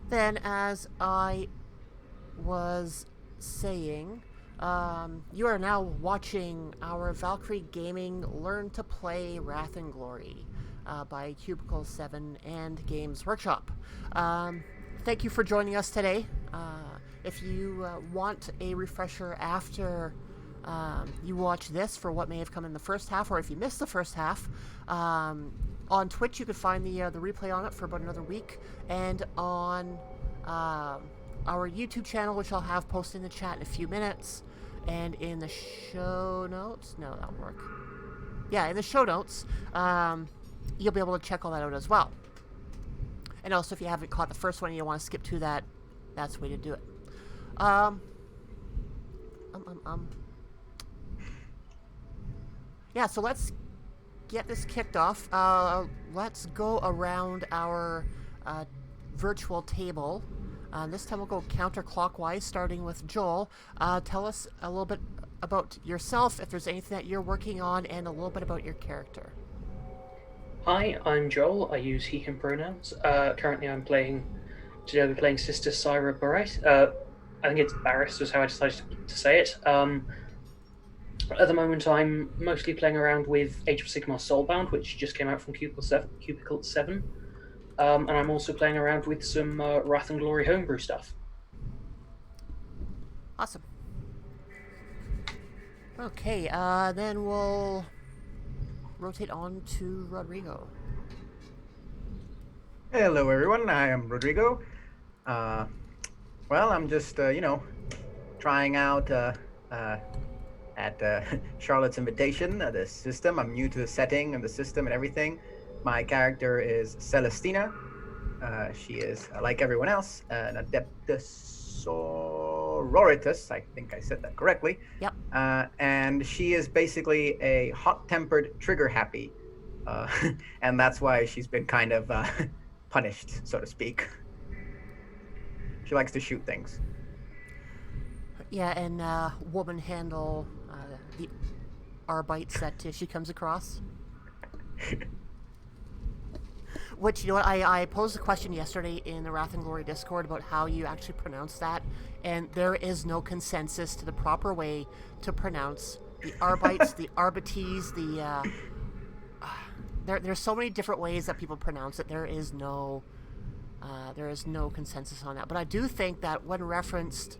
Then, as I was saying, you are now watching our Valkyrie Gaming Learn to Play Wrath and Glory by Cubicle 7 and Games Workshop. Thank you for joining us today. If you want a refresher after you watch this for what may have come in the first half, or if you missed the first half, on Twitch you could find the replay on it for about another week, and on our YouTube channel, which I'll have posted in the chat in a few minutes, and in the show notes. No, that won't work. Yeah, in the show notes, you'll be able to check all that out as well. And also, if you haven't caught the first one and you want to skip to that, that's the way to do it. Yeah, so let's get this kicked off. Let's go around our virtual table. This time we'll go counterclockwise, starting with Joel. Tell us a little bit about yourself, if there's anything that you're working on, and a little bit about your character. Hi, I'm Joel. I use he, him pronouns. Currently today I'll be playing Sister Syra Barret. I think it's Barris was how I decided to say it. At the moment I'm mostly playing around with Age of Sigmar Soulbound, which just came out from Cubicle 7. And I'm also playing around with some Wrath and Glory homebrew stuff. Awesome. Okay, then we'll rotate on to Rodrigo. Hello, everyone. I am Rodrigo. Well, I'm just, trying out at Charlotte's invitation, the system. I'm new to the setting and the system and everything. My character is Celestina. She is, like everyone else, an Adeptus Sororitas. I think I said that correctly. Yep. And she is basically a hot-tempered trigger-happy. And that's why she's been kind of punished, so to speak. She likes to shoot things. Yeah, and woman handle the arbites that she comes across. Which, you know what, I posed a question yesterday in the Wrath and Glory Discord about how you actually pronounce that, and there is no consensus to the proper way to pronounce the arbites, the arbites, there's so many different ways that people pronounce it. There is no consensus on that. But I do think that when referenced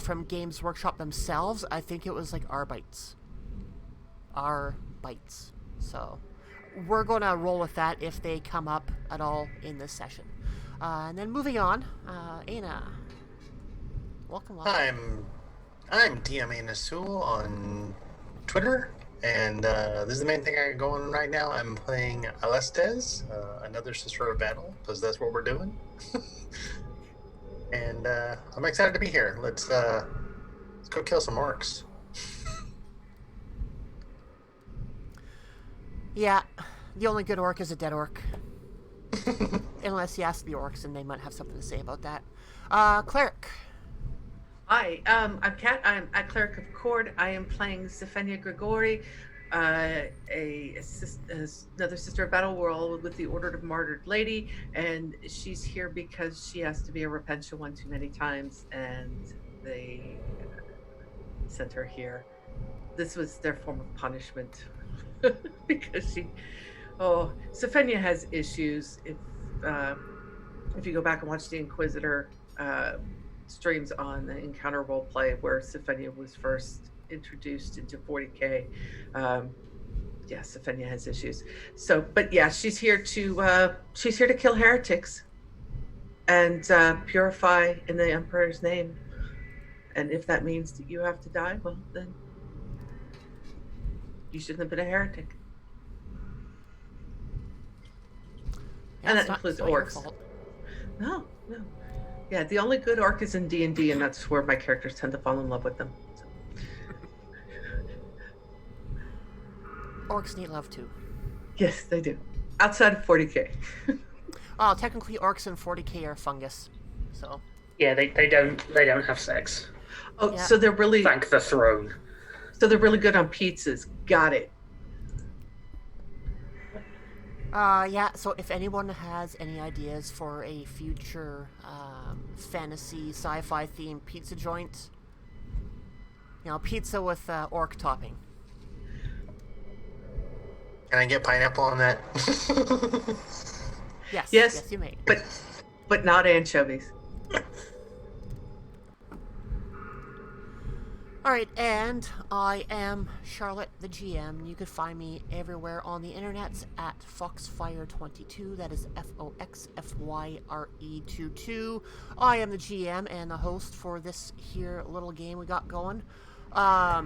from Games Workshop themselves, I think it was like arbites. Arbites. So we're going to roll with that if they come up at all in this session. And then moving on, Aina. Welcome. I'm TM Nasul on Twitter, and this is the main thing I got going right now. I'm playing Alestes, another Sister of Battle, because that's what we're doing. And I'm excited to be here. Let's go kill some orcs. Yeah, the only good orc is a dead orc. Unless you ask the orcs, and they might have something to say about that. Cleric. Hi, I'm Kat. I'm a Cleric of Cord. I am playing Zephania Grigori, another Sister of Battle World with the Order of Martyred Lady, and she's here because she has to be a Repentia one too many times, and they sent her here. This was their form of punishment. Because Zephania has issues. If you go back and watch the Inquisitor streams on the Encounter Roleplay where Zephania was first introduced into 40k, Zephania has issues. So, but yeah, she's here to kill heretics and purify in the Emperor's name. And if that means that you have to die, well then. You shouldn't have been a heretic. Yeah, and that includes orcs. No. Yeah, the only good orc is in D&D, and that's where my characters tend to fall in love with them. So. Orcs need love too. Yes, they do. Outside of 40k. Oh, technically orcs in 40k are fungus. So. Yeah, they don't have sex. Oh, yeah. So they're really... Thank the throne. So they're really good on pizzas. Got it. Yeah, so if anyone has any ideas for a future fantasy sci-fi themed pizza joint, pizza with orc topping. Can I get pineapple on that? Yes, you may. But not anchovies. Alright, and I am Charlotte, the GM. You can find me everywhere on the internet at Foxfire22. That is FOXFYRE22. I am the GM and the host for this here little game we got going. I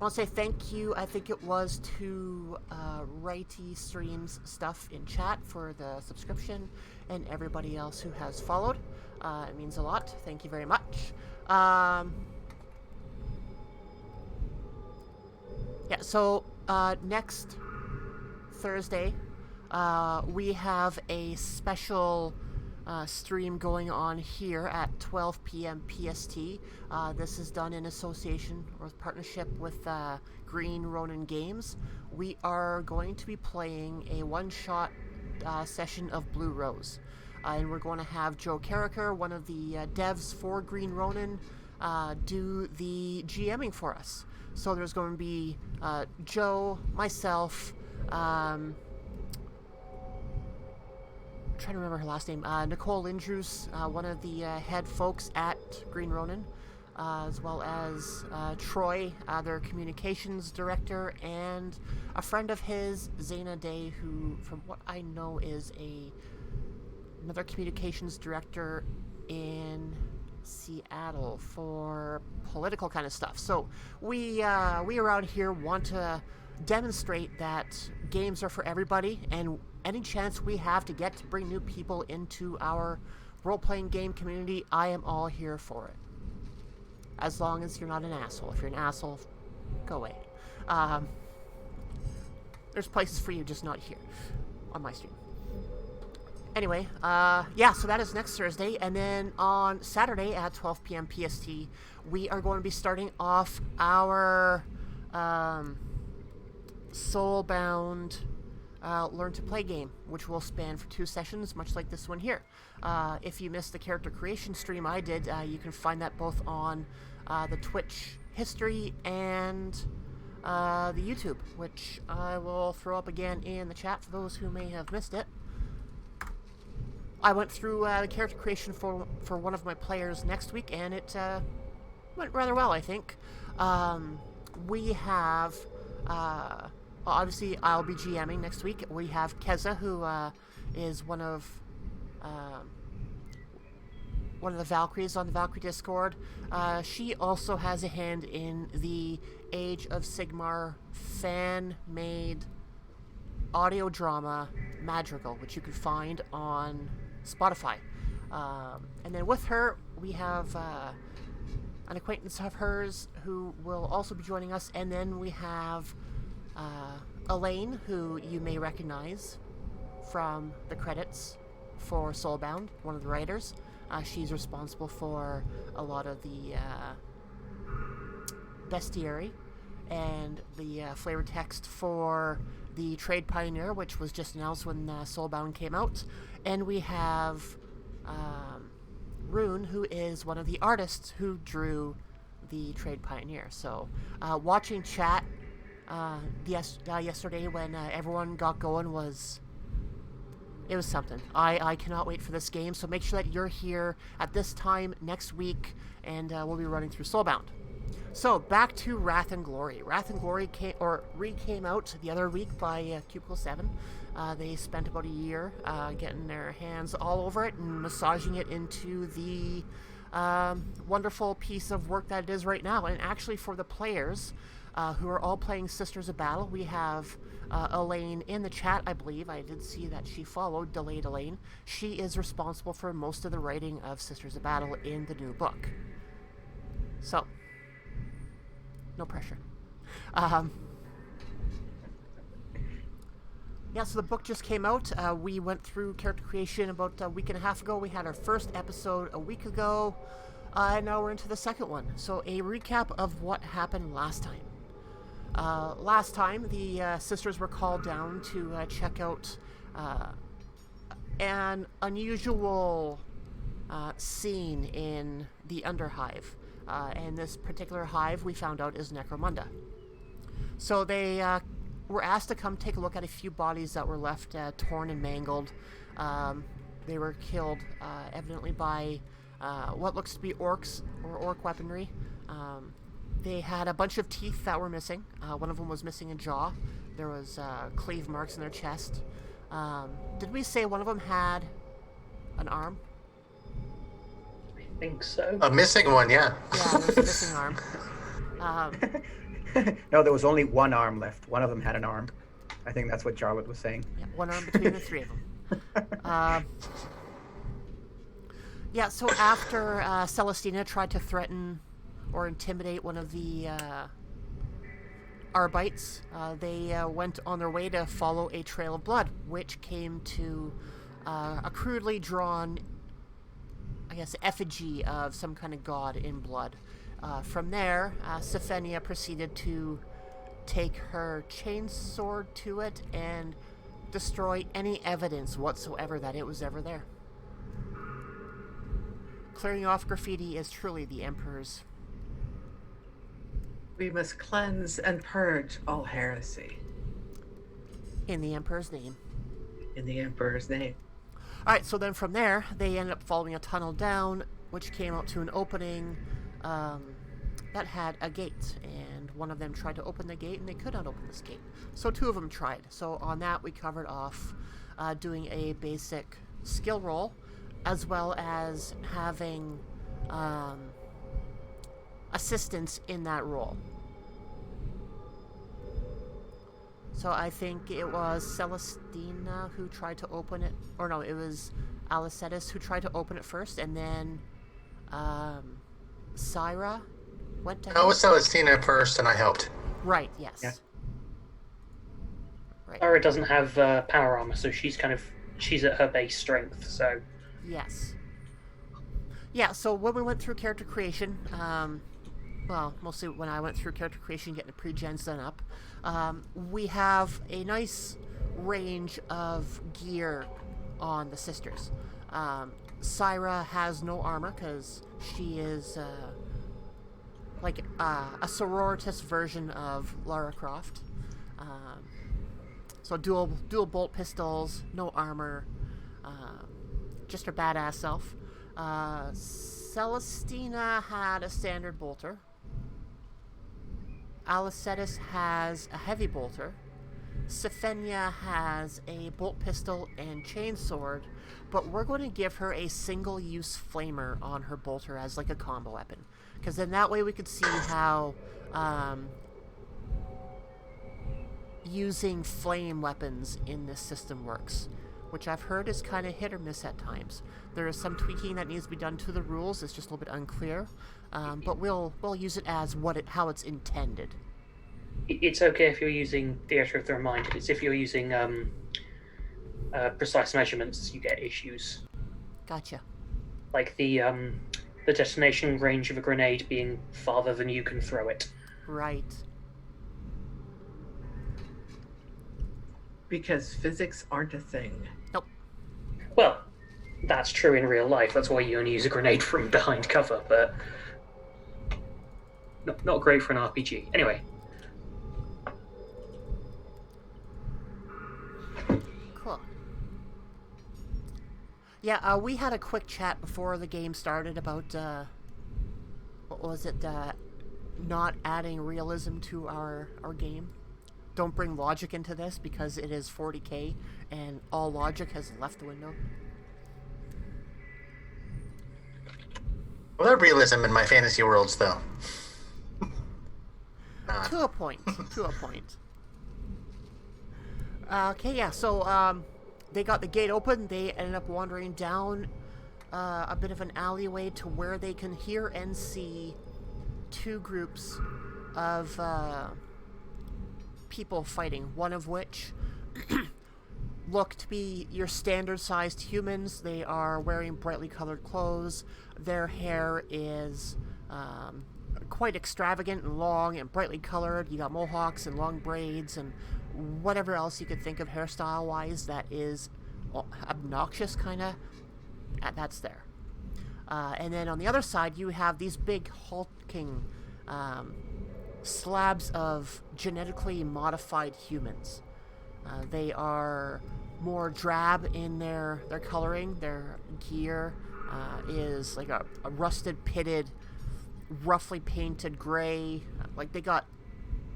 want to say thank you. I think it was to Righty Streams stuff in chat for the subscription, and everybody else who has followed. It means a lot. Thank you very much. So next Thursday, we have a special stream going on here at 12 p.m. PST. This is done in association or partnership with Green Ronin Games. We are going to be playing a one-shot session of Blue Rose. And we're going to have Joe Carricker, one of the devs for Green Ronin, do the GMing for us. So there's going to be Joe, myself, trying to remember her last name, Nicole Lindrus, one of the head folks at Green Ronin, as well as Troy, their communications director, and a friend of his, Zaina Day, who, from what I know, is another communications director in Seattle for political kind of stuff. So we around here want to demonstrate that games are for everybody, and any chance we have to bring new people into our role-playing game community, I am all here for it. As long as you're not an asshole. If you're an asshole, go away. There's places for you, just not here on my stream. Anyway, so that is next Thursday, and then on Saturday at 12 p.m. PST, we are going to be starting off our Soulbound Learn to Play game, which will span for 2 sessions, much like this one here. If you missed the character creation stream I did, you can find that both on the Twitch history and the YouTube, which I will throw up again in the chat for those who may have missed it. I went through the character creation for one of my players next week, and it went rather well, I think. We have, obviously, I'll be GMing next week. We have Keza, who is one of the Valkyries on the Valkyrie Discord. She also has a hand in the Age of Sigmar fan-made audio drama Madrigal, which you can find on Spotify. And then with her, we have an acquaintance of hers who will also be joining us. And then we have Elaine, who you may recognize from the credits for Soulbound, one of the writers. She's responsible for a lot of the bestiary and the flavor text for the Trade Pioneer, which was just announced when Soulbound came out. And we have Rune, who is one of the artists who drew the Trade Pioneer. So watching chat yesterday when everyone got going it was something. I cannot wait for this game, so make sure that you're here at this time next week, and we'll be running through Soulbound. So, back to Wrath and Glory. Wrath and Glory came out the other week by Cubicle 7. They spent about a year getting their hands all over it and massaging it into the wonderful piece of work that it is right now. And actually, for the players who are all playing Sisters of Battle, we have Elaine in the chat, I believe. I did see that she followed, Delayed Elaine. She is responsible for most of the writing of Sisters of Battle in the new book. So, no pressure. So the book just came out. We went through character creation about a week and a half ago. We had our first episode a week ago, and now we're into the second one. So a recap of what happened last time. Last time, the sisters were called down to check out an unusual scene in the Underhive. And this particular hive, we found out, is Necromunda. So they were asked to come take a look at a few bodies that were left torn and mangled. They were killed evidently by what looks to be orcs or orc weaponry. They had a bunch of teeth that were missing. One of them was missing a jaw. There was cleave marks in their chest. Did we say one of them had an arm? I think so. A missing one, yeah. Yeah, there was a missing arm. No, there was only one arm left. One of them had an arm. I think that's what Charlotte was saying. Yeah, one arm between the three of them. Yeah, so after Celestina tried to threaten or intimidate one of the Arbites, they went on their way to follow a trail of blood, which came to a crudely drawn, I guess, effigy of some kind of god in blood. From there, Sephenia proceeded to take her chainsword to it and destroy any evidence whatsoever that it was ever there. Clearing off graffiti is truly the Emperor's. We must cleanse and purge all heresy. In the Emperor's name. In the Emperor's name. Alright, so then from there, they ended up following a tunnel down, which came out to an opening that had a gate. And one of them tried to open the gate, and they could not open this gate. So two of them tried. So on that, we covered off doing a basic skill roll, as well as having assistance in that roll. So I think it was Celestina who tried to open it, or no, it was Alicetis who tried to open it first, and then Syra went to help. I was Celestina first, and I helped. Right, yes. Yeah. Right. Syra doesn't have power armor, so she's at her base strength, so... Yes. Yeah, so when we went through character creation, well, mostly when I went through character creation, getting the pre-gens done up, we have a nice range of gear on the sisters. Syra has no armor because she is like a sororitas version of Lara Croft. So dual bolt pistols, no armor, just her badass self. Celestina had a standard bolter. Alicetis has a heavy bolter. Sephenia has a bolt pistol and chainsword, but we're going to give her a single-use flamer on her bolter as like a combo weapon, because then that way we could see how using flame weapons in this system works, which I've heard is kind of hit or miss at times. There is some tweaking that needs to be done to the rules. It's just a little bit unclear, but we'll use it as how it's intended. It's okay if you're using Theatre of the Reminded. It's if you're using precise measurements, you get issues. Gotcha. Like the detonation range of a grenade being farther than you can throw it. Right. Because physics aren't a thing. Nope. Well, that's true in real life. That's why you only use a grenade from behind cover, but not great for an RPG. Anyway. Cool. Yeah, we had a quick chat before the game started about, what was it, not adding realism to our game. Don't bring logic into this because it is 40k and all logic has left the window. Well, that realism in my fantasy worlds, though. To a point. To a point. Okay, yeah, so they got the gate open. They ended up wandering down a bit of an alleyway to where they can hear and see two groups of people fighting, one of which look to be your standard-sized humans. They are wearing brightly colored clothes. Their hair is quite extravagant and long and brightly colored. You got mohawks and long braids and whatever else you could think of hairstyle-wise that is obnoxious, kind of. That's there. And then on the other side, you have these big hulking slabs of genetically modified humans. They are more drab in their coloring. Their gear is like a rusted, pitted, roughly painted gray. Like they got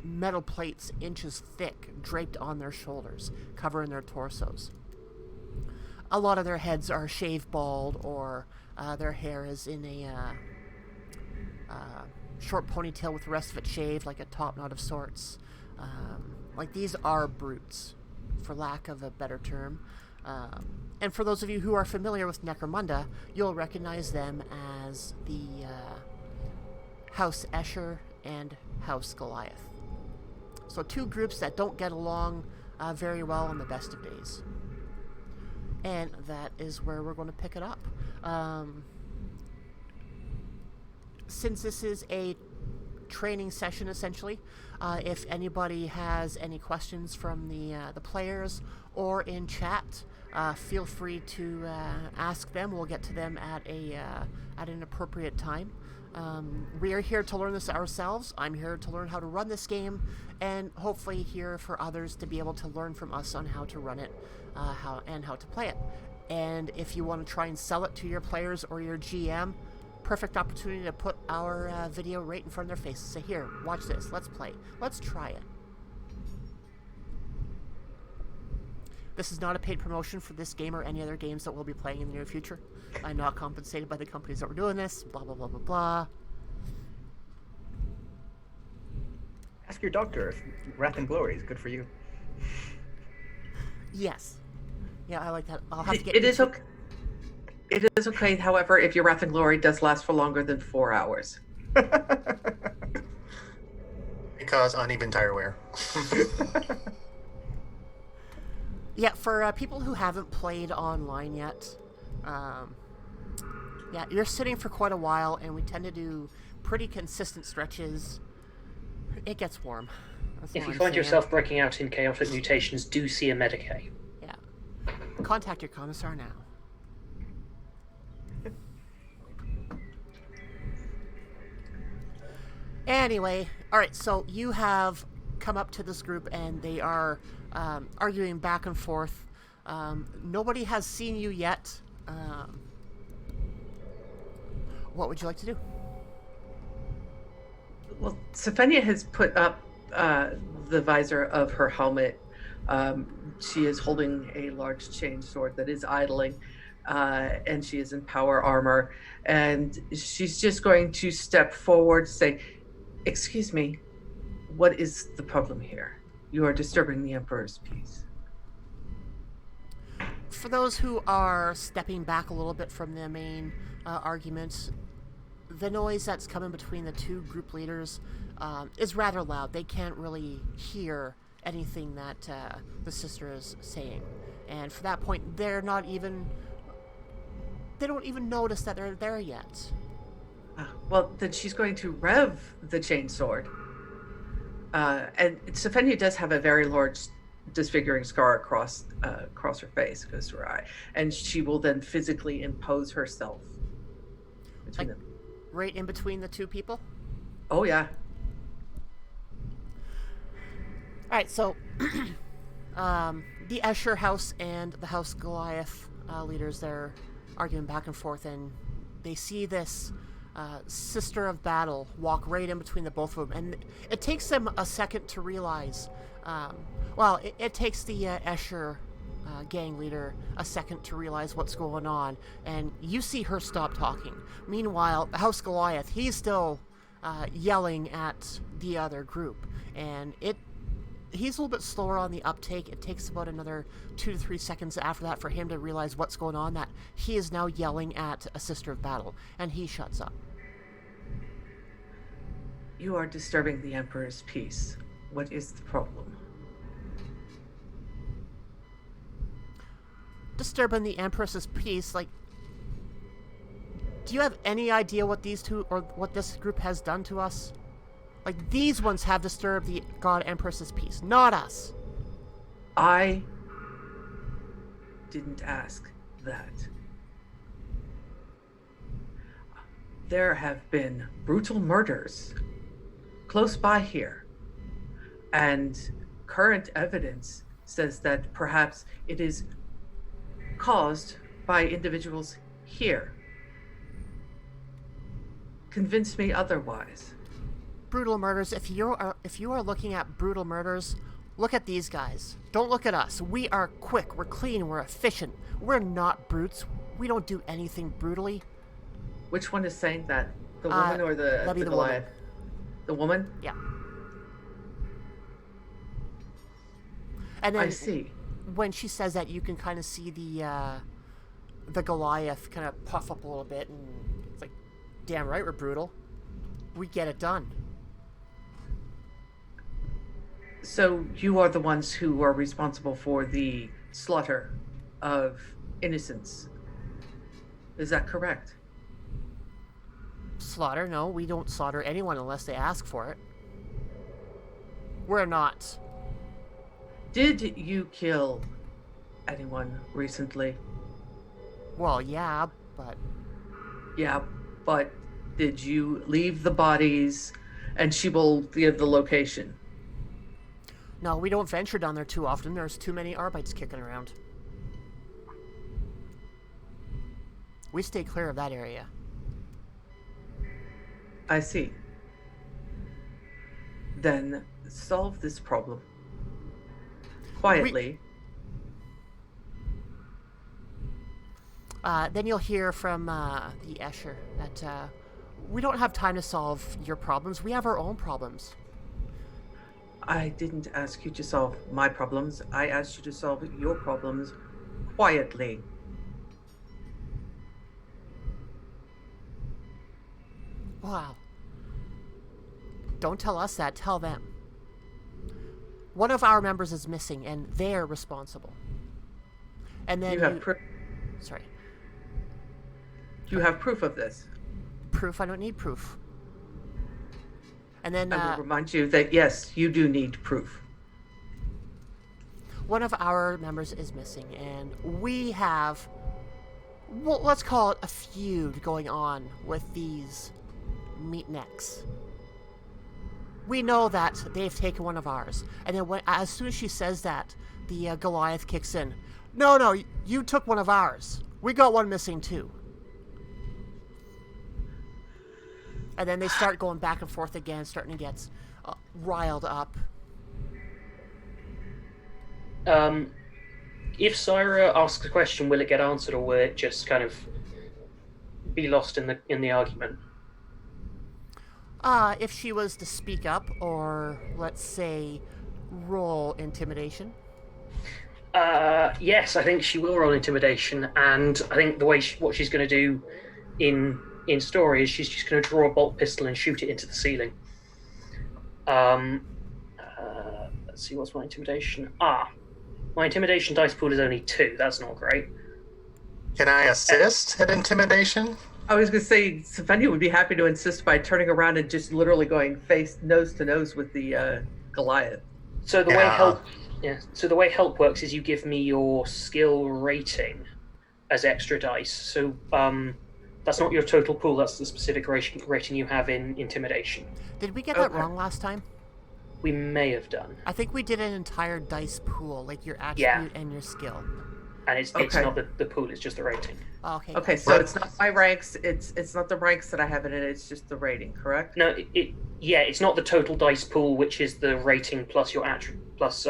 metal plates inches thick draped on their shoulders, covering their torsos. A lot of their heads are shaved bald, or their hair is in a short ponytail with the rest of it shaved, like a top knot of sorts. Like these are brutes, for lack of a better term. And for those of you who are familiar with Necromunda, you'll recognize them as the House Escher and House Goliath. So two groups that don't get along very well on the best of days. And that is where we're going to pick it up. Since this is a training session, essentially, if anybody has any questions from the players or in chat, feel free to ask them. We'll get to them at an appropriate time. We are here to learn this ourselves. I'm here to learn how to run this game, and hopefully here for others to be able to learn from us on how to run it, how to play it. And if you want to try and sell it to your players or your GM, perfect opportunity to put our video right in front of their faces. Say, here, watch this. Let's play. Let's try it. This is not a paid promotion for this game or any other games that we'll be playing in the near future. I'm not compensated by the companies that we're doing this. Blah, blah, blah, blah, blah. Ask your doctor if Wrath and Glory is good for you. Yes. Yeah, I like that. I'll have to get... It is okay. It is okay, however, if your Wrath and Glory does last for longer than 4 hours. Because uneven tire wear. Yeah, for people who haven't played online yet, yeah, you're sitting for quite a while, and we tend to do pretty consistent stretches. It gets warm. That's If all you I'm find saying. yourself breaking out in chaotic mutations, do see a Medicaid. Yeah. Contact your commissar now. Anyway, alright, so you have come up to this group, and they are arguing back and forth. Nobody has seen you yet. What would you like to do? Well, Sophenia has put up the visor of her helmet. She is holding a large chain sword that is idling, and she is in power armor. And she's just going to step forward, say, "Excuse me, what is the problem here? You are disturbing the Emperor's peace." For those who are stepping back a little bit from the main argument, the noise that's coming between the two group leaders is rather loud. They can't really hear anything that the sister is saying. And for that point, they don't even notice that they're there yet. Well, then she's going to rev the chain sword. And Sophenia does have a very large disfiguring scar across her face, goes to her eye. And she will then physically impose herself between them. Right in between the two people? Oh, yeah. Alright, so the Escher House and the House Goliath leaders, they're arguing back and forth, and they see this Sister of Battle walk right in between the both of them. And it takes them a second to realize, it takes the Escher gang leader a second to realize what's going on, and you see her stop talking. Meanwhile, the House Goliath, he's still yelling at the other group, and he's a little bit slower on the uptake. It takes about another 2 to 3 seconds after that for him to realize what's going on, that he is now yelling at a Sister of Battle, and he shuts up. You are disturbing the Emperor's peace. What is the problem? Disturbing the Empress's peace, like, Do you have any idea what these two or what this group has done to us? Like, these ones have disturbed the God Empress's peace, not us. I didn't ask that. There have been brutal murders close by here, and current evidence says that perhaps it is caused by individuals here. Convince me otherwise. Brutal murders. If you are looking at brutal murders, look at these guys. Don't look at us. We are quick. We're clean. We're efficient. We're not brutes. We don't do anything brutally. Which one is saying that? The woman or the that'd be the Goliath? woman. The woman? Yeah. And then I see. when she says that, you can kind of see the Goliath kind of puff up a little bit, and it's like, damn right, we're brutal. We get it done. So you are the ones who are responsible for the slaughter of innocents. Is that correct? Slaughter? No, we don't slaughter anyone unless they ask for it. We're not. Did you kill anyone recently? Well, yeah, but Yeah, but did you leave the bodies, and she will give the location? no, we don't venture down there too often. There's too many Arbites kicking around. We stay clear of that area. I see. Then solve this problem. Quietly. Then you'll hear from the Escher that we don't have time to solve your problems. We have our own problems. I didn't ask you to solve my problems. I asked you to solve your problems quietly. Wow. Don't tell us that. Tell them. One of our members is missing, and they're responsible. And then You have sorry. you have proof of this. Proof? I don't need proof. And then I will remind you that yes, you do need proof. one of our members is missing, and we have, well, let's call it a feud going on with these meatnecks. We know that they've taken one of ours, and then as soon as she says that, the Goliath kicks in. No, you took one of ours. We got one missing too. And then they start going back and forth again, starting to get riled up. If Syra asks a question, will it get answered, or will it just kind of be lost in the argument? If she was to speak up, or let's say, roll intimidation. Yes, I think she will roll intimidation, and I think the way what she's going to do in story is she's just going to draw a bolt pistol and shoot it into the ceiling. Let's see, what's my intimidation? My intimidation dice pool is only 2. That's not great. Can I assist at intimidation? I was going to say, Savenia would be happy to insist by turning around and just literally going nose to nose with the Goliath. So the way help works is you give me your skill rating as extra dice. So that's not your total pool. That's the specific rating you have in intimidation. Did we get that wrong last time? We may have done. I think we did an entire dice pool, like your attribute and your skill. And it's not the pool, it's just the rating. Okay. Okay, so it's not my ranks. It's not the ranks that I have in it. It's just the rating, correct? No, it's not the total dice pool, which is the rating plus your plus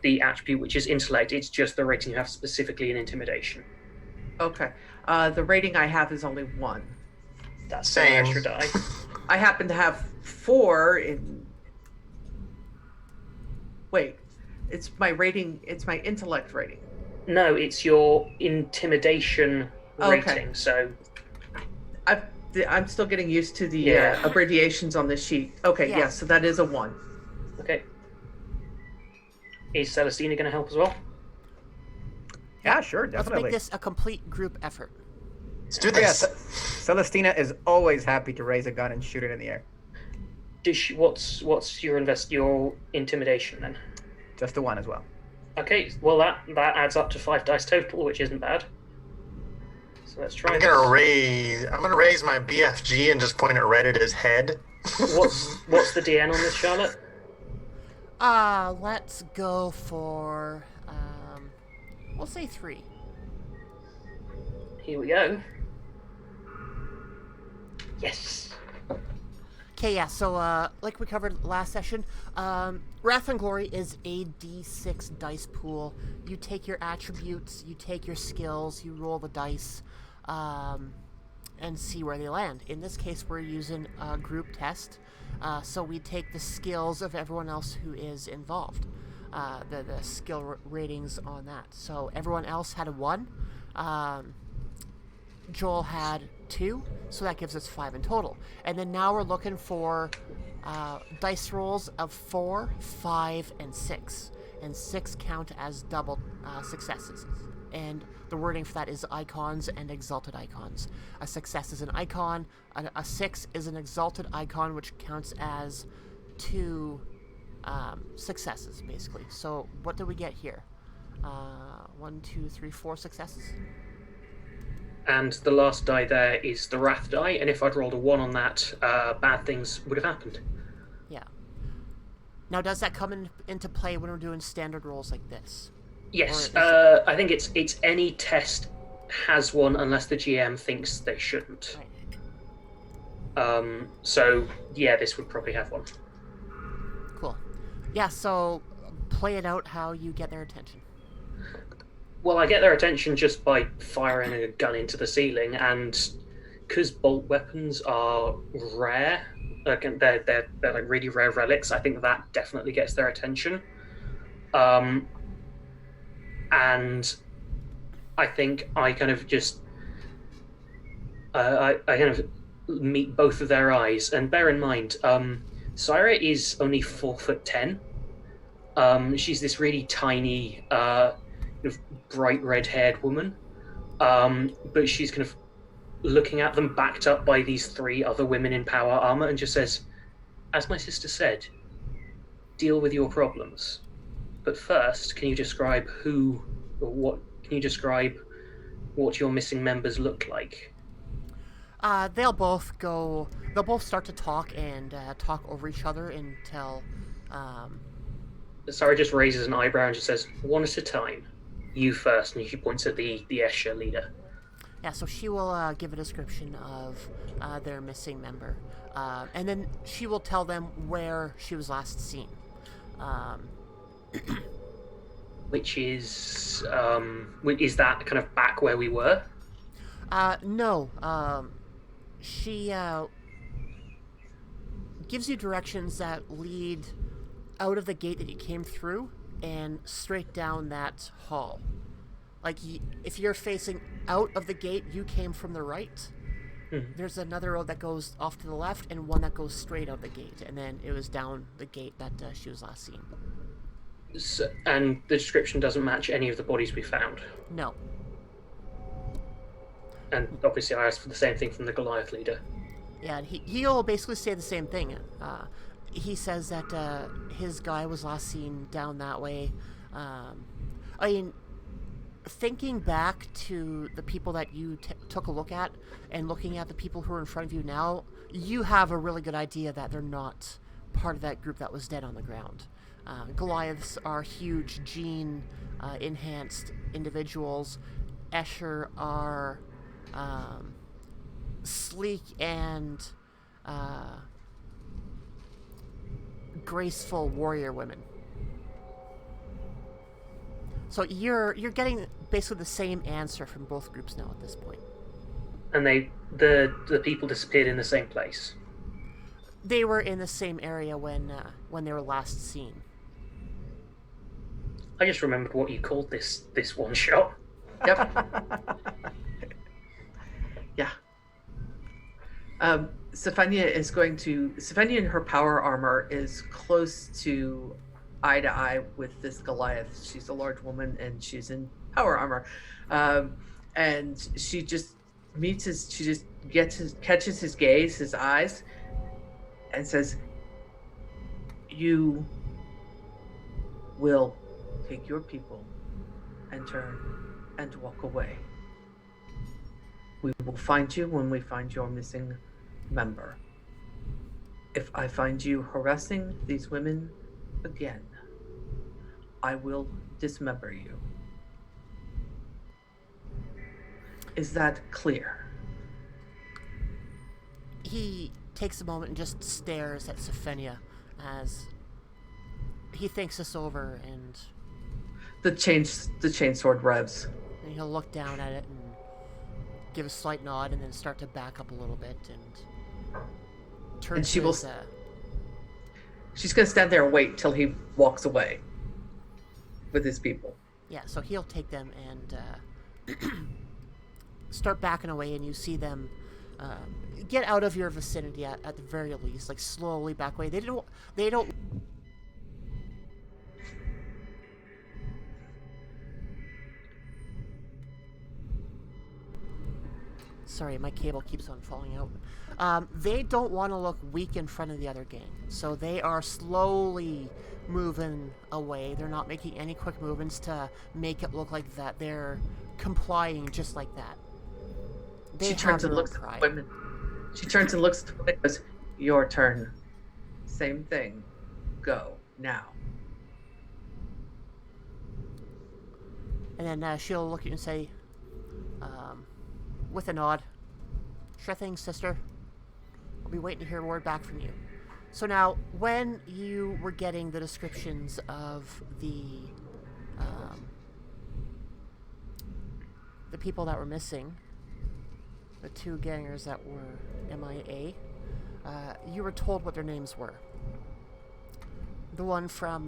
the attribute, which is intellect. It's just the rating you have specifically in intimidation. Okay. The rating I have is only 1. That's Same. an extra die. I happen to have 4 in. Wait, it's my rating. It's my intellect rating. No, it's your intimidation rating. Okay. So I'm still getting used to the abbreviations on this sheet. Okay, yeah, so that is a 1. Okay. Is Celestina going to help as well? Yeah, sure, Let's definitely. make this a complete group effort. Let's do Yeah, this. Celestina is always happy to raise a gun and shoot it in the air. What's your intimidation then? Just the one as well. Okay, well that adds up to 5 dice total, which isn't bad. So let's try. I'm gonna raise my BFG and just point it right at his head. What's the DN on this, Charlotte? Let's go for, we'll say 3. Here we go. Yes. Okay, yeah, so, like we covered last session, Wrath and Glory is a D6 dice pool. You take your attributes, you take your skills, you roll the dice, and see where they land. In this case, we're using a group test, so we take the skills of everyone else who is involved, the skill ratings on that. So everyone else had a 1. Joel had 2, so that gives us 5 in total. And then now we're looking for dice rolls of 4, 5, and 6. And 6 count as double successes. And the wording for that is icons and exalted icons. A success is an icon. A 6 is an exalted icon, which counts as 2 successes, basically. So what do we get here? 1, 2, 3, 4 successes. And the last die there is the Wrath die, and if I'd rolled a 1 on that, bad things would have happened. Yeah. Now, does that come into play when we're doing standard rolls like this? Yes, I think it's any test has one unless the GM thinks they shouldn't. Right. So, yeah, this would probably have one. Cool. Yeah, so play it out how you get their attention. Well, I get their attention just by firing a gun into the ceiling, and because bolt weapons are rare, like they're like really rare relics, I think that definitely gets their attention. And I think I kind of just I kind of meet both of their eyes, and bear in mind, Syra is only 4'10". She's this really tiny, bright red-haired woman, but she's kind of looking at them, backed up by these 3 other women in power armor, and just says, "As my sister said, deal with your problems. But first, can you describe what your missing members look like?" They'll both start to talk and talk over each other until, Sarah just raises an eyebrow and just says, "One at a time. You first," and she points at the Escher leader. Yeah, so she will give a description of their missing member. And then she will tell them where she was last seen. Which is that kind of back where we were? No. She gives you directions that lead out of the gate that you came through and straight down that hall. Like, if you're facing out of the gate, you came from the right. Mm-hmm. There's another road that goes off to the left and one that goes straight out the gate. And then it was down the gate that she was last seen. So, and the description doesn't match any of the bodies we found. No. And obviously I asked for the same thing from the Goliath leader. Yeah, he'll basically say the same thing. He says that his guy was last seen down that way. I mean, thinking back to the people that you took a look at and looking at the people who are in front of you now, you have a really good idea that they're not part of that group that was dead on the ground. Goliaths are huge gene-enhanced individuals. Escher are sleek and graceful warrior women. So you're getting basically the same answer from both groups now at this point. And the people disappeared in the same place. They were in the same area when they were last seen. I just remembered what you called this one shot. Yep. Yeah. Stephania in her power armor is close to eye to eye with this Goliath. She's a large woman and she's in power armor. And she just She just catches his gaze, his eyes, and says, "You will take your people and turn and walk away. We will find you when we find your missing member. If I find you harassing these women again, I will dismember you. Is that clear?" He takes a moment and just stares at Sophenia as he thinks this over, and The chainsword revs. he'll look down at it and give a slight nod, and then start to back up a little bit, and turn And to she will his, She's going to stand there and wait till he walks away with his people. yeah, so he'll take them and start backing away, and you see them get out of your vicinity at the very least, like slowly back away. They don't. Sorry, my cable keeps on falling out. They don't want to look weak in front of the other gang, so they are slowly moving away. They're not making any quick movements to make it look like that. They're complying just like that. They She turns and looks at the women. She turns and looks at the women and goes, "Your turn. Same thing. Go now." And then she'll look at you and say, with a nod, "Sure thing, sister. I'll be waiting to hear word back from you." So now, when you were getting the descriptions of the people that were missing, the two gangers that were MIA, you were told what their names were. The one from,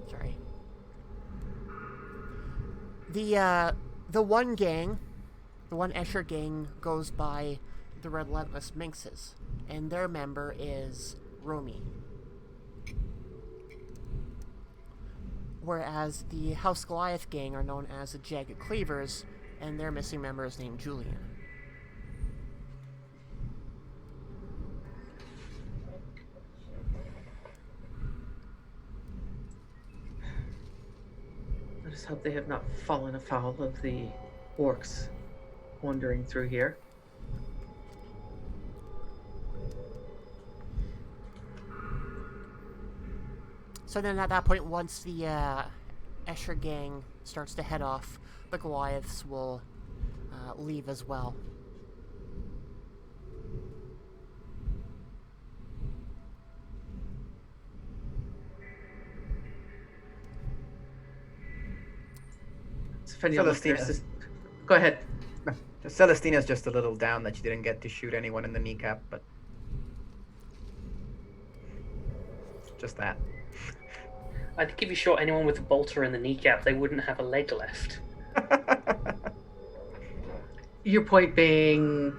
sorry. The one gang, the one Escher gang, goes by the Relentless Minxes, and their member is Romy. Whereas the House Goliath gang are known as the Jagged Cleavers, and their missing member is named Julian. I just hope they have not fallen afoul of the orcs wandering through here. So then at that point, once the Escher gang starts to head off, the Goliaths will leave as well. Celestina. Go ahead. Celestina's just a little down that she didn't get to shoot anyone in the kneecap, but just that. I think if you shot anyone with a bolter in the kneecap, they wouldn't have a leg left. Your point being...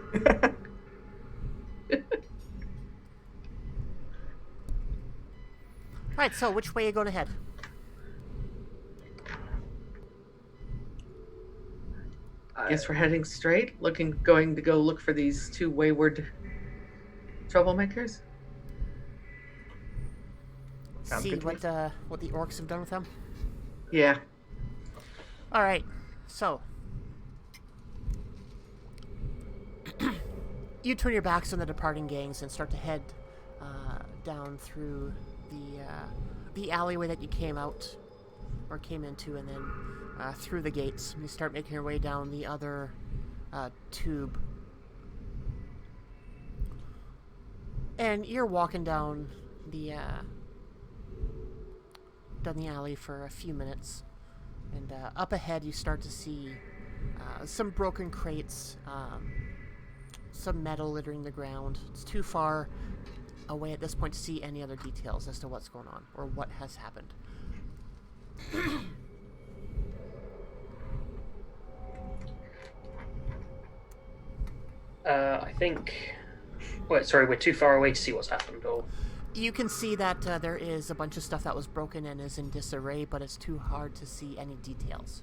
Right, so which way are you going to head? I guess we're heading straight, going to go look for these two wayward troublemakers. Sounds See good to what the orcs have done with them? Yeah. Alright, so you turn your backs on the departing gangs and start to head down through the alleyway that you came into, and then through the gates. And you start making your way down the other tube. And you're walking down the alley for a few minutes, and up ahead you start to see some broken crates, some metal littering the ground. It's too far away at this point to see any other details as to what's going on or what has happened. I think... Wait, sorry, we're too far away to see what's happened, or... You can see that there is a bunch of stuff that was broken and is in disarray, but it's too hard to see any details.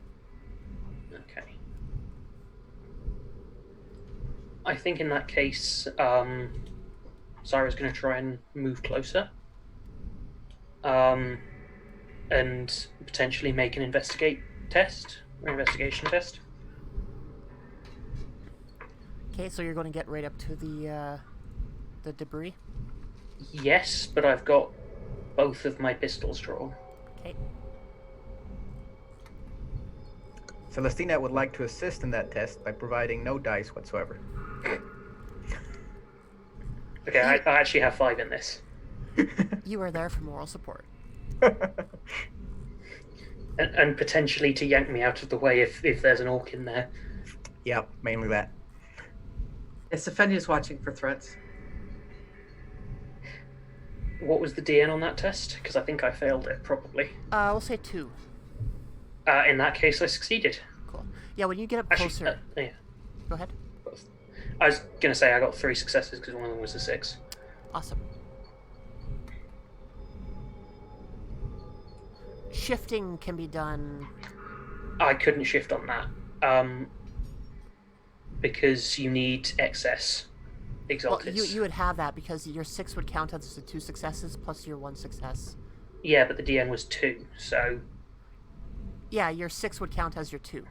Okay. I think in that case, Zyra's going to try and move closer, and potentially make an investigation test. Okay, so you're going to get right up to the debris. Yes, but I've got both of my pistols drawn. Okay. Celestina would like to assist in that test by providing no dice whatsoever. Okay, I actually have 5 in this. You are there for moral support. And potentially to yank me out of the way if there's an orc in there. Yep, mainly that. Yes, Safenia's watching for threats. What was the DN on that test? Because I think I failed it, probably. We'll say 2. In that case, I succeeded. Cool. Yeah, when you get up Actually, closer... yeah. Go ahead. I was going to say I got 3 successes because one of them was a 6. Awesome. Shifting can be done... I couldn't shift on that. Because you need excess Well, exalted. you would have that because your 6 would count as the 2 successes plus your 1 success. Yeah, but the DN was 2, so... Yeah, your 6 would count as your 2.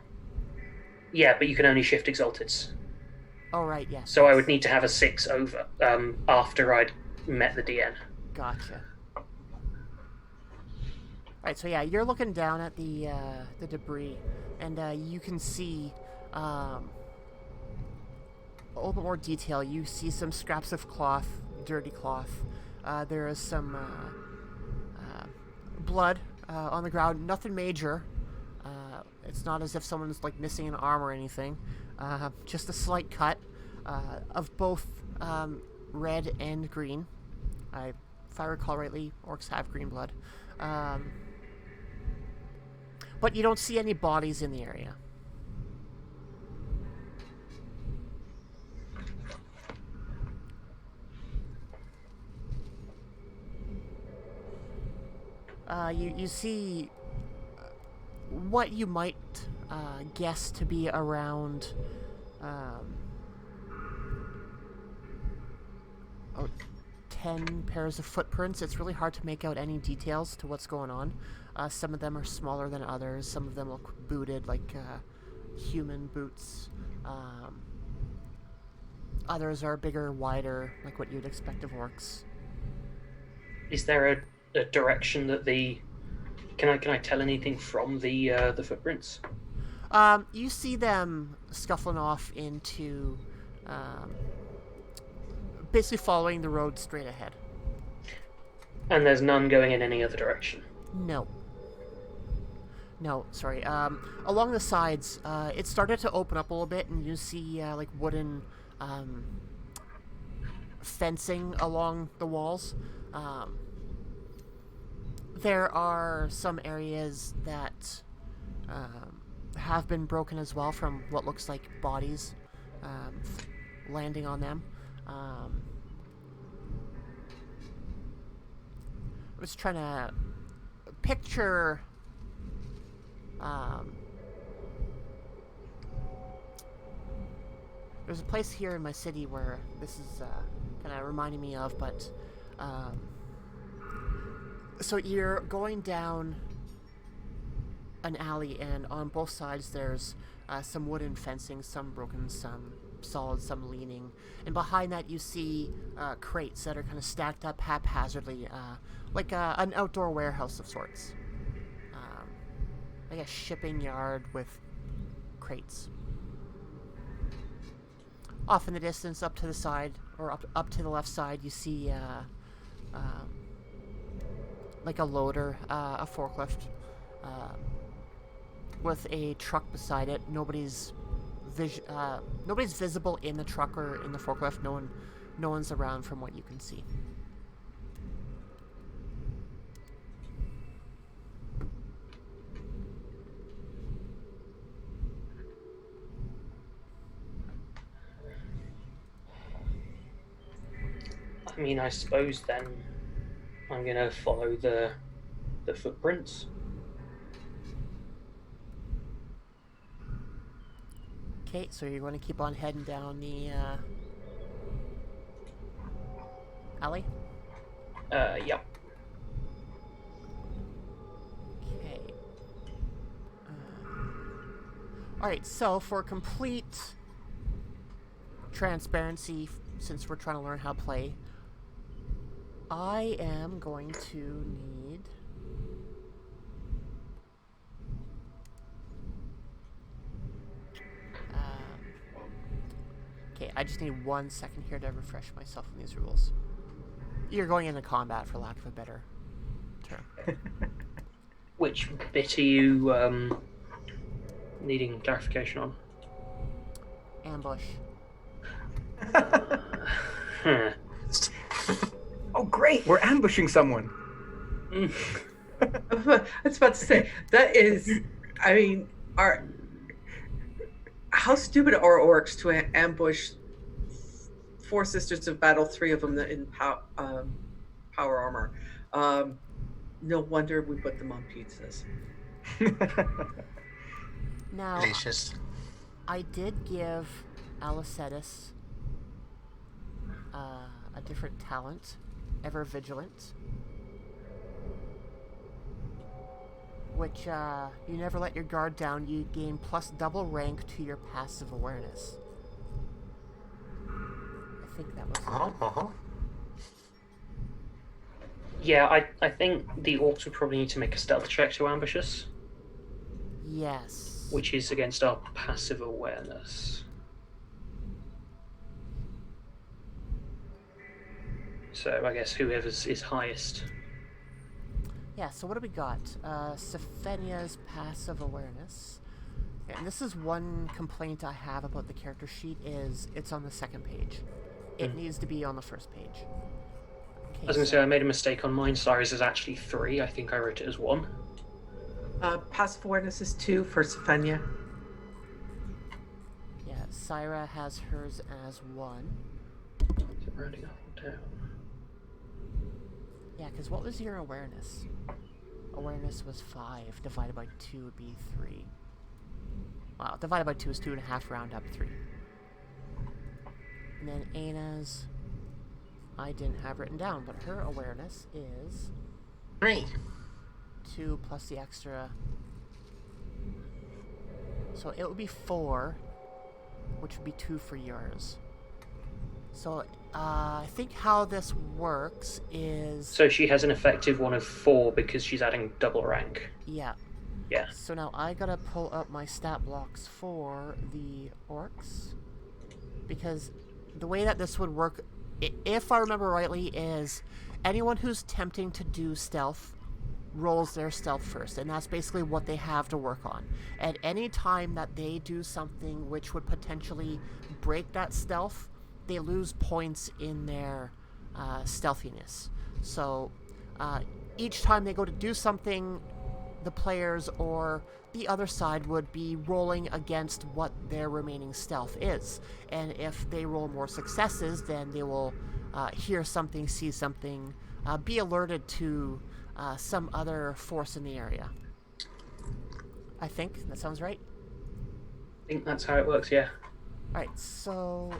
Yeah, but you can only shift exalteds. Oh, right, yes. So I would need to have a 6 over after I'd met the DN. Gotcha. Alright, so yeah, you're looking down at the debris, and you can see a little bit more detail. You see some scraps of cloth, dirty cloth. There is some blood on the ground. Nothing major. It's not as if someone's like missing an arm or anything. Just a slight cut of both red and green. If I recall rightly, orcs have green blood. But you don't see any bodies in the area. You see what you might guess to be around 10 pairs of footprints. It's really hard to make out any details to what's going on. Some of them are smaller than others. Some of them look booted, like human boots. Others are bigger, wider, like what you'd expect of orcs. Is there a direction that the... Can I tell anything from the footprints? You see them scuffling off into... basically following the road straight ahead. And there's none going in any other direction? No. No, sorry. Along the sides, it started to open up a little bit, and you see like wooden fencing along the walls. There are some areas that have been broken as well from what looks like bodies landing on them. I was trying to picture there's a place here in my city where this is kind of reminding me of, but so you're going down an alley, and on both sides there's some wooden fencing, some broken, some solid, some leaning, and behind that you see crates that are kind of stacked up haphazardly, like an outdoor warehouse of sorts, like a shipping yard with crates. Off in the distance, up to the side, or up to the left side, you see like a loader, a forklift, with a truck beside it. Nobody's visible in the truck or in the forklift. No one's around from what you can see. I mean, I suppose then I'm going to follow the footprints. Okay, so you're going to keep on heading down the alley? Yeah. Okay. Alright, so for complete transparency, since we're trying to learn how to play, I am going to need... Okay, I just need 1 second here to refresh myself on these rules. You're going into combat, for lack of a better term. Which bit are you needing clarification on? Ambush. Huh. Oh, great! We're ambushing someone. I was about to say that is. I mean, how stupid are orcs to ambush 4 Sisters of Battle, 3 of them in power armor. No wonder we put them on pizzas. Now, Delicious. I did give Alicetus a different talent, Ever Vigilant, which you never let your guard down. You gain plus double rank to your passive awareness. I think that was Yeah, I think the orcs would probably need to make a stealth check to ambush us, Yes. which is against our passive awareness. So I guess whoever's is highest. Yeah, so what do we got? Sephenia's passive awareness. And this is one complaint I have about the character sheet is it's on the second page. It needs to be on the first page. Okay, I was going to say I made a mistake on mine. Cyrus is actually 3. I think I wrote it as 1. Passive awareness is 2 for Sephenia. Yeah, Syra has hers as 1. Is it rounding up or down? Yeah, because what was your awareness? Awareness was 5. Divided by 2 would be 3. Wow, divided by 2 is 2.5, round up 3. And then Ana's, I didn't have written down, but her awareness is 3. 2 plus the extra. So it would be 4, which would be 2 for yours. So I think how this works is... So she has an effective one of 4 because she's adding double rank. Yeah. Yeah. So now I gotta pull up my stat blocks for the orcs. Because the way that this would work, if I remember rightly, is anyone who's attempting to do stealth rolls their stealth first, and that's basically what they have to work on. At any time that they do something which would potentially break that stealth, they lose points in their stealthiness. So each time they go to do something, the players or the other side would be rolling against what their remaining stealth is. And if they roll more successes, then they will hear something, see something, be alerted to some other force in the area. I think that sounds right. I think that's how it works, yeah. Alright, so...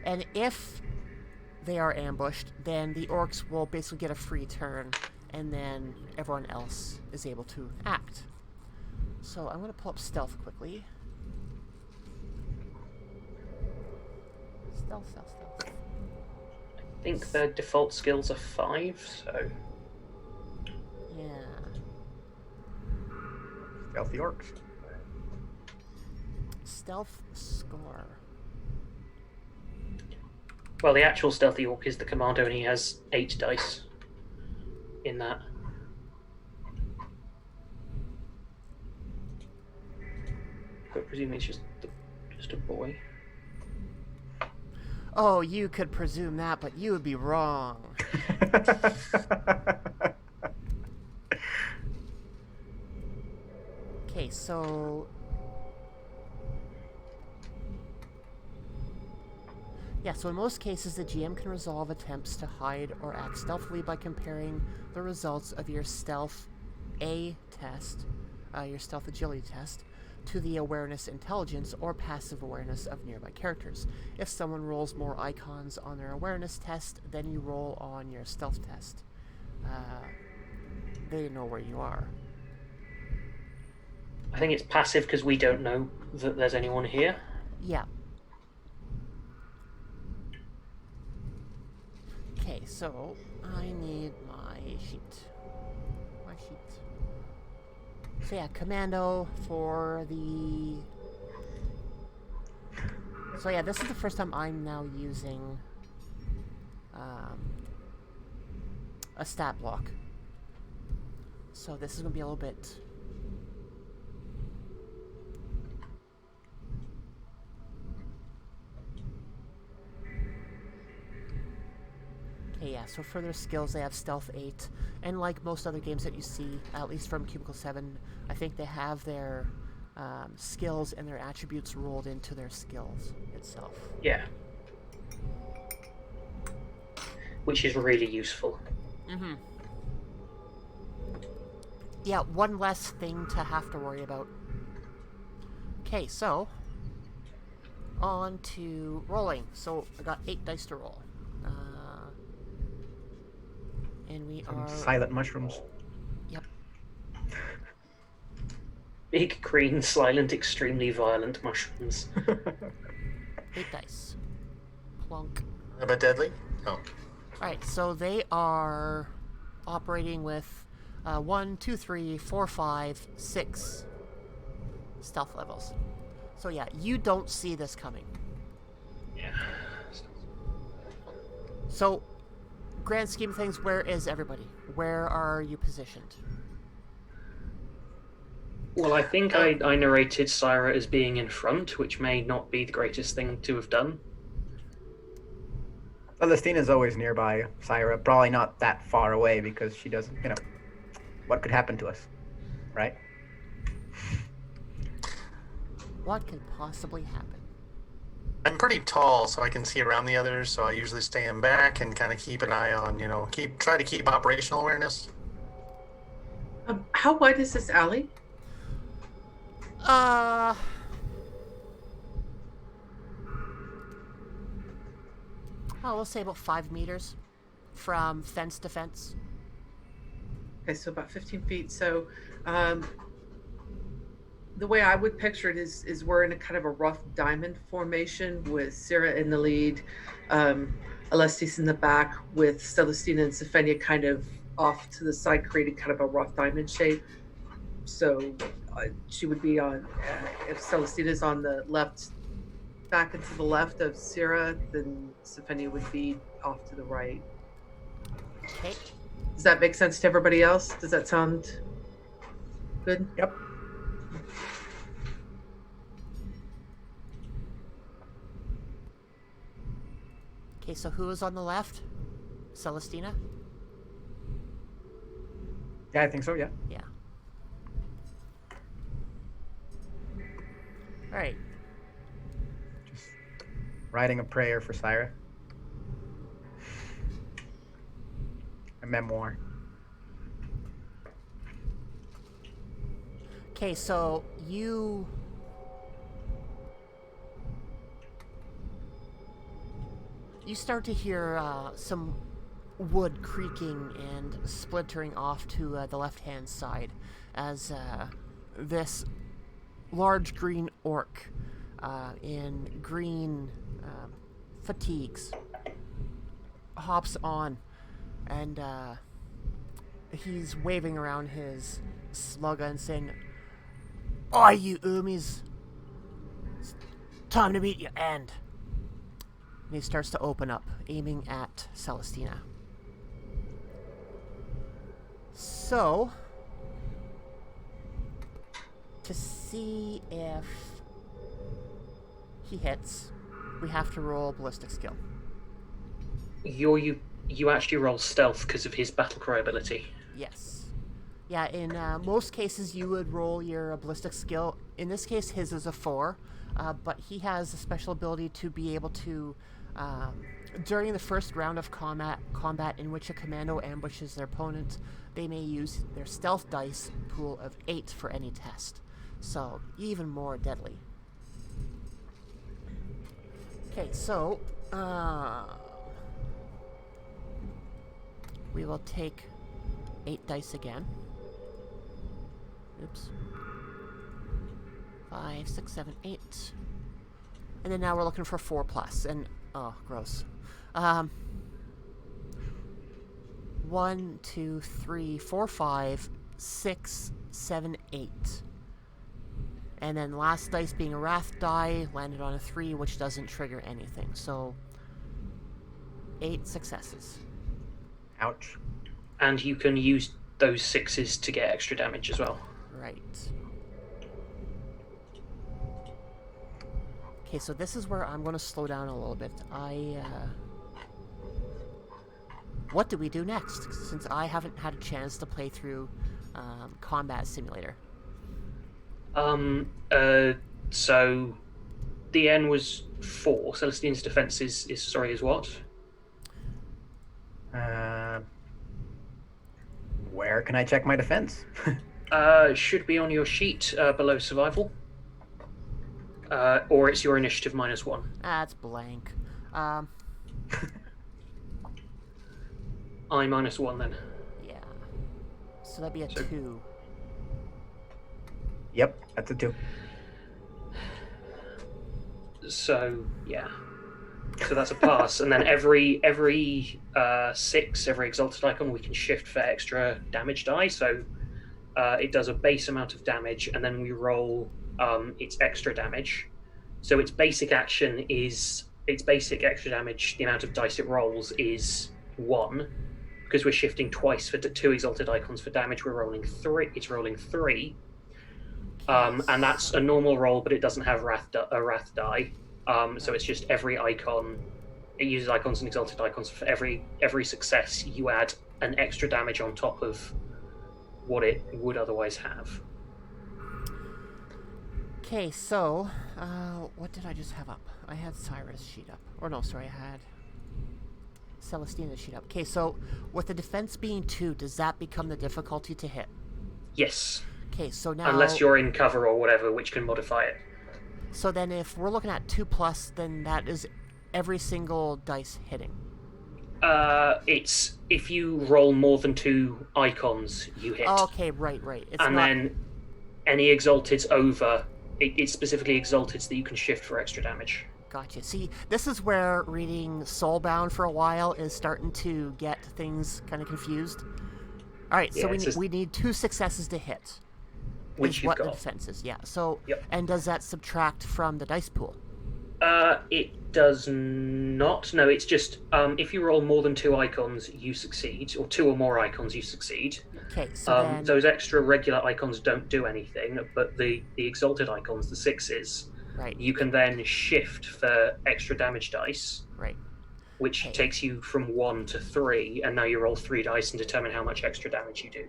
And if they are ambushed, then the orcs will basically get a free turn, and then everyone else is able to act. So I'm going to pull up stealth quickly. Stealth. I think their default skills are 5, so... Yeah. Stealthy orcs. Stealth score. Well, the actual stealthy orc is the commando, and he has 8 dice in that. But presumably it's just a boy. Oh, you could presume that, but you would be wrong. Okay, so... Yeah, so in most cases, the GM can resolve attempts to hide or act stealthily by comparing the results of your Stealth A test, your Stealth Agility test, to the awareness intelligence or passive awareness of nearby characters. If someone rolls more icons on their awareness test than you roll on your stealth test, they know where you are. I think it's passive because we don't know that there's anyone here. Yeah. Okay, so I need my sheet. So yeah, commando for the... So yeah, this is the first time I'm now using a stat block. So this is going to be a little bit... Okay, yeah, so for their skills, they have Stealth 8. And like most other games that you see, at least from Cubicle 7, I think they have their skills and their attributes rolled into their skills itself. Yeah. Which is really useful. Mm-hmm. Yeah, one less thing to have to worry about. Okay, so on to rolling. So I got 8 dice to roll. And we are... Silent mushrooms. Yep. Big, green, silent, extremely violent mushrooms. 8 dice. Plunk. How about deadly? Oh. Alright, so they are operating with 1, 2, 3, 4, 5, 6 stealth levels. So yeah, you don't see this coming. Yeah. So, grand scheme of things, where is everybody? Where are you positioned? Well, I think I narrated Syra as being in front, which may not be the greatest thing to have done. Celestina's always nearby Syra, probably not that far away because she doesn't, what could happen to us, right? What could possibly happen? I'm pretty tall, so I can see around the others, so I usually stay in back and kind of keep an eye on, try to keep operational awareness. How wide is this alley? We'll say about 5 meters from fence to fence. Okay, so about 15 feet. So the way I would picture it is we're in a kind of a rough diamond formation with Syra in the lead, Alestis in the back, with Celestina and Safenia kind of off to the side, creating kind of a rough diamond shape. So she would be on, if Celestina is on the left, back and to the left of Syra, then Safenia would be off to the right. Okay. Does that make sense to everybody else? Does that sound good? Yep. Okay, so who is on the left? Celestina? Yeah, I think so, yeah. Yeah. Alright. Just writing a prayer for Syra. A memoir. Okay, so you start to hear some wood creaking and splintering off to the left-hand side as this large green orc in green fatigues hops on, and he's waving around his slug and saying, "Oi, you Umis! It's time to meet your end." And he starts to open up, aiming at Celestina. So, to see if he hits, we have to roll ballistic skill. You actually roll stealth because of his battlecry ability. Yes. Yeah, in most cases you would roll your ballistic skill. In this case, his is a 4, but he has a special ability to be able to, during the first round of combat in which a commando ambushes their opponent, they may use their stealth dice pool of 8 for any test. So, even more deadly. Okay, so, we will take 8 dice again. Oops. 5, 6, 7, 8. And then now we're looking for 4+, and, oh, gross. 1, 2, 3, 4, 5, 6, 7, 8. And then last dice being a wrath die, landed on a 3, which doesn't trigger anything. So, 8 successes. Ouch. And you can use those 6s to get extra damage as well. Right. Okay, so this is where I'm going to slow down a little bit. What do we do next? Since I haven't had a chance to play through Combat Simulator. So the N was 4. Celestine's defense is what? Where can I check my defense? Should be on your sheet below survival. Or it's your initiative -1. It's blank. I -1 then. Yeah. So that'd be a 2. Yep, that's a 2. So yeah. So that's a pass, and then every 6, every exalted icon, we can shift for extra damage die. So it does a base amount of damage, and then we roll its extra damage. So its basic action is its basic extra damage. The amount of dice it rolls is 1, because we're shifting twice for 2 exalted icons for damage. We're rolling 3. It's rolling 3, and that's a normal roll, but it doesn't have a wrath die. So it's just every icon. It uses icons and exalted icons. For every success, you add an extra damage on top of what it would otherwise have. Okay, so, what did I just have up? I had Cyrus' sheet up. Or no, sorry, I had Celestina's sheet up. Okay, so, with the defense being 2, does that become the difficulty to hit? Yes. Okay, so now... Unless you're in cover or whatever, which can modify it. So then if we're looking at 2+, then that is every single dice hitting. It's if you roll more than 2 icons, you hit. Oh, okay, right. It's and not... then any exalteds over, it's specifically exalteds that you can shift for extra damage. Gotcha. See, this is where reading Soulbound for a while is starting to get things kind of confused. All right, so we need 2 successes to hit. Which you've what got. The defense is, yeah. So, Yep. And does that subtract from the dice pool? It does not. No, it's just if you roll more than 2 icons, you succeed, or 2 or more icons, you succeed. Okay, so then... Those extra regular icons don't do anything, but the exalted icons, the 6s, right. you can then shift for extra damage dice. Right. Which takes you from 1 to 3, and now you roll 3 dice and determine how much extra damage you do.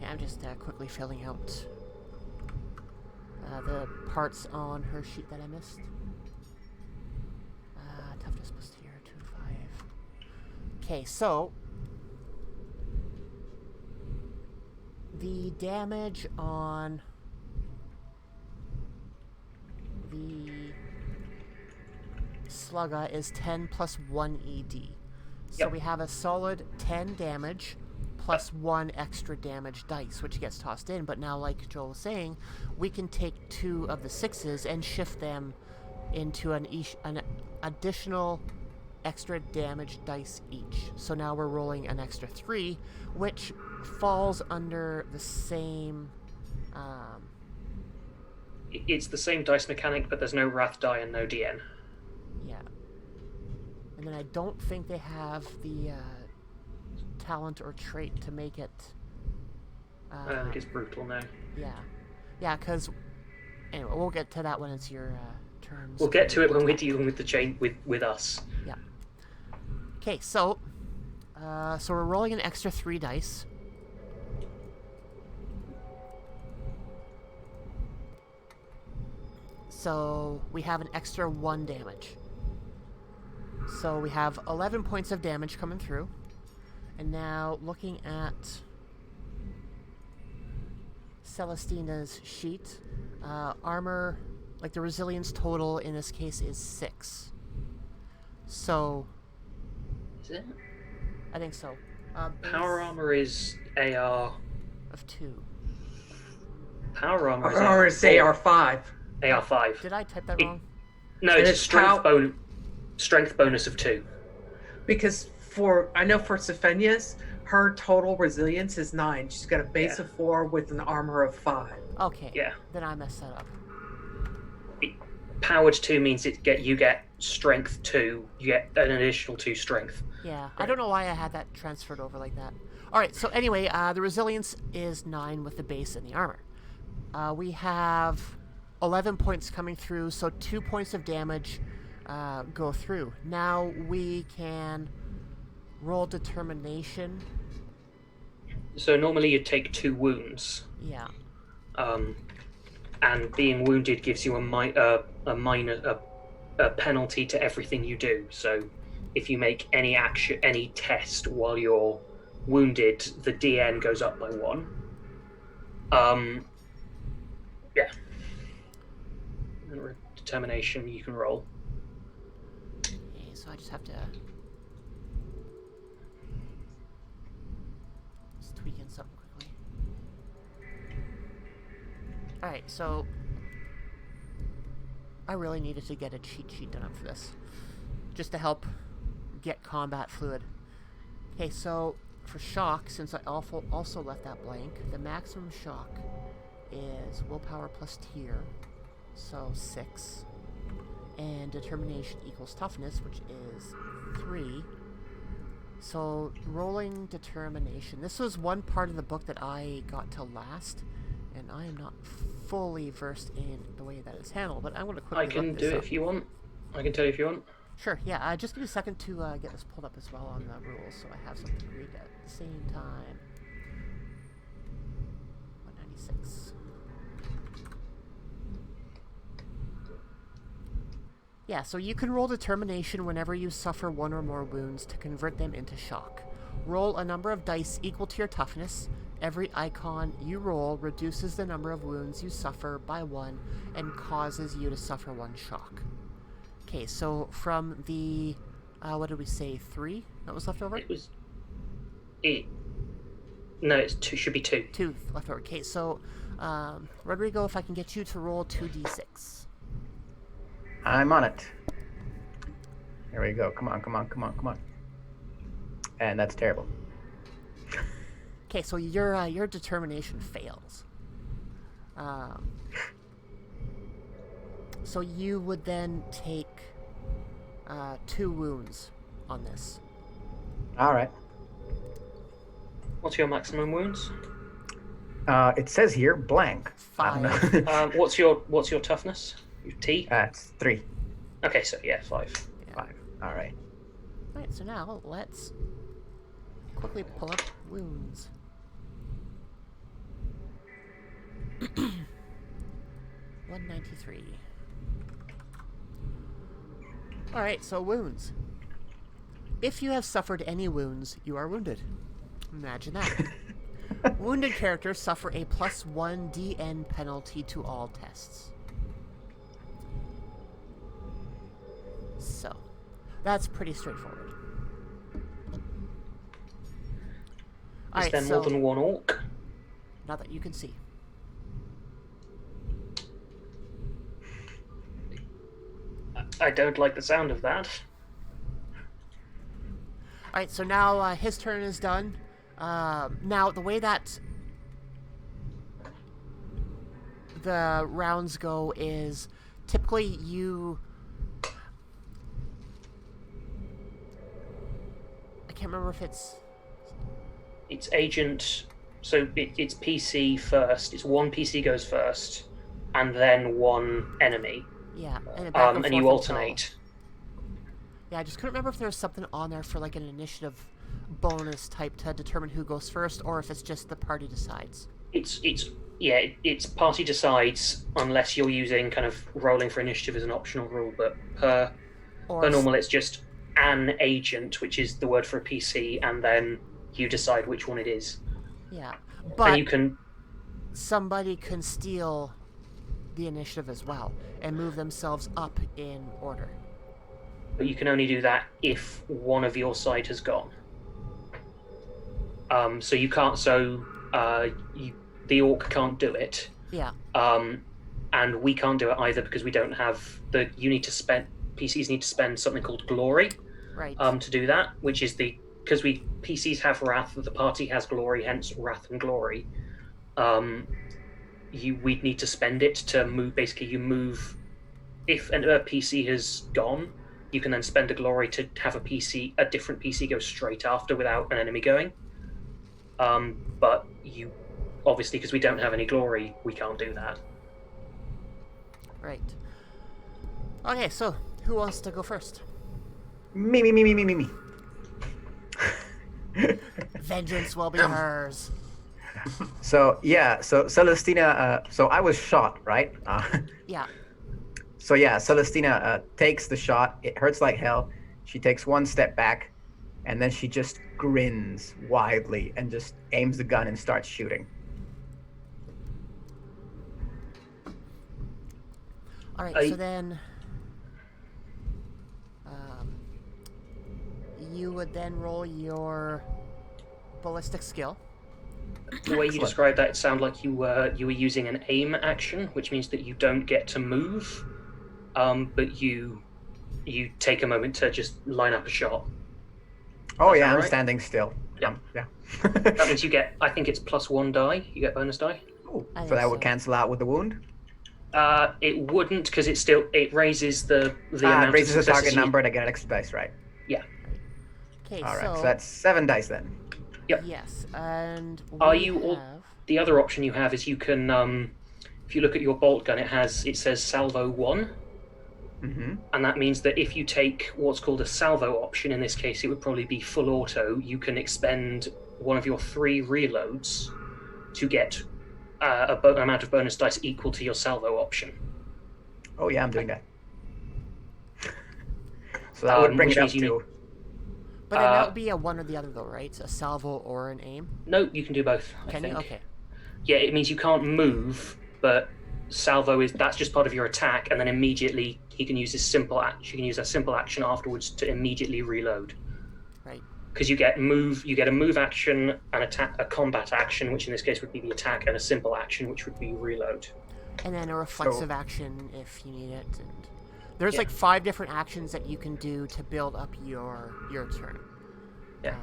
I'm just quickly filling out the parts on her sheet that I missed. Toughness plus tier 2 to 5. Okay, so the damage on the Slugga is 10 plus 1 ED. So we have a solid 10 damage plus 1 extra damage dice, which gets tossed in. But now, like Joel was saying, we can take 2 of the 6s and shift them into an additional extra damage dice each. So now we're rolling an extra 3, which falls under the same... It's the same dice mechanic, but there's no Wrath die and no DN. Yeah. And then I don't think they have the talent or trait to make it... I think it's brutal now. Yeah. Yeah, because... Anyway, we'll get to that when it's your turns. We'll get to it when we're dealing with the chain with us. Yeah. Okay, so we're rolling an extra 3 dice. So we have an extra 1 damage. So we have 11 points of damage coming through. And now looking at Celestina's sheet. Armor, like the resilience total in this case is 6. So, Is it? I think so. Power Base armor is AR. of 2. Power armor is Or it's AR5. AR5. Did I type that wrong? No, And it's a it's strength bonus of 2. Because I know for Safenia's, her total resilience is 9. She's got a base of 4 with an armor of 5. Okay. Yeah. Then I messed that up. Powered 2 means you get strength 2. You get an additional 2 strength. Yeah, I don't know why I had that transferred over like that. Alright, so anyway, the resilience is 9 with the base and the armor. We have 11 points coming through, so 2 points of damage go through. Now we can roll determination. So normally you'd take 2 wounds. Yeah. And being wounded gives you a penalty to everything you do. So if you make any test while you're wounded, the DN goes up by 1. Yeah. And determination you can roll. Okay, so I just have to... Just tweak in something quickly. Alright, so... I really needed to get a cheat sheet done up for this. Just to help get combat fluid. Okay, so for shock, since I also left that blank, the maximum shock is willpower plus tier, so 6. And determination equals toughness, which is 3. So rolling determination. This was one part of the book that I got to last, and I am not fully versed in the way that is handled, but I'm going to quickly I can look do this it up. if you want. I can tell you if you want. Sure, yeah, just give me a second to get this pulled up as well on the rules, so I have something to read at the same time. 196. Yeah, so you can roll determination whenever you suffer 1 or more wounds to convert them into shock. Roll a number of dice equal to your toughness. Every icon you roll reduces the number of wounds you suffer by 1 and causes you to suffer 1 shock. Okay, so from the, what did we say, 3 that was left over? No, it's 2, should be 2. 2 left over. Okay, so, Rodrigo, if I can get you to roll 2d6. I'm on it. There we go. Come on. And that's terrible. Okay, so your determination fails. So you would then take 2 wounds on this. All right. What's your maximum wounds? It says here blank. I don't 5. know. What's your toughness? Your T? It's 3. Okay, so yeah, 5. Yeah. 5. All right. Alright, so now let's quickly pull up wounds. $193. Alright, so wounds. If you have suffered any wounds, you are wounded. Imagine that. Wounded characters suffer a +1 DN penalty to all tests. So, that's pretty straightforward. Is there more than one orc? Not that you can see. I don't like the sound of that. Alright, so now his turn is done. Now, the way that the rounds go is typically you... I can't remember if it's... It's agent, so it's PC first. It's one PC goes first, and then one enemy. Yeah, and, back and forth you until- alternate. Yeah, I just couldn't remember if there was something on there for like an initiative bonus type to determine who goes first, or if it's just the party decides. It's party decides unless you're using kind of rolling for initiative as an optional rule, but per normal it's just an agent, which is the word for a PC, and then you decide which one it is. Yeah, but And you can somebody can steal the initiative as well and move themselves up in order. But you can only do that if one of your side has gone. So you can't. So the orc can't do it. Yeah. And we can't do it either because we don't have the. PCs need to spend something called glory. Right. To do that, which is because PCs have wrath, the party has glory, hence wrath and glory. We'd need to spend it to move. Basically, you move. If a PC has gone, you can then spend a glory to have a different PC go straight after without an enemy going. But you, obviously, because we don't have any glory, we can't do that. Right. Okay, so who wants to go first? Me. Vengeance will be hers. So Celestina. So I was shot, right? Yeah. So yeah, Celestina takes the shot. It hurts like hell. She takes one step back, and then she just grins widely and just aims the gun and starts shooting. All right. So then, you would then roll your ballistic skill. The way you described that, it sounded like you were using an aim action, which means that you don't get to move, but you take a moment to just line up a shot. Oh yeah, I'm I'm standing still. Yeah. Yeah. That means you get, I think it's +1 die. You get bonus die. Ooh, I so think that would so. cancel out with the wound. It wouldn't because it raises the amount. It raises of the target successes number to get an extra dice, right? Yeah. Okay. All right, So so that's 7 dice then. Yep. yes, and Are we you all- have... The other option you have is you can, if you look at your bolt gun, it says salvo 1. Mm-hmm. And that means that if you take what's called a salvo option, in this case it would probably be full auto, you can expend one of your 3 reloads to get an amount of bonus dice equal to your salvo option. Oh yeah, I'm doing that. So that would bring which it up means you to. But then that would be a one or the other, though, right? A salvo or an aim. No, you can do both. I Can think. you? Okay. Yeah, it means you can't move, but salvo that's just part of your attack, and then immediately he can use his simple action. You can use a simple action afterwards to immediately reload. Right. Because you get a move action, a combat action, which in this case would be the attack, and a simple action, which would be reload. And then a reflexive action if you need it. And there's Yeah. like 5 different actions that you can do to build up your turn. Yeah.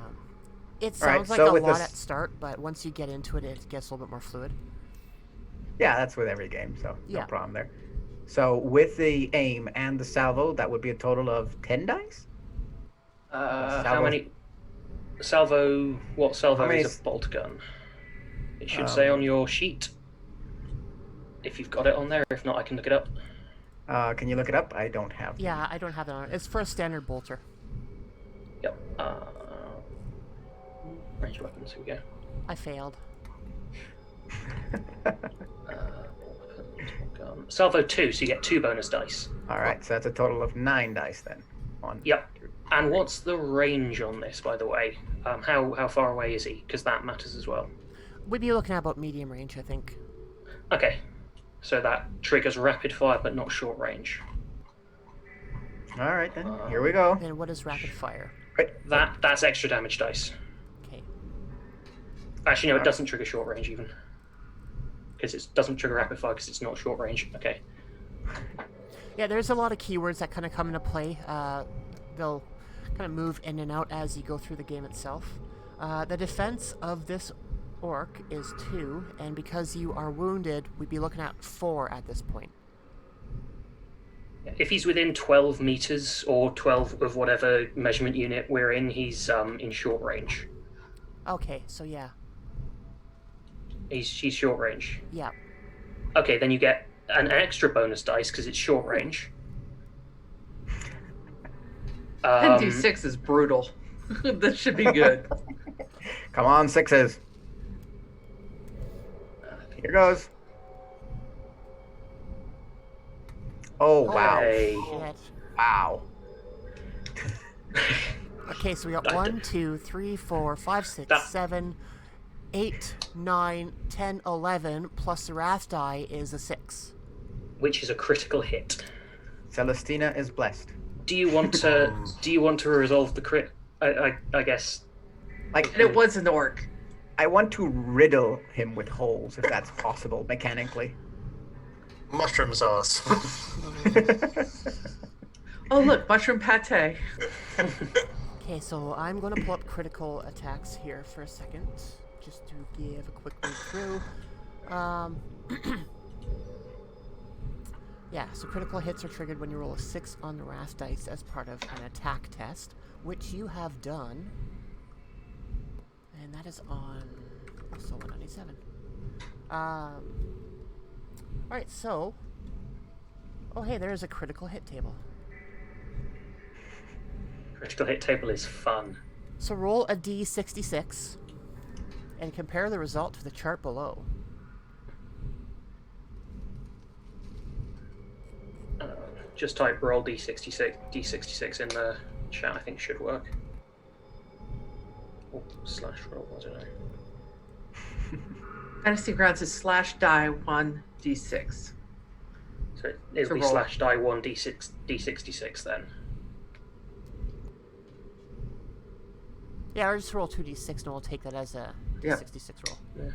It All right, sounds like so a with lot this- at start, but once you get into it, it gets a little bit more fluid. Yeah, that's with every game, so Yeah. no problem there. So with the aim and the salvo, that would be a total of 10 dice? How salvo- many? Salvo. What salvo How many is a bolt gun? It should say on your sheet. If you've got it on there. If not, I can look it up. Can you look it up? I don't have. Yeah, I don't have that on. It's for a standard bolter. Yep. Range weapons. Here we go. I failed. Gun. Salvo 2, so you get 2 bonus dice. All right, so that's a total of 9 dice then. One. Yep. And what's the range on this, by the way? How far away is he? Because that matters as well. We'd be looking at about medium range, I think. Okay. So that triggers rapid fire, but not short range. All right then. Here we go. Then what is rapid fire? That's extra damage dice. Okay. Actually, no, it doesn't trigger short range even. Because it doesn't trigger rapid fire because it's not short range. Okay. Yeah, there's a lot of keywords that kind of come into play. They'll kind of move in and out as you go through the game itself. The defense of this orc is 2, and because you are wounded, we'd be looking at 4 at this point. If he's within 12 meters or 12 of whatever measurement unit we're in, he's in short range. Okay, so yeah. He's short range. Yeah. Okay, then you get an extra bonus dice because it's short range. 10d6 is brutal. This should be good. Come on, 6s. Here goes. Oh, wow. Hey. Shit. Wow. Okay, so we got 1, 2, 3, 4, 5, 6, That- 7, 8, 9, 10, 11 plus the wrath die is a 6. Which is a critical hit. Celestina is blessed. Do you want to resolve the crit? I guess. Like, And it was an orc. I want to riddle him with holes, if that's possible, mechanically. Mushroom sauce. Oh, look, mushroom pate. Okay, so I'm going to pull up critical attacks here for a second, just to give a quick read through. Yeah, so critical hits are triggered when you roll a 6 on the wrath dice as part of an attack test, which you have done. And that is on also 197. Alright, so... Oh, hey, there's a critical hit table. Critical hit table is fun. So roll a d66 and compare the result to the chart below. Just type roll d66 in the chat. I think should work. Oh, slash roll. I don't know. Fantasy Grounds is /die 1d6. So it'll be roll. /die 1 d66 then. Yeah, or just roll 2d6 and we'll take that as a Yep. d66 roll. Yeah.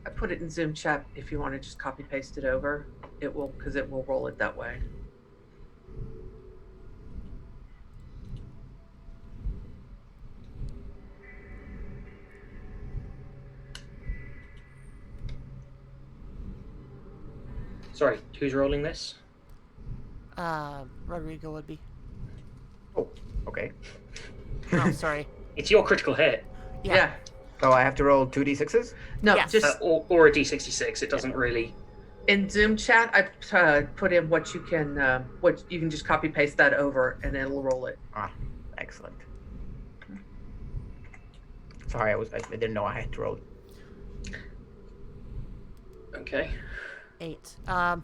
I put it in Zoom chat if you want to just copy paste it over. It will, because it will roll it that way. Sorry, who's rolling this? Rodrigo would be. Oh, okay. Oh, sorry. It's your critical hit. Yeah. So I have to roll 2d6s? No, Yes. just Or a d66. It doesn't really. in Zoom chat, I put in what you can just copy paste that over and it'll roll it. Ah, excellent. Sorry, I didn't know I had to roll. Okay. 8. No,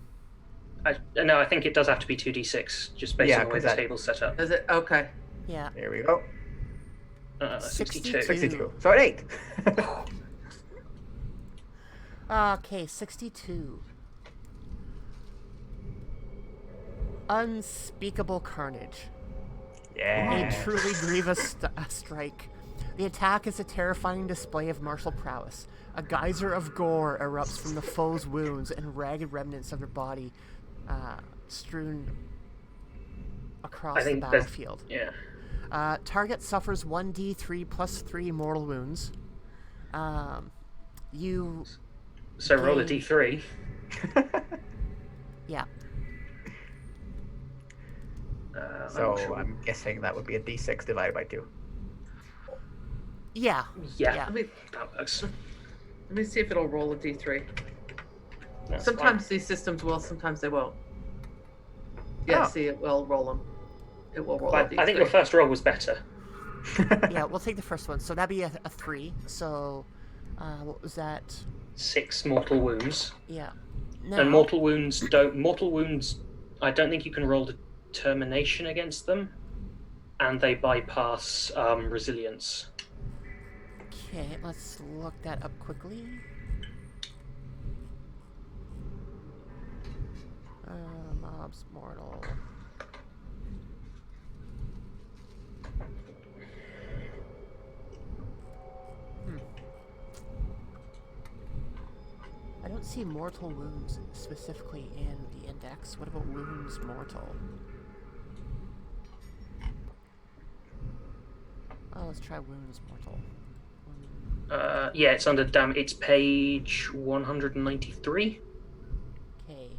I think it does have to be 2d6, just based Yeah, on the way 'cause the that- table's set up. Is it? Okay. Yeah. There we go. 62. 62. So an 8. Okay, 62. Unspeakable carnage. Yeah. A truly grievous strike. The attack is a terrifying display of martial prowess. A geyser of gore erupts from the foe's wounds and ragged remnants of their body strewn across I the think that's- battlefield. Yeah. Target suffers 1d3 plus 3 mortal wounds. You... So roll a gain- d3. Yeah. So I'm sure. I'm guessing that would be a d6 divided by 2. Yeah. Yeah. Yeah. Let me That works. see if it'll roll a d3. That's Sometimes these systems will, sometimes they won't. Yeah, Oh. see, it will roll them. It will roll a fine. d3. I think your first roll was better. Yeah, we'll take the first one. So that'd be a 3. So, what was that? 6 mortal wounds. Yeah. And mortal wounds don't. Mortal wounds, I don't think you can roll determination against them, and they bypass resilience. Okay, let's look that up quickly. Mobs mortal. I don't see mortal wounds specifically in the index. What about wounds mortal? Oh, let's try wounds mortal. Yeah, it's under it's page 193. Okay.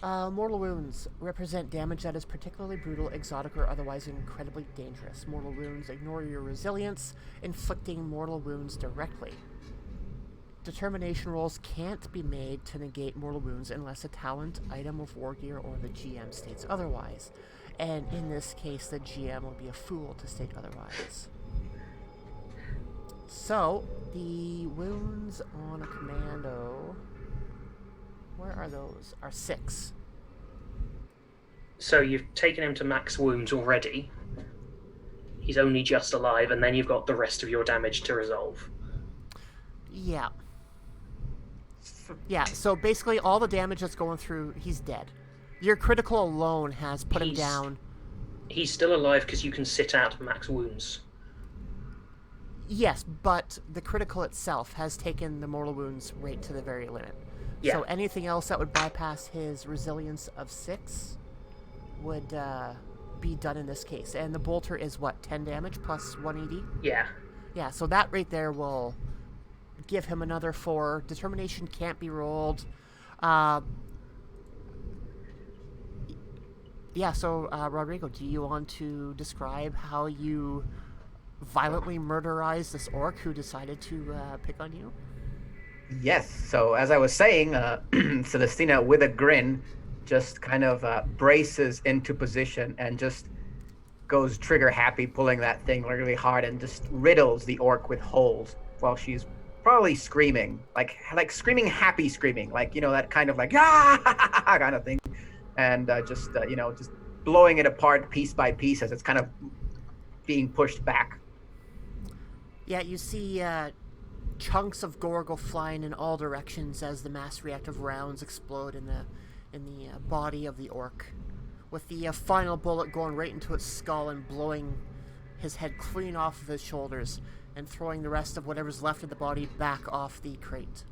Mortal wounds represent damage that is particularly brutal, exotic, or otherwise incredibly dangerous. Mortal wounds ignore your resilience, inflicting mortal wounds directly. determination rolls can't be made to negate mortal wounds unless a talent, item of war gear, or the GM states otherwise. And in this case, the GM would be a fool to state otherwise. So, the wounds on a commando, where are those? Are 6. So you've taken him to max wounds already. He's only just alive, and then you've got the rest of your damage to resolve. Yeah. Yeah, so basically all the damage that's going through, he's dead. Your critical alone has put him down. He's still alive because you can sit out max wounds. Yes, but the critical itself has taken the mortal wounds right to the very limit. Yeah. So anything else that would bypass his resilience of 6 would be done in this case. And the bolter is what, 10 damage plus 180? Yeah. Yeah, so that right there will give him another 4. Determination can't be rolled. Yeah, so Rodrigo, do you want to describe how you violently murderized this orc who decided to pick on you? Yes. So as I was saying, Celestina, with a grin, just kind of braces into position and just goes trigger happy, pulling that thing really hard, and just riddles the orc with holes while she's probably screaming, like screaming, happy screaming, like, you know, that kind of like ah kind of thing, and just blowing it apart piece by piece as it's kind of being pushed back. Yeah, you see chunks of gore go flying in all directions as the mass reactive rounds explode in the body of the orc, with the final bullet going right into its skull and blowing his head clean off of his shoulders and throwing the rest of whatever's left of the body back off the crate.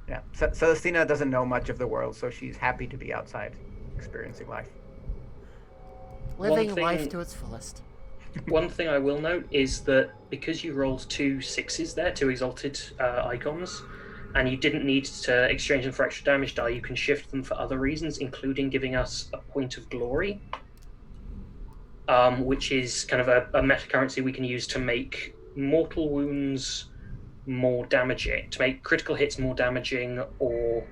Yeah, Celestina doesn't know much of the world, so she's happy to be outside, experiencing life. Living life to its fullest. One thing I will note is that because you rolled 2 6s there, 2 exalted icons, and you didn't need to exchange them for extra damage die, you can shift them for other reasons, including giving us a point of glory, which is kind of a meta currency we can use to make mortal wounds more damaging, to make critical hits more damaging, or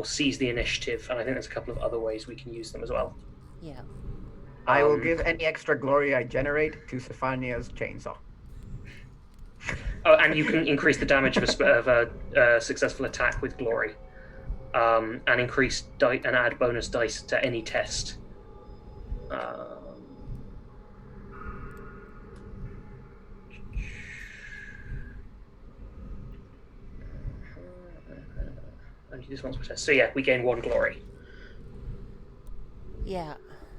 seize the initiative. And I think there's a couple of other ways we can use them as well. Yeah. I will give any extra glory I generate to Stephania's chainsaw. Oh, and you can increase the damage of a successful attack with glory, and increase and add bonus dice to any test. And this one's per test. So yeah, we gain 1 glory. Yeah.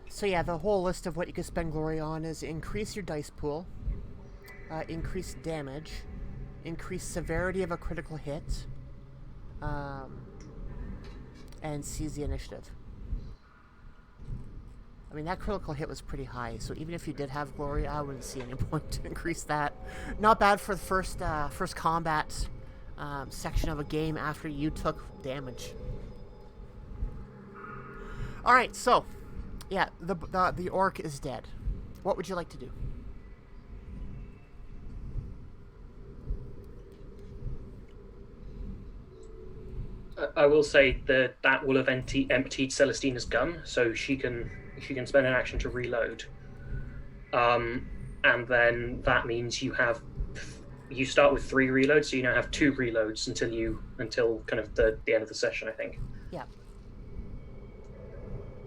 So yeah, the whole list of what you can spend glory on is increase your dice pool, increase damage, increase severity of a critical hit, and seize the initiative. I mean, that critical hit was pretty high, so even if you did have glory, I wouldn't see any point to increase that. Not bad for the first combat section of a game after you took damage. All right, so yeah, the orc is dead. What would you like to do? I will say that will have emptied Celestina's gun, so she can spend an action to reload. And then that means you start with 3 reloads, so you now have 2 reloads until kind of the end of the session, I think. Yeah.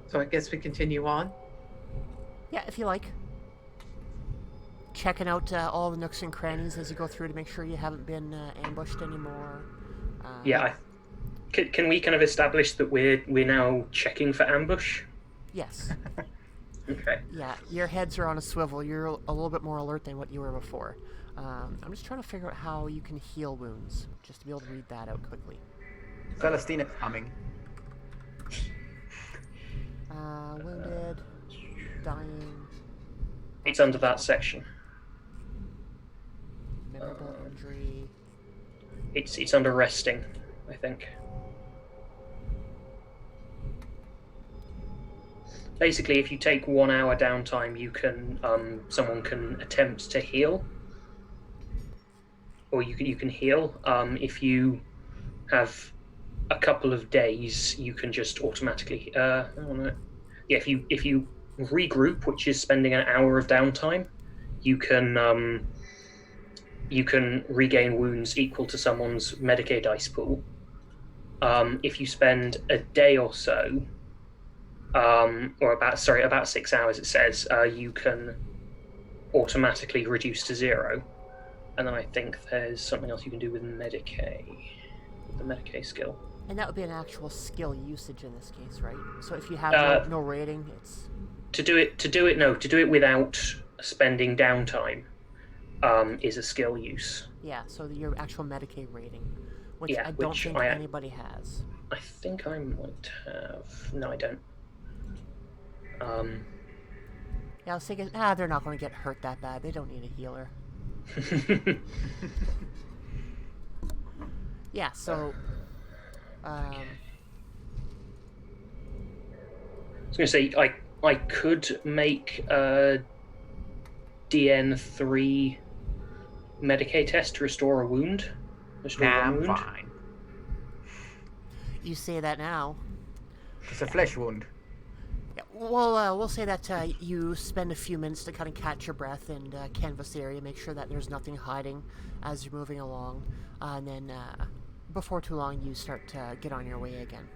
So I guess we continue on. Yeah, if you like. Checking out all the nooks and crannies as you go through to make sure you haven't been ambushed anymore. Yeah. Can we kind of establish that we're now checking for ambush? Yes. Okay. Yeah, your heads are on a swivel. You're a little bit more alert than what you were before. I'm just trying to figure out how you can heal wounds, just to be able to read that out quickly. Celestina's humming. Wounded, dying. It's under that section. Memorable injury. It's under resting, I think. Basically, if you take 1 hour downtime, you can someone can attempt to heal, or you can heal. If you have a couple of days, you can just automatically. If you regroup, which is spending an hour of downtime, you can regain wounds equal to someone's Medicaid dice pool. If you spend a day or so, or about 6 hours, it says, you can automatically reduce to 0. And then I think there's something else you can do with Medicaid, the Medicaid skill. And that would be an actual skill usage in this case, right? So if you have no rating, it's to do it without spending downtime is a skill use. Yeah, so your actual Medicaid rating, which I don't think anybody has. I think I might have. No, I don't. Yeah, I was thinking, they're not going to get hurt that bad. They don't need a healer. Yeah, so I was going to say, I could make a DN3 Medicaid test to restore a wound. I'm fine. You say that now. It's a flesh wound. Yeah, well, we'll say that you spend a few minutes to kind of catch your breath and canvass the area, make sure that there's nothing hiding as you're moving along, and then before too long you start to get on your way again.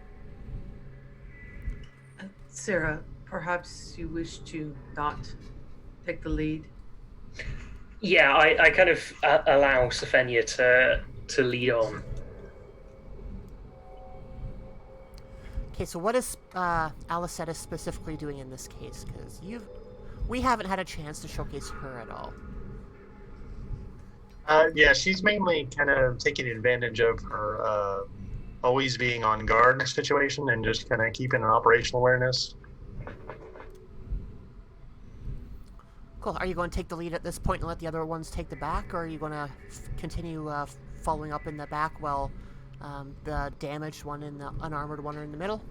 Sarah, perhaps you wish to not take the lead? Yeah, I kind of allow Sophenia to lead on. Okay, so what is Alicetta specifically doing in this case? Because we haven't had a chance to showcase her at all. Yeah, she's mainly kind of taking advantage of her always being on guard situation and just kind of keeping an operational awareness. Cool. Are you going to take the lead at this point and let the other ones take the back, or are you going to continue following up in the back while the damaged one and the unarmored one are in the middle?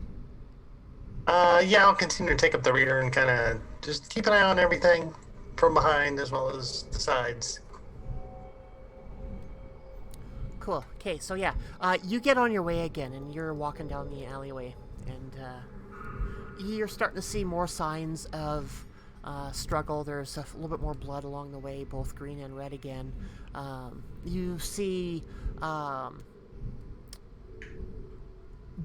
Yeah, I'll continue to take up the rear and kind of just keep an eye on everything from behind as well as the sides. Cool. Okay, so yeah, you get on your way again, and you're walking down the alleyway, and you're starting to see more signs of struggle. There's a little bit more blood along the way, both green and red again. You see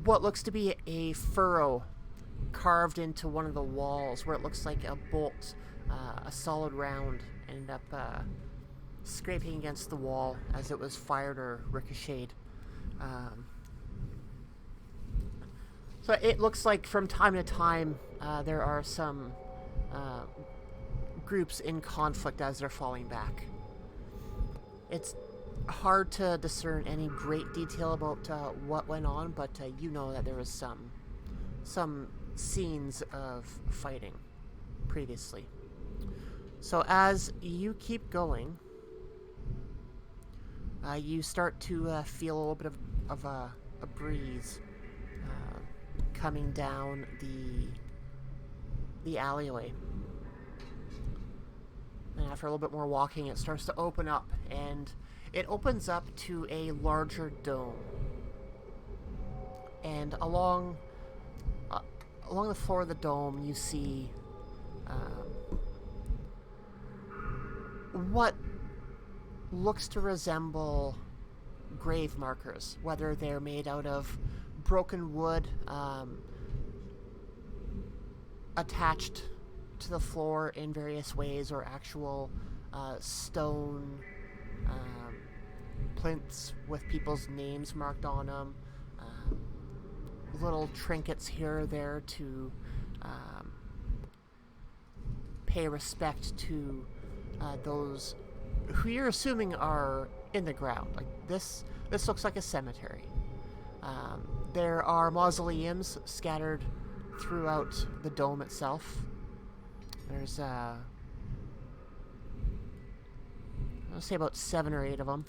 what looks to be a furrow carved into one of the walls where it looks like a bolt, a solid round, ended up scraping against the wall as it was fired or ricocheted. So it looks like from time to time there are some groups in conflict as they're falling back. It's hard to discern any great detail about what went on, but you know that there was some scenes of fighting previously. So as you keep going, you start to feel a little bit of a breeze coming down the alleyway. And after a little bit more walking, it starts to open up, and it opens up to a larger dome. And along the floor of the dome, you see what looks to resemble grave markers, whether they're made out of broken wood attached to the floor in various ways, or actual stone plinths with people's names marked on them, little trinkets here or there to pay respect to those who you're assuming are in the ground. Like this looks like a cemetery. There are mausoleums scattered throughout the dome itself. There's I'll say about 7 or 8 of them,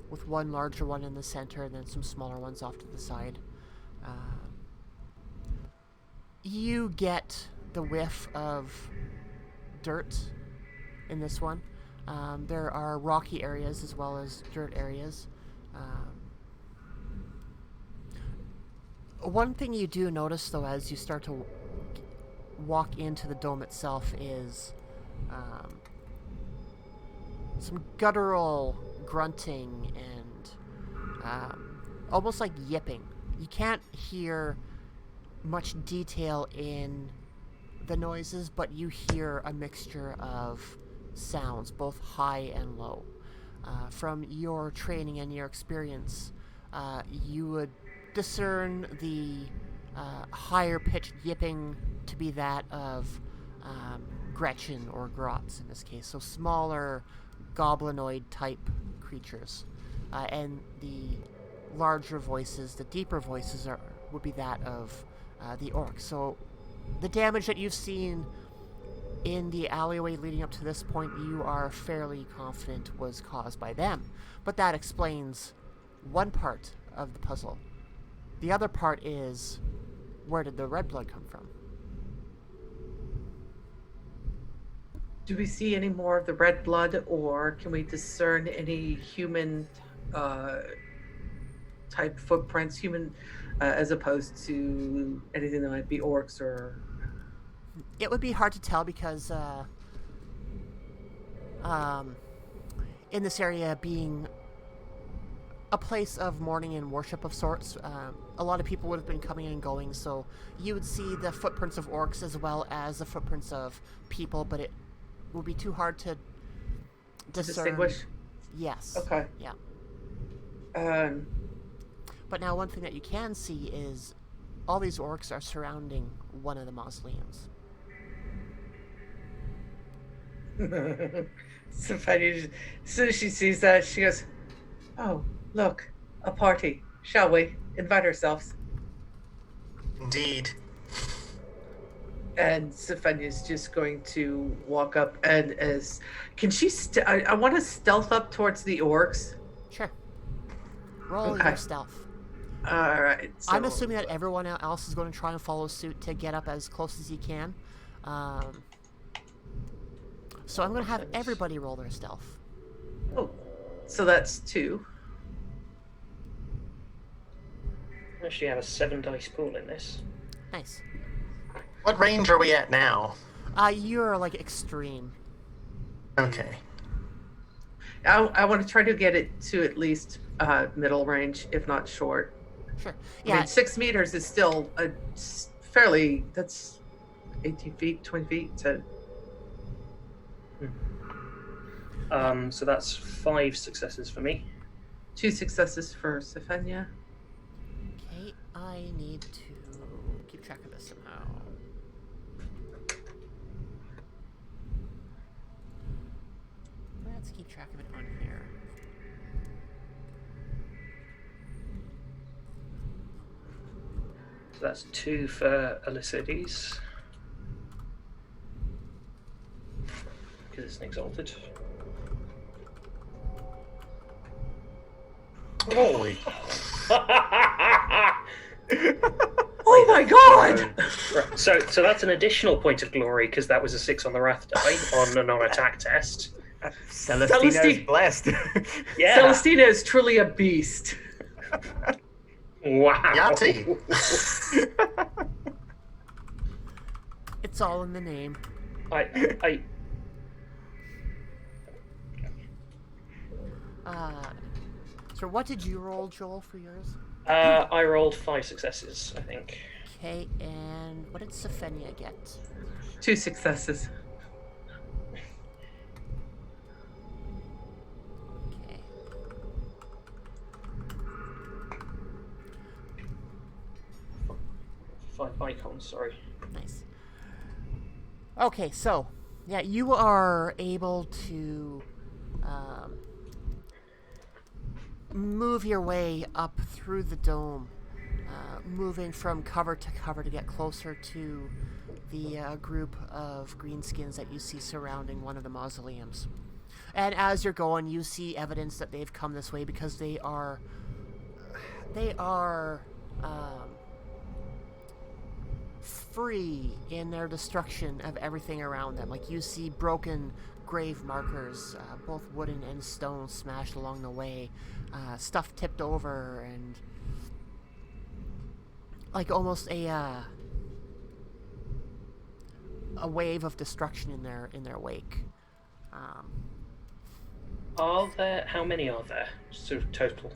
with one larger one in the center and then some smaller ones off to the side. You get the whiff of dirt in this one. There are rocky areas as well as dirt areas. One thing you do notice, though, as you start to walk into the dome itself is some guttural grunting and almost like yipping. You can't hear much detail in the noises, but you hear a mixture of sounds, both high and low. From your training and your experience, you would discern the higher pitched yipping to be that of Gretchen or Grotz in this case, so smaller goblinoid type creatures, and the larger voices, the deeper voices would be that of the Orcs. So the damage that you've seen in the alleyway leading up to this point, you are fairly confident was caused by them. But that explains one part of the puzzle. The other part is, where did the red blood come from? Do we see any more of the red blood, or can we discern any human type footprints, human as opposed to anything that might be orcs or... It would be hard to tell because in this area being a place of mourning and worship of sorts, a lot of people would have been coming and going, so you would see the footprints of orcs as well as the footprints of people, but it would be too hard to distinguish. Yes. Okay. Yeah. But now one thing that you can see is all these orcs are surrounding one of the mausoleums. So funny. As soon as she sees that, she goes, "Oh, look, a party. Shall we invite ourselves?" Indeed. And Sophia's just going to walk up and can she? I want to stealth up towards the orcs. Sure. Roll Okay. your stealth. All right. So I'm assuming that everyone else is going to try and follow suit to get up as close as you can. So I'm going to have everybody roll their stealth. Oh, so that's 2. I actually have a 7 dice pool in this. Nice. What range are we at now? You're like extreme. Okay. I want to try to get it to at least middle range, if not short. Sure. I Yeah. mean, 6 meters is still a fairly. That's 18 feet, 20 feet. So So that's 5 successes for me. 2 successes for Sophia. Okay, I need to keep track of this somehow. Let's keep track of it on here. So that's 2 for Elicides. Because it's an exalted. Holy. Oh my god! Right, so that's an additional point of glory because that was a 6 on the Wrath die on a non-attack test. Celestina is Celestine- blessed. Yeah. Celestina is truly a beast. Wow. Yahtzee. It's all in the name. I So what did you roll, Joel, for yours? I rolled 5 successes, I think. Okay, and what did Sophia get? 2 successes. Okay. Five icons, sorry. Nice. Okay, so, yeah, you are able to move your way up through the dome, moving from cover to cover to get closer to the group of greenskins that you see surrounding one of the mausoleums. And as you're going, you see evidence that they've come this way because they are free in their destruction of everything around them. Like, you see broken grave markers, both wooden and stone, smashed along the way, stuff tipped over, and like almost a wave of destruction in their wake. Are there? How many are there? Sort of total.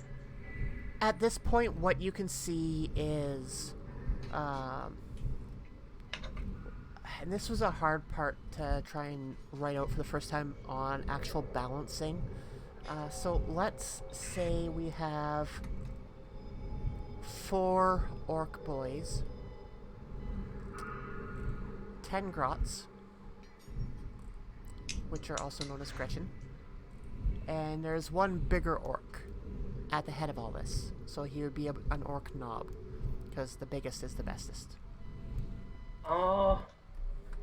At this point, what you can see is, and this was a hard part to try and write out for the first time on actual balancing. So let's say we have 4 orc boys, 10 grots, which are also known as Gretchen, and there's one bigger orc at the head of all this. So he would be an orc knob, because the biggest is the bestest.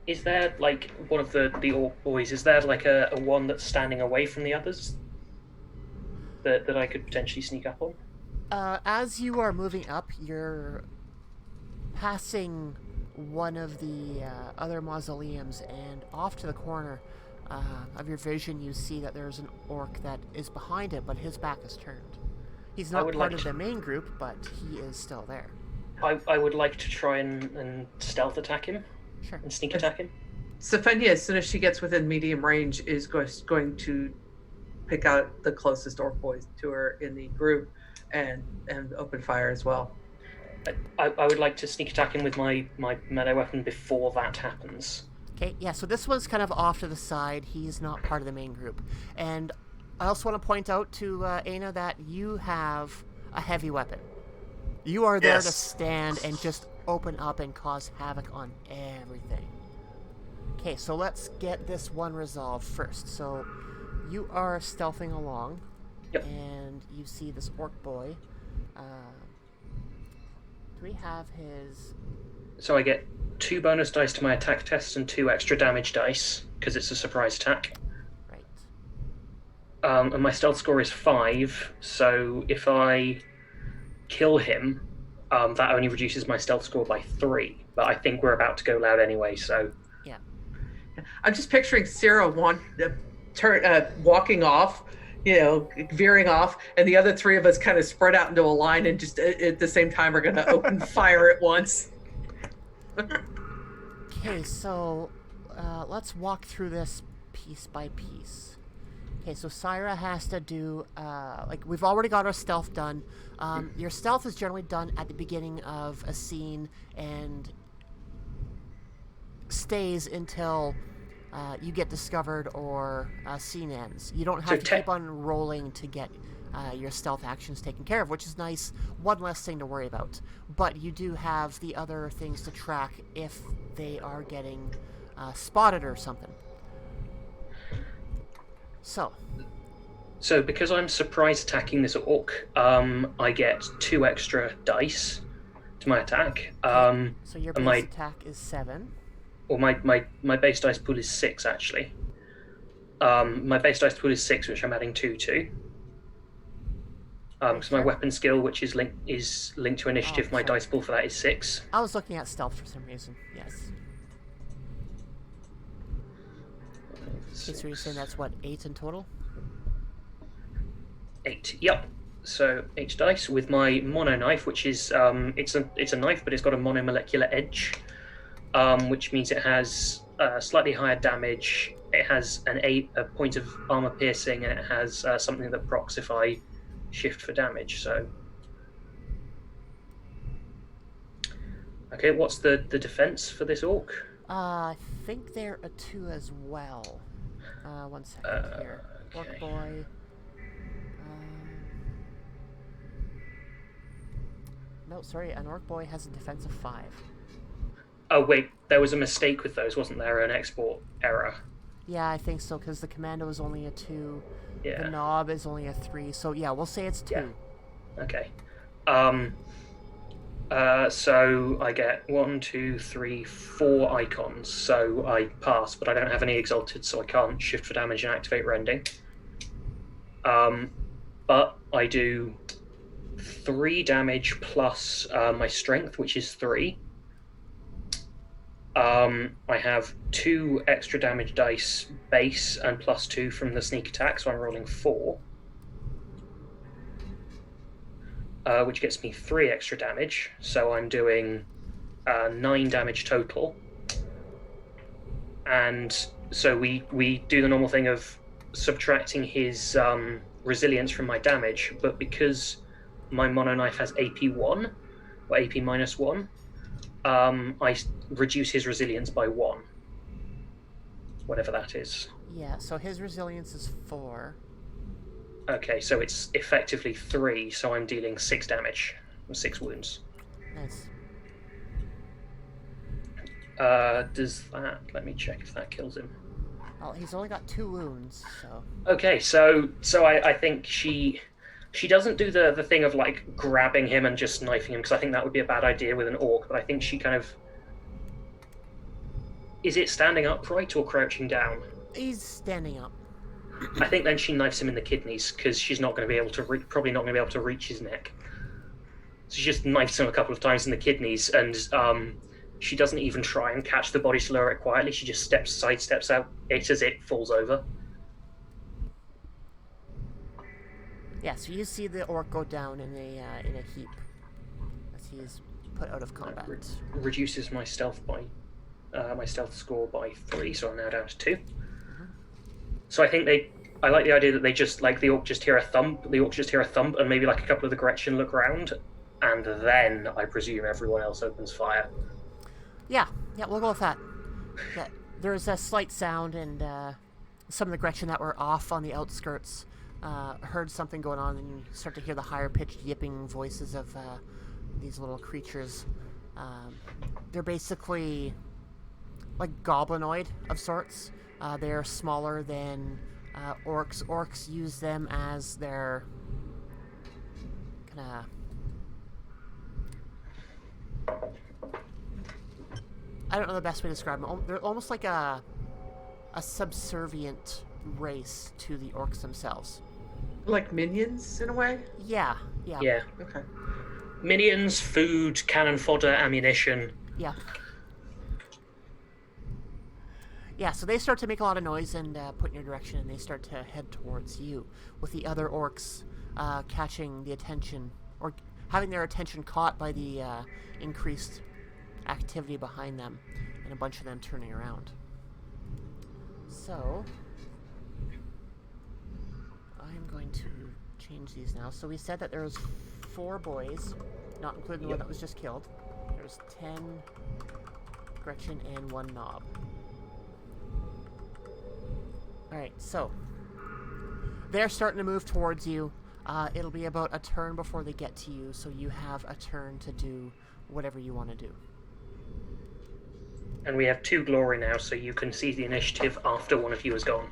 Is there like one of the orc boys? Is there like a one that's standing away from the others that I could potentially sneak up on? As you are moving up, you're passing one of the other mausoleums, and off to the corner of your vision, you see that there's an orc that is behind it, but his back is turned. He's not part of the main group, but he is still there. I would like to try and stealth attack him. Sure. And sneak attack him. Safenya, as soon as she gets within medium range, is going to pick out the closest orc boys to her in the group and open fire as well. I would like to sneak attack him with my melee weapon before that happens. Okay, yeah, so this one's kind of off to the side. He's not part of the main group. And I also want to point out to Aina that you have a heavy weapon. You are there to stand and just open up and cause havoc on everything. Okay, so let's get this one resolved first. So you are stealthing along, and you see this orc boy. Do we have his... So I get 2 bonus dice to my attack test and 2 extra damage dice, because it's a surprise attack. Right. And my stealth score is 5, so if I kill him, that only reduces my stealth score by 3. But I think we're about to go loud anyway, so... Yeah. I'm just picturing Sarah walking off, veering off, and the other 3 of us kind of spread out into a line and just at the same time are going to open fire at once. Okay, so let's walk through this piece by piece. Okay, so Syra has to do, we've already got our stealth done. Your stealth is generally done at the beginning of a scene and stays until you get discovered or a scene ends. You don't have to keep on rolling to get your stealth actions taken care of, which is nice. One less thing to worry about. But you do have the other things to track if they are getting spotted or something. So because I'm surprise attacking this orc, I get 2 extra dice to my attack. So your base attack is 7. Or my base dice pool is 6, actually. My base dice pool is 6, which I'm adding 2 to. Because my weapon skill, which is linked to initiative, my dice pool for that is 6. I was looking at stealth for some reason. Yes. Okay, so you're saying that's what, 8 in total? 8. Yep. So 8 dice with my mono knife, which is it's a knife, but it's got a monomolecular edge, which means it has slightly higher damage. It has a point of armor piercing, and it has something that procs if I shift for damage. So okay, what's the defense for this orc? I think they're a 2 as well. One second here. Okay. Orc boy. No, sorry, an orc boy has a defense of 5. Oh wait, there was a mistake with those, wasn't there? An export error. Yeah, I think so, because the commando is only a 2. Yeah. The knob is only a 3. So yeah, we'll say it's 2. Yeah. Okay. So I get 1, 2, 3, 4 icons. So I pass, but I don't have any exalted, so I can't shift for damage and activate rending. But I do 3 damage plus my strength, which is 3. I have 2 extra damage dice base and +2 from the sneak attack, so I'm rolling 4. Which gets me 3 extra damage, so I'm doing 9 damage total. And so we do the normal thing of subtracting his resilience from my damage, but because my mono knife has AP 1, or AP -1, I reduce his resilience by 1. Whatever that is. Yeah, so his resilience is 4. Okay, so it's effectively 3, so I'm dealing 6 damage, 6 wounds. Nice. Does that... Let me check if that kills him. Well, he's only got 2 wounds, so... Okay, so I think she doesn't do the thing of, like, grabbing him and just knifing him, because I think that would be a bad idea with an orc, but I think she kind of... Is it standing upright or crouching down? He's standing up. I think then she knifes him in the kidneys, because she's not going to be able to probably not going to be able to reach his neck. So she just knifes him a couple of times in the kidneys, and she doesn't even try and catch the body to lower it quietly. She just sidesteps out it as it falls over. Yeah, so you see the orc go down in a heap as he is put out of combat. Reduces my stealth by my stealth score by 3, so I'm now down to 2. So I think I like the idea that they just, like, the orc just hear a thump, and maybe like a couple of the Gretchen look round, and then I presume everyone else opens fire. Yeah, we'll go with that. Yeah, there's a slight sound, and some of the Gretchen that were off on the outskirts heard something going on, and you start to hear the higher-pitched yipping voices of these little creatures. They're basically like goblinoid of sorts. They're smaller than orcs. Orcs use them as their kind of... I don't know the best way to describe them. They're almost like a subservient race to the orcs themselves. Like minions, in a way? Yeah. Yeah. Okay. Minions, food, cannon fodder, ammunition. Yeah. Yeah, so they start to make a lot of noise and put in your direction, and they start to head towards you, with the other orcs catching the attention, or having their attention caught by the increased activity behind them, and a bunch of them turning around. So, I'm going to change these now. So we said that there was 4 boys, not including the one that was just killed. There's 10 Gretchen and 1 knob. Alright, so they're starting to move towards you. It'll be about a turn before they get to you, so you have a turn to do whatever you want to do. And we have 2 glory now, so you can see the initiative after one of you is gone.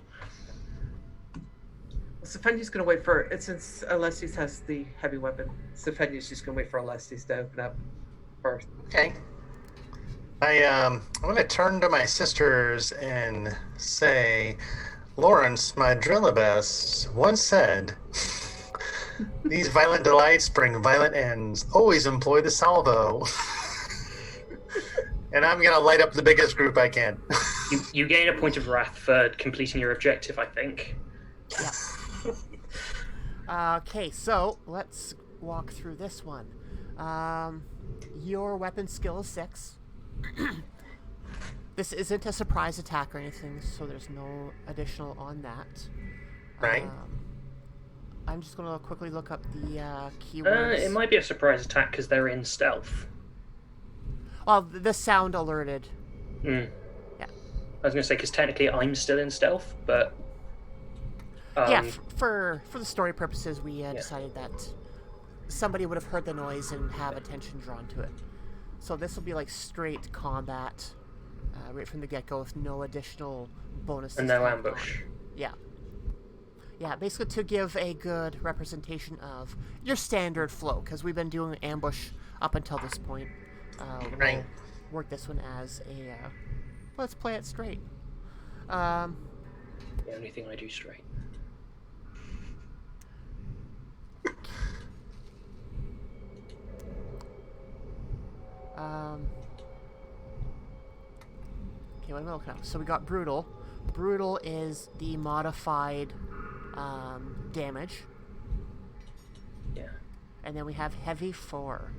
Sophenya's going to wait for it, since Alessis has the heavy weapon. Sophenya's just going to wait for Alessis to open up first. Okay. I'm going to turn to my sisters and say, Lawrence, my drillabest, once said, these violent delights bring violent ends. Always employ the salvo. And I'm going to light up the biggest group I can. You gain a point of wrath for completing your objective, I think. Yeah. Okay, so let's walk through this one. Your weapon skill is 6. This isn't a surprise attack or anything, so there's no additional on that. Right. I'm just going to quickly look up the keywords. It might be a surprise attack because they're in stealth. Well, the sound alerted. Yeah. Yeah. I was going to say, because technically I'm still in stealth, but... yeah, for the story purposes, we decided that somebody would have heard the noise and have attention drawn to it. So this will be like straight combat, right from the get-go, with no additional bonuses. And no ambush. Yeah. Yeah, basically to give a good representation of your standard flow, because we've been doing ambush up until this point. Right. We'll work this one as a, let's play it straight. The only thing I do straight. let me look it up. So we got brutal. Brutal is the modified damage. Yeah. And then we have heavy 4.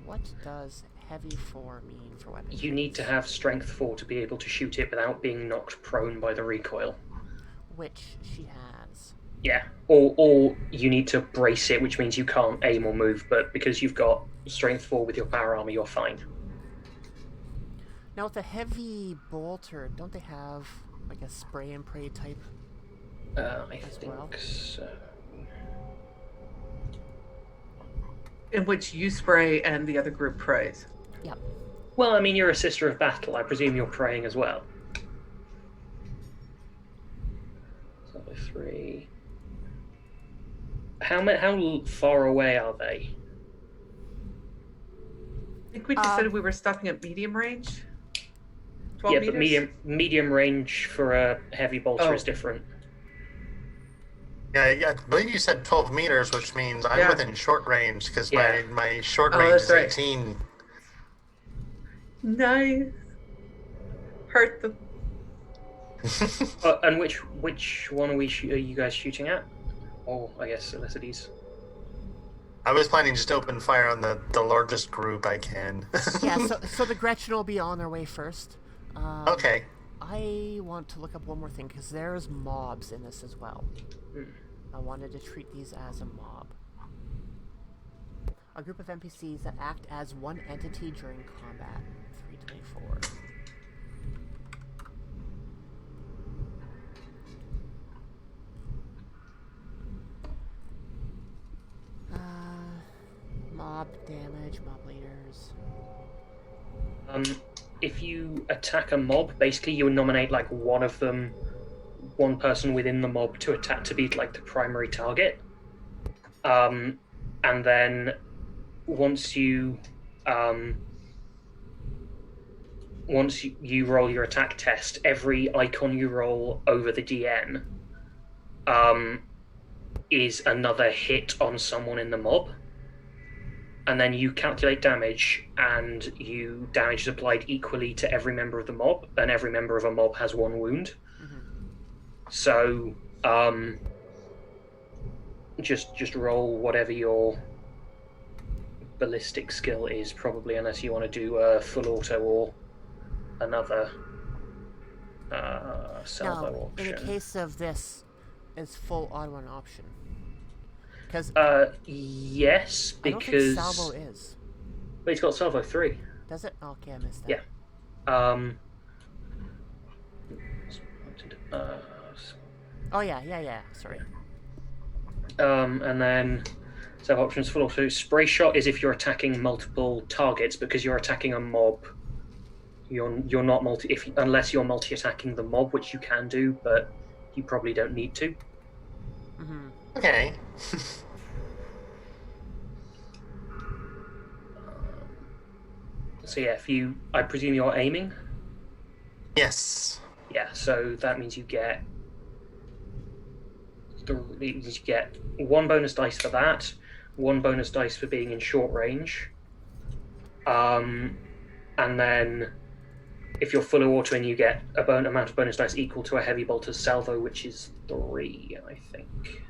What does heavy 4 mean for weapons? You need to have strength 4 to be able to shoot it without being knocked prone by the recoil. Which she has. Yeah. Or you need to brace it, which means you can't aim or move, but because you've got strength 4 with your power armor, you're fine. Now with the heavy bolter, don't they have like a spray and pray type? I think well? so. In which you spray and the other group prays. Yep. Well, I mean, you're a sister of battle. I presume you're praying as well. Level 3. How far away are they? I think we decided we were stopping at medium range. 12 Yeah, meters? but medium range for a heavy bolter is different. Yeah, I believe you said 12 meters, which means I'm within short range because my short range that's is right. 18. Nice. Hurt them. And which one are you guys shooting at? Oh, I guess Elicides. I was planning just to open fire on the largest group I can. Yeah, so the Gretchen will be on their way first. Okay. I want to look up one more thing, because there's mobs in this as well. I wanted to treat these as a mob. A group of NPCs that act as one entity during combat. 324. Mob damage, mob leaders. If you attack a mob, basically you nominate like one person within the mob to attack to be like the primary target. And then once you roll your attack test, every icon you roll over the DN is another hit on someone in the mob. And then you calculate damage, and damage is applied equally to every member of the mob, and every member of a mob has 1 wound. So, just roll whatever your ballistic skill is, probably, unless you want to do a full auto or another salvo option. In the case of this, is full auto an option? Because yes, because I don't think salvo is. But it's got salvo 3. Does it? Okay, I missed that. Yeah. Oh yeah. Sorry. And then salvo options full auto. Spray shot is if you're attacking multiple targets, because you're attacking a mob. You're not unless you're multi-attacking the mob, which you can do, but you probably don't need to. Okay. So yeah, I presume you're aiming? Yes. Yeah, so that means you get 1 bonus dice for that, 1 bonus dice for being in short range, and then if you're full autoing, you get amount of bonus dice equal to a heavy bolter's salvo, which is 3, I think.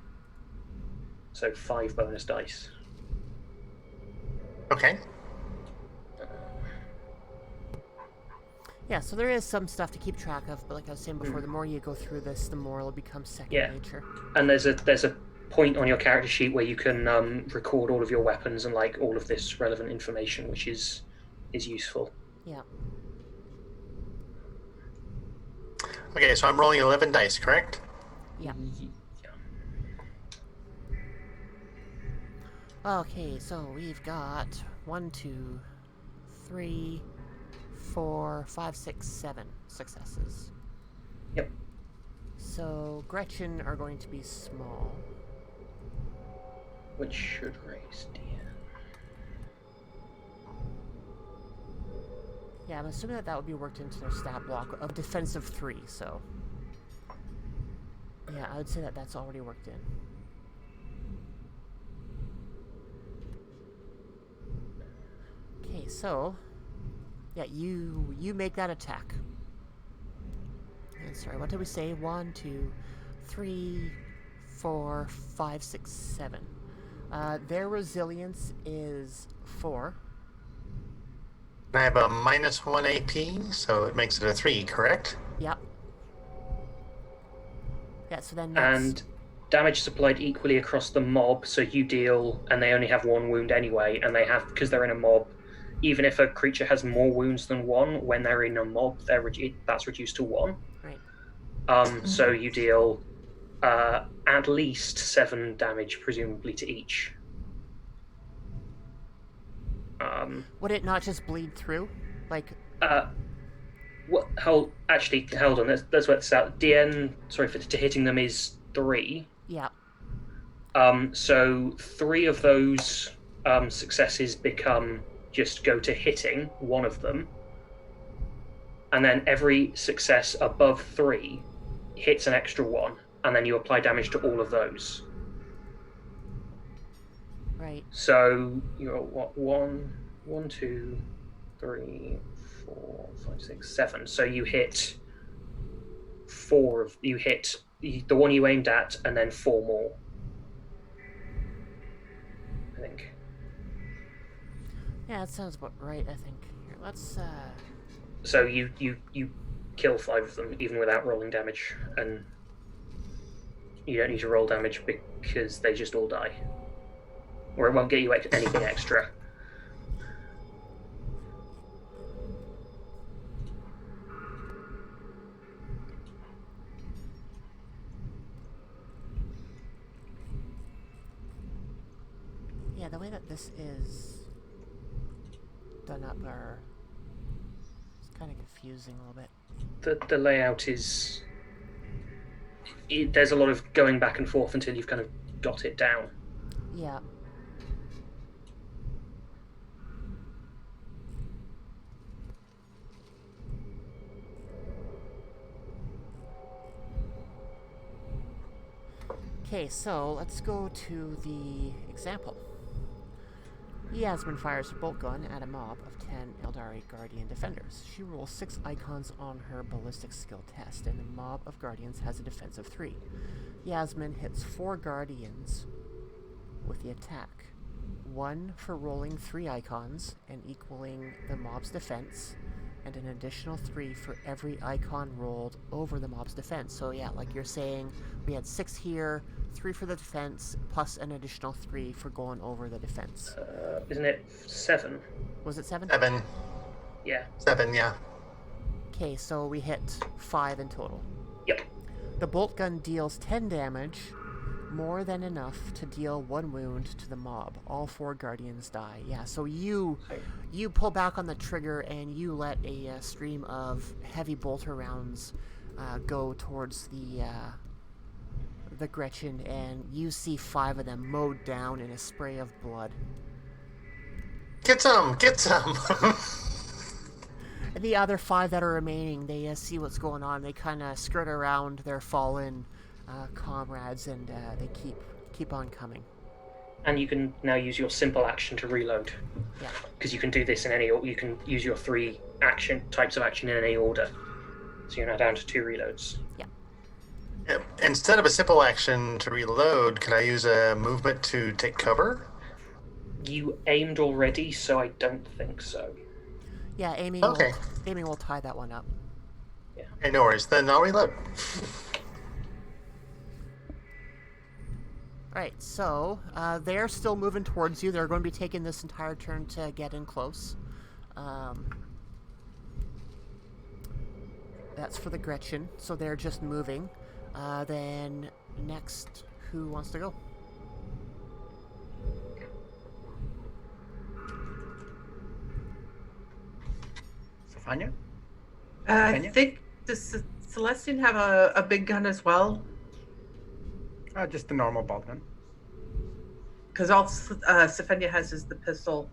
So 5 bonus dice. Okay. Yeah, so there is some stuff to keep track of, but like I was saying before, the more you go through this, the more it'll become second nature. And there's a point on your character sheet where you can record all of your weapons and like all of this relevant information, which is useful. Yeah. Okay, so I'm rolling 11 dice, correct? Yeah. Okay, so we've got 1, 2, 3, 4, 5, 6, 7 successes. Yep. So Gretchen are going to be small. Which should raise DN. Yeah, I'm assuming that would be worked into their stat block of defensive 3, so... Yeah, I would say that's already worked in. Okay, so... Yeah, you make that attack. sorry, what did we say? 1, 2, 3, 4, 5, 6, 7. Their resilience is 4. I have a -1 AP, so it makes it a 3, correct? Yep. Yeah, so then that's... And damage is applied equally across the mob, so you deal, and they only have 1 wound anyway, and they have, because they're in a mob, even if a creature has more wounds than 1, when they're in a mob, that's reduced to 1. Right. So you deal at least 7 damage, presumably, to each. Would it not just bleed through? Like... Hold on. Let's work this out. DN, to hitting them is 3. Yeah. So 3 of those successes go to hitting one of them, and then every success above 3 hits an extra 1, and then you apply damage to all of those. Right. So you're what 1, 2, 3, 4, 5, 6, 7. So you hit 4 of the one you aimed at, and then 4 more. I think. Yeah, that sounds about right. I think. Here, let's. So you kill 5 of them even without rolling damage, and you don't need to roll damage because they just all die, or it won't get you anything extra. Yeah, the way that this is done up it's kind of confusing a little bit. The layout is... there's a lot of going back and forth until you've kind of got it down. Yeah. Okay, so let's go to the example. Yasmin fires a bolt gun at a mob of 10 Eldari Guardian defenders. She rolls 6 icons on her ballistic skill test, and the mob of Guardians has a defense of 3. Yasmin hits 4 Guardians with the attack. 1 for rolling 3 icons and equaling the mob's defense, and an additional 3 for every icon rolled over the mob's defense. So yeah, like you're saying, we had 6 here, 3 for the defense, plus an additional 3 for going over the defense. Isn't it 7? Was it 7? 7. Yeah. 7, yeah. Okay, so we hit 5 in total. Yep. The bolt gun deals 10 damage, more than enough to deal 1 wound to the mob. All 4 guardians die. Yeah, so you pull back on the trigger and you let a stream of heavy bolter rounds go towards the Gretchen, and you see 5 of them mowed down in a spray of blood. Get some! Get some! And the other 5 that are remaining, they see what's going on. They kind of skirt around their fallen comrades, and they keep on coming. And you can now use your simple action to reload. Yeah. Because you can do this in any order. You can use your 3 types of action in any order. So you're now down to 2 reloads. Yeah. Instead of a simple action to reload, can I use a movement to take cover? You aimed already, so I don't think so. Yeah, aiming will tie that one up. Yeah. Okay, no worries. Then I'll reload. Alright, so they're still moving towards you. They're going to be taking this entire turn to get in close. That's for the Gretchen, so they're just moving. Then next, who wants to go? Stefania? I think, does Celestine have a big gun as well? Just the normal bolt gun. Because all Stefania has is the pistol.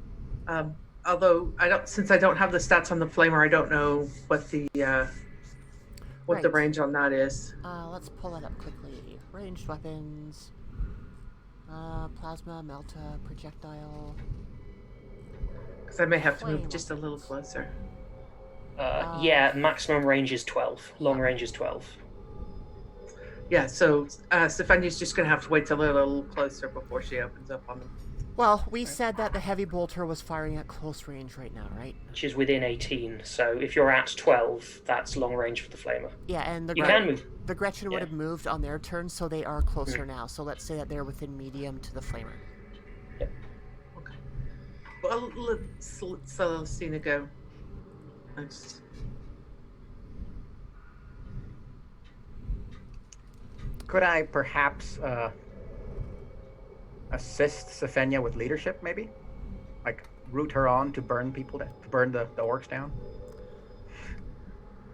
Although since I don't have the stats on the flamer, I don't know what the the range on that is. Let's pull that up quickly. Ranged weapons, plasma, melta, projectile. Because I may have to Flame move just a little weapons. closer. Yeah, maximum range is 12. Long range is 12. Yeah, so Stefania's just going to have to wait till they're a little closer before she opens up on them. Well, we said that the heavy bolter was firing at close range right now, right? Which is within 18, so if you're at 12, that's long range for the flamer. Yeah, and You can move. the Gretchen would have moved on their turn, so they are closer now. So let's say that they're within medium to the flamer. Yep. Okay. Well, let Celestina go. Nice. Could I perhaps assist Safenia with leadership, maybe? Like root her on to burn people, to burn the orcs down?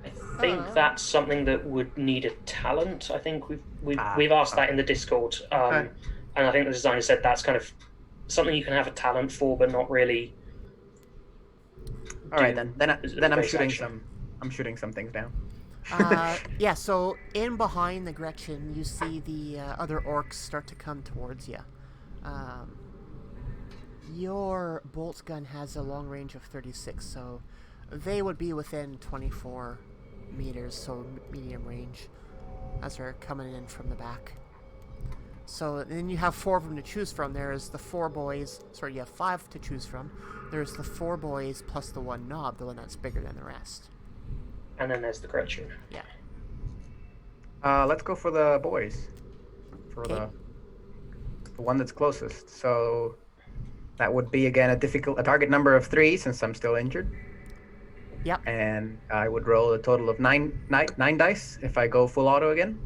I think that's something that would need a talent. I think we've asked that in the Discord, Okay. and I think the designer said that's kind of something you can have a talent for, but not really. All right, then I'm base shooting action. I'm shooting some things down. Yeah, so in behind the Gretchen, you see the other orcs start to come towards you. Your bolt gun has a long range of 36, so they would be within 24 meters, so medium range, as they're coming in from the back. So then you have 4 of them to choose from. There's the 4 boys. Sorry, you have 5 to choose from. There's the 4 boys plus the 1 knob, the one that's bigger than the rest. And then there's the Gretchen. Yeah. Let's go for the boys. For Okay. the one that's closest. So that would be again a target number of 3 since I'm still injured. Yep. And I would roll a total of 9 dice if I go full auto again,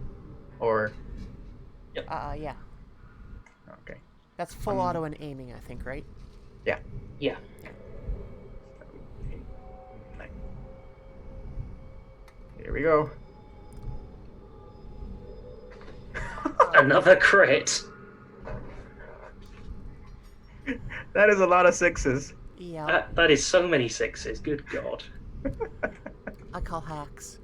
or Yeah. okay. That's full auto and aiming, I think, right? Yeah. Yeah. 9. Here we go. Another crit. That is a lot of 6s. Yeah. That is so many 6s. Good God. I call hacks.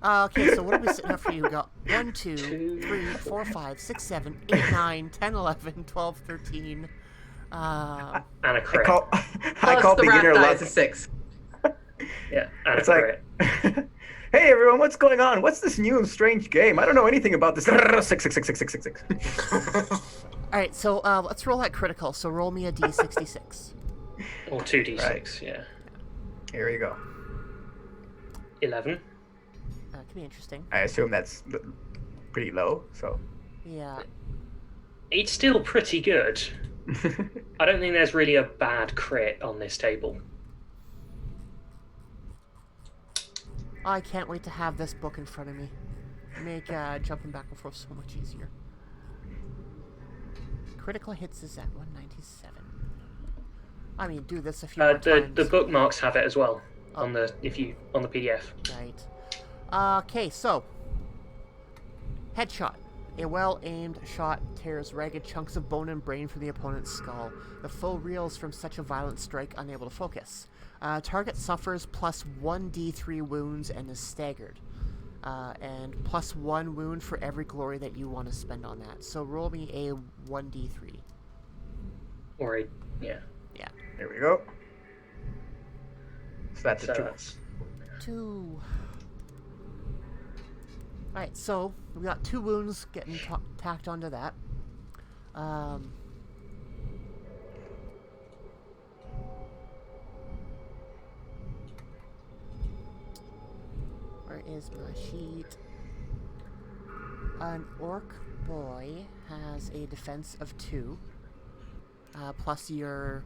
Okay, so what are we sitting up for you? We got 1, 2, 3, 4, 5, 6, 7, 8, 9, 10, 11, 12, 13. And a crit. I call Plus the beginner rat luck. dies a 6. Yeah, and It's a like, crit. hey everyone, what's going on? What's this new and strange game? I don't know anything about this. 6. Alright, so let's roll that critical. So roll me a d66. Or 2d6, Right. yeah. Here we go. 11. Could be interesting. I assume that's pretty low, so. Yeah. It's still pretty good. I don't think there's really a bad crit on this table. I can't wait to have this book in front of me. Make jumping back and forth so much easier. Critical hits is at 197. I mean, do this a few more times. The bookmarks have it as well Oh. on the PDF. Right. Okay, so headshot. A well-aimed shot tears ragged chunks of bone and brain from the opponent's skull. The foe reels from such a violent strike, unable to focus. Target suffers plus 1d3 wounds and is staggered. And plus 1 wound for every glory that you want to spend on that. So roll me a 1d3. Or a, yeah. Yeah. Here we go. So that's So a 2. that's 2. Alright, so we got 2 wounds getting tacked onto that. Where is my sheet? An orc boy has a defense of 2. Plus your...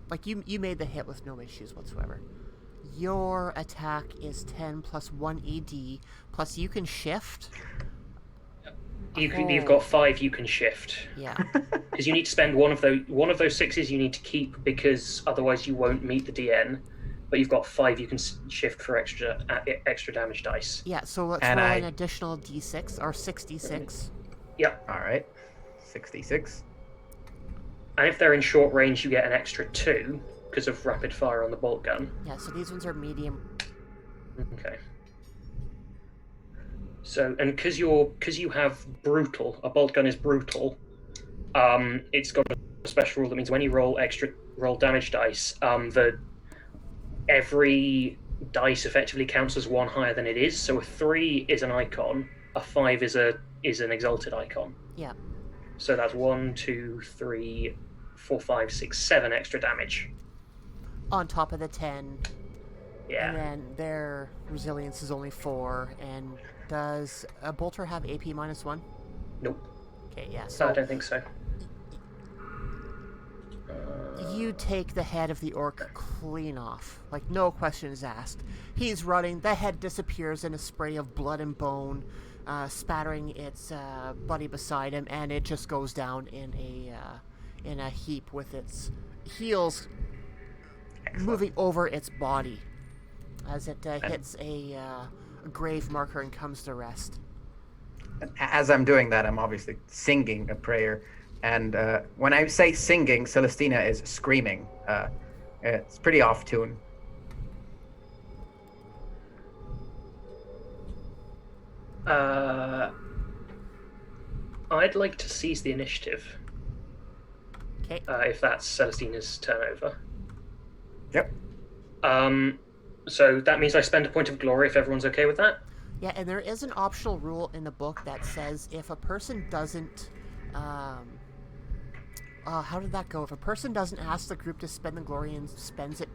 like, you made the hit with no issues whatsoever. Your attack is 10 plus 1 ED, plus you can shift. you've got 5 you can shift. Yeah. Because you need to spend one of those 6s you need to keep because otherwise you won't meet the DN. But you've got 5 you can shift for extra damage dice. Yeah, so let's And roll I- an additional d6, or 6d6. Yep. All right. 66. And if they're in short range, you get an extra 2 because of rapid fire on the bolt gun. Yeah, so these ones are medium. Okay. So, and because you have brutal, a bolt gun is brutal. It's got a special rule that means when you roll extra roll damage dice, every dice effectively counts as one higher than it is. So a 3 is an icon, a 5 is an exalted icon. Yeah. So that's 1, 2, 3, 4, 5, 6, 7 extra damage. On top of the 10. Yeah. And then their resilience is only 4. And does a bolter have AP -1? Nope. Okay, yeah. I So don't think so. you take the head of the orc clean off. Like, no questions asked. He's running. The head disappears in a spray of blood and bone, spattering its buddy beside him, and it just goes down in a heap with its heels moving over its body as it hits a grave marker and comes to rest. As I'm doing that, I'm obviously singing a prayer. And when I say singing, Celestina is screaming. It's pretty off tune. I'd like to seize the initiative. Okay. If that's Celestina's turnover. Yep. So that means I spend a point of glory if everyone's okay with that. Yeah, and there is an optional rule in the book that says if a person doesn't... how did that go? If a person doesn't ask the group to spend the glory and spends it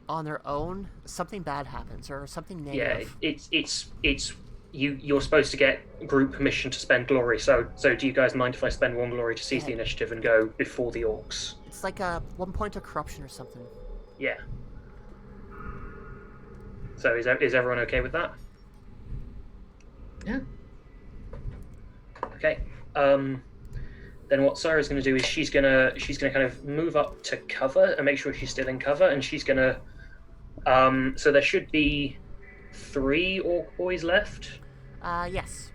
on their own, something bad happens or something negative. Yeah, it's you're supposed to get group permission to spend glory. So do you guys mind if I spend 1 glory to seize the initiative and go before the orcs? It's like a 1 point of corruption or something. Yeah. So is everyone okay with that? Yeah. Okay. Then what Sarah's going to do is she's gonna kind of move up to cover and make sure she's still in cover, and she's gonna. So there should be 3 orc boys left. Yes.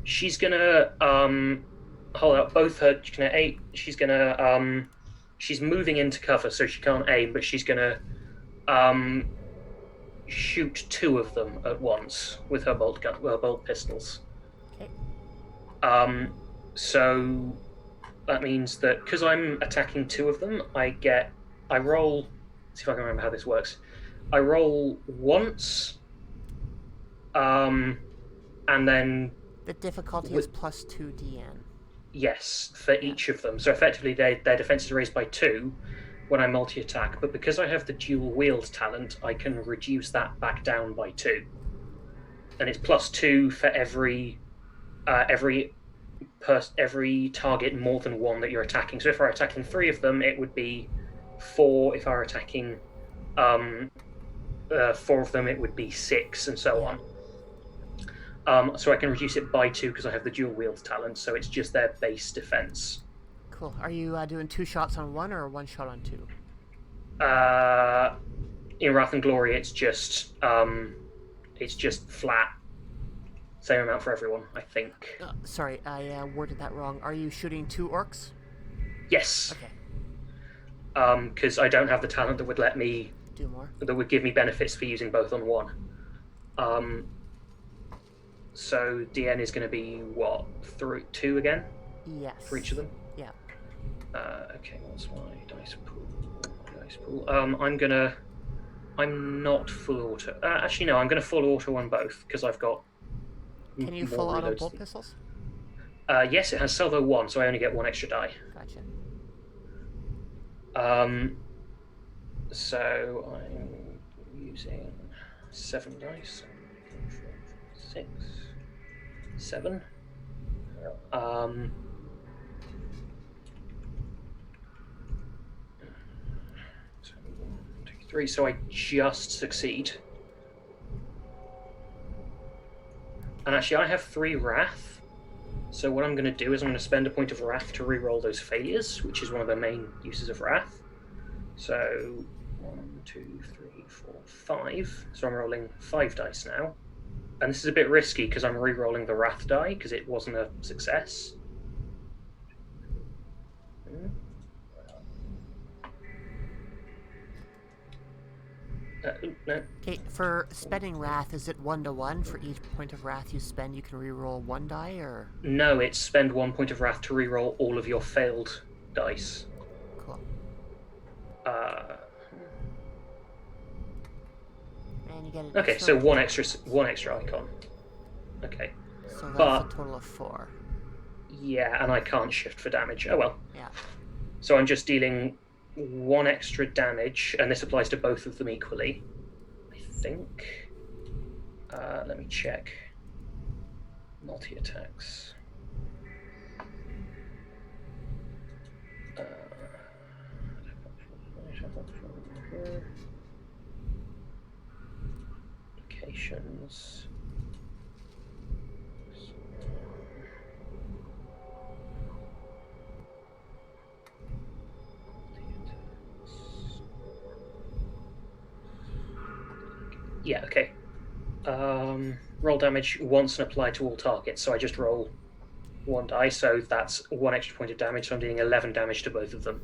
She's gonna hold out both her. She's moving into cover, so she can't aim, but she's gonna shoot 2 of them at once with her bolt pistols. Okay. So that means that because I'm attacking 2 of them, I roll. Let's see if I can remember how this works. I roll once, and then The difficulty is +2 DN. yes, for each of them. So effectively, their defense is raised by 2 when I multi-attack. But because I have the dual wield talent, I can reduce that back down by 2, and it's +2 for every target more than 1 that you're attacking. So if I'm attacking 3 of them, it would be 4. If I were attacking 4 of them, it would be 6, and so on. So I can reduce it by 2 because I have the dual wield talent. So it's just their base defense. Cool. Are you doing 2 shots on 1 or 1 shot on 2? In Wrath and Glory, it's just flat. Same amount for everyone, I think. Sorry, I worded that wrong. Are you shooting 2 orcs? Yes. Okay. Because I don't have the talent that would let me Do more. that would give me benefits for using both on 1. So DN is going to be what, 2 again Yes. for each of them. Yeah. Okay, what's my dice pool? I'm not full auto. Actually, no, I'm going to full auto on both because I've got. Can you more full auto reloads. bolt pistols? Yes, it has salvo 1, so I only get 1 extra die. Gotcha. So I'm using 7 dice. 6, 7. 3, so I just succeed. And actually, I have 3 Wrath. So what I'm going to do is I'm going to spend a point of Wrath to reroll those failures, which is one of the main uses of Wrath. So 1, 2, 3, 4, 5. So I'm rolling 5 dice now. And this is a bit risky because I'm re-rolling the Wrath die because it wasn't a success. No. Okay, for spending Wrath, is it 1-to-1? For each point of Wrath you spend, you can reroll 1 die, or...? No, it's spend 1 point of Wrath to re-roll all of your failed dice. Cool. And you get an Okay, extra, so one extra icon. Okay. So that's but- a total of 4. Yeah, and I can't shift for damage. Oh well. Yeah. So I'm just dealing 1 extra damage, and this applies to both of them equally. I think. Let me check. Multi-attacks. Locations. Yeah, okay. Roll damage once and apply to all targets, so I just roll 1 die, so that's 1 extra point of damage, so I'm dealing 11 damage to both of them.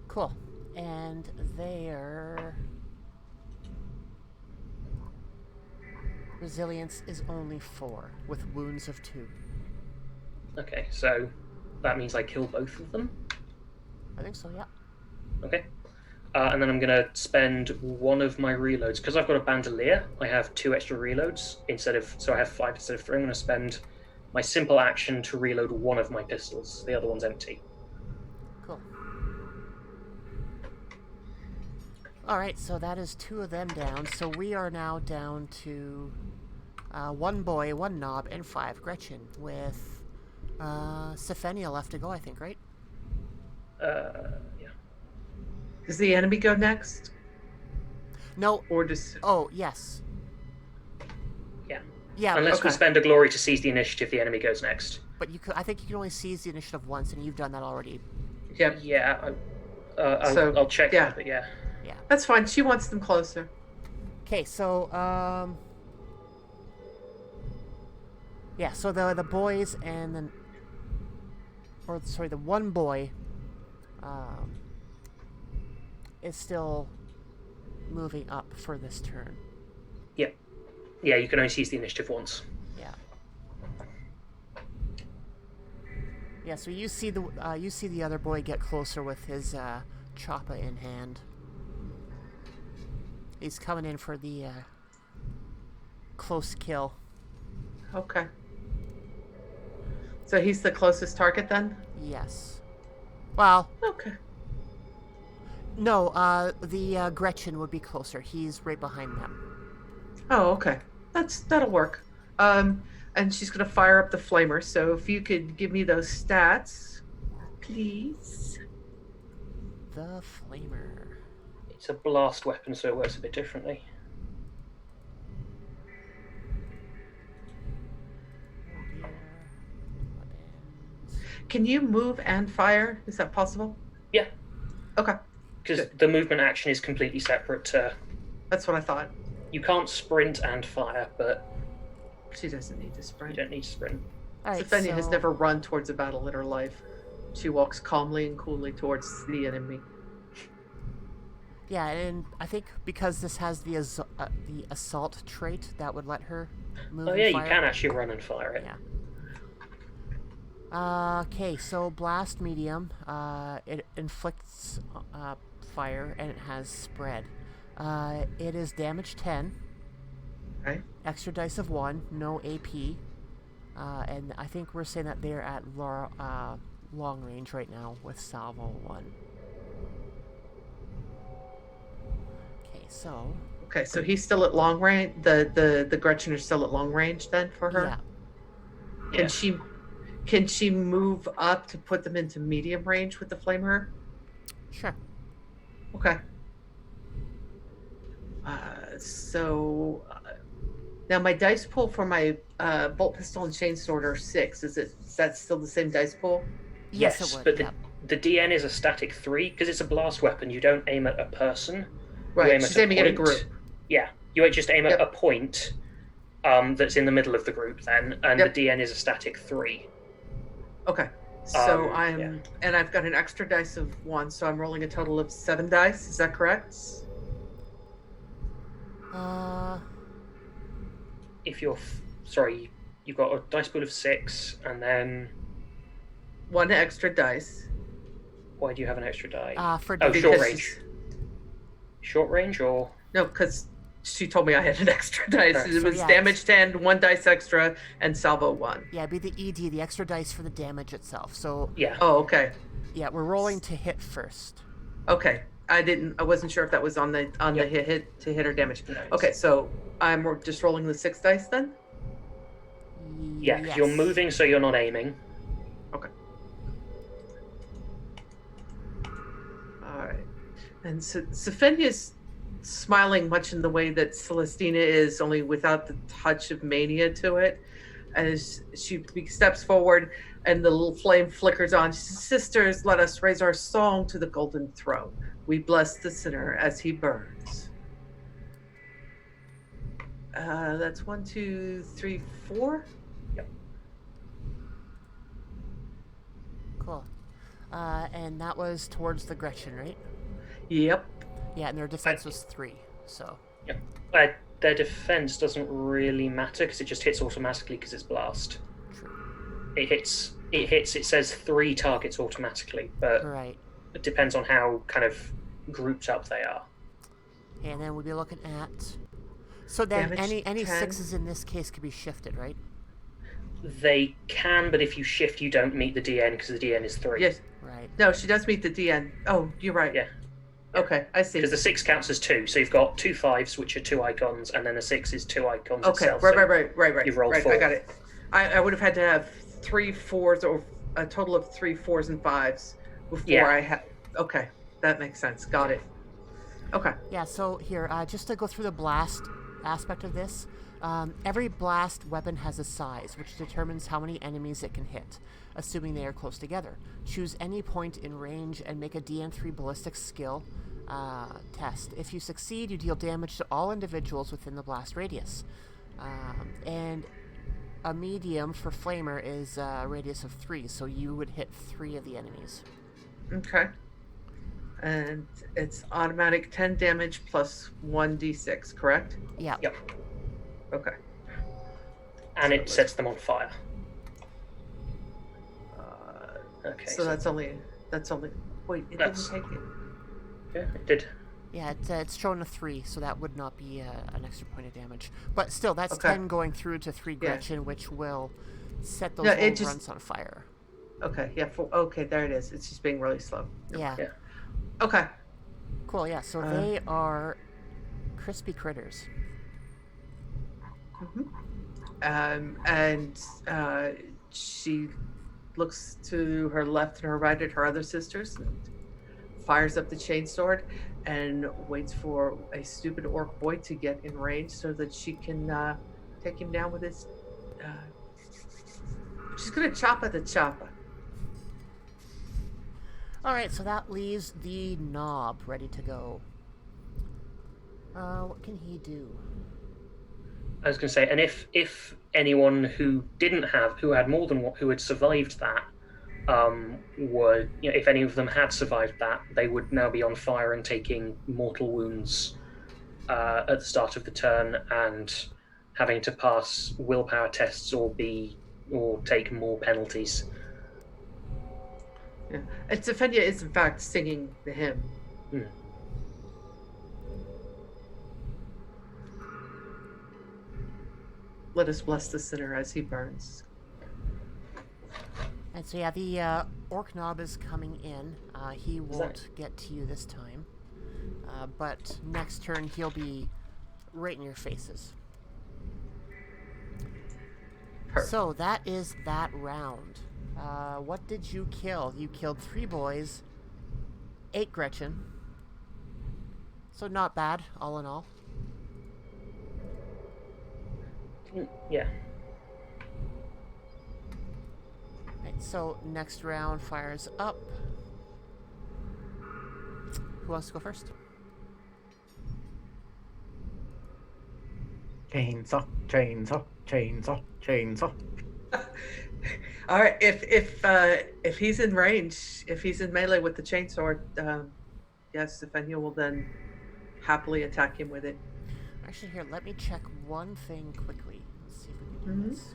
Cool. And their resilience is only 4, with wounds of 2. Okay, so that means I kill both of them. I think so, yeah. Okay. And then I'm going to spend 1 of my reloads. Because I've got a bandolier, I have 2 extra reloads, so I have 5 instead of 3. I'm going to spend my simple action to reload 1 of my pistols. The other one's empty. Cool. Alright, so that is 2 of them down. So we are now down to 1 boy, 1 knob, and 5 Gretchen, with Sephenia left to go, I think, right? Yeah. Does the enemy go next? No. Or does... Oh, yes. Yeah. Yeah, Unless we okay. spend a glory to seize the initiative, the enemy goes next. but I think you can only seize the initiative once, and you've done that already. Yep, Yeah, So, I'll check yeah. that, but yeah. Yeah. that's fine. She wants them closer. Okay, so yeah, so the boys and then, or sorry, the 1 boy is still moving up for this turn. Yeah, you can only seize the initiative once. Yeah. Yeah, so you see the other boy get closer with his chopper in hand. He's coming in for the close kill. Okay. So he's the closest target then? Yes. Well, Okay. no, the Gretchen would be closer. He's right behind them. Oh, okay. That'll work. And she's gonna fire up the flamer. So if you could give me those stats, please. The Flamer. It's a blast weapon, so it works a bit differently. Weapons. Can you move and fire? Is that possible? Yeah. Okay. Because the movement action is completely separate to... That's what I thought. You can't sprint and fire, but She doesn't need to you sprint. don't need to sprint. All right, Stephania has so- never run towards a battle in her life. She walks calmly and coolly towards the enemy. Yeah, and I think because this has the assault trait, that would let her move. Oh and yeah, you fire. can actually run and fire it. Yeah. Okay, so blast medium. It inflicts fire and it has spread. It is damage 10. Okay. Extra dice of 1. No AP. And I think we're saying that they're at long range right now with salvo 1. Okay, so Okay, so he's still at long range. The Gretchen is still at long range then for her. yeah. Can she move up to put them into medium range with the flamer? Sure. Okay. Now my dice pool for my bolt pistol and chain sword are 6. Is that still the same dice pool? Yes, Yes, it would. but Yeah. the DN is a static 3 because it's a blast weapon. You don't aim at a person. You Right. aim She's at aiming at a point. group. Yeah, you just aim at Yep. a point that's in the middle of the group then, and Yep. the DN is a static 3. Okay. So yeah. and I've got an extra dice of 1, so I'm rolling a total of 7 dice. Is that correct? If you're sorry, you've got a dice pool of 6, and then 1 extra dice. why do you have an extra die? For Oh, damage. short Because range. Short range or? No, because she told me I had an extra dice. Right. It So, was yeah, damage 10, 1 dice extra, and salvo 1. Yeah, it'd be the ED, the extra dice for the damage itself. So, Yeah. Oh, okay. yeah, we're rolling to hit first. Okay. I wasn't sure if that was on the Yep. hit to hit or damage. No, it's- Okay, so I'm just rolling the 6 dice then? Yeah, 'cause Yes. you're moving, so you're not aiming. Okay. All right. And so Sophia's smiling much in the way that Celestina is, only without the touch of mania to it. As she steps forward and the little flame flickers on, she says, "Sisters, let us raise our song to the golden throne. We bless the sinner as he burns." That's 1, 2, 3, 4. Cool. And that was towards the Gretchen, right? Yep. Yeah, and their defense was 3, so... Their defense doesn't really matter because it just hits automatically because it's blast. True. It hits. It says 3 targets automatically, but Right. it depends on how kind of grouped up they are. And then we'd be looking at... So then Damage any 10. 6s in this case could be shifted, right? They can, but if you shift, you don't meet the DN because the DN is 3. Yes. Right. No, she does meet the DN. Oh, you're right. Yeah. Okay, I see. Because the 6 counts as 2, so you've got 2 5s, which are 2 icons, and then a 6 is 2 icons Okay, itself. right, so right. you've rolled right, 4. I got it. I would have had to have 3 4s or a total of 3 4s and 5s before Yeah. I had. Okay, that makes sense. Got it. Okay. Yeah, so here, just to go through the blast aspect of this, every blast weapon has a size, which determines how many enemies it can hit, assuming they are close together. Choose any point in range and make a DN3 ballistic skill test. If you succeed, you deal damage to all individuals within the blast radius. And a medium for Flamer is a radius of 3, so you would hit 3 of the enemies. Okay. And it's automatic 10 damage plus 1d6, correct? Yeah. Yep. Okay. And it sets them on fire. Okay. So that's only. Wait, it That's- didn't take it. Yeah, it did. Yeah, it's shown a 3, so that would not be an extra point of damage. But still, that's Okay. 10 going through to 3 Yeah. Gretchen, which will set those No, little it just- runts on fire. Okay, yeah. Okay, there it is. It's just being really slow. Yeah. Yeah. Okay. Cool, yeah, so they are crispy critters. And she looks to her left and her right at her other sisters and fires up the chainsword and waits for a stupid orc boy to get in range so that she can take him down with his. She's gonna chop at the chopper. Alright, so that leaves the knob ready to go. What can he do? I was going to say, and if anyone who had more than one, who had survived that, if any of them had survived that, they would now be on fire and taking mortal wounds at the start of the turn and having to pass willpower tests or take more penalties. Yeah. And Stefania is in fact singing the hymn. Hmm. Let us bless the sinner as he burns. And so yeah, the orc knob is coming in. He won't get to you this time. But next turn he'll be right in your faces. Perfect. So that is that round. What did you kill? You killed 3 boys, 8 Gretchen. So not bad, all in all. Yeah. Right, so next round fires up. Who wants to go first? Chainsaw, chainsaw, chainsaw, chainsaw. All right. If he's in range, if he's in melee with the chainsword, yes, Stefania will then happily attack him with it. Actually, here, let me check one thing quickly. Let's see if we can do this.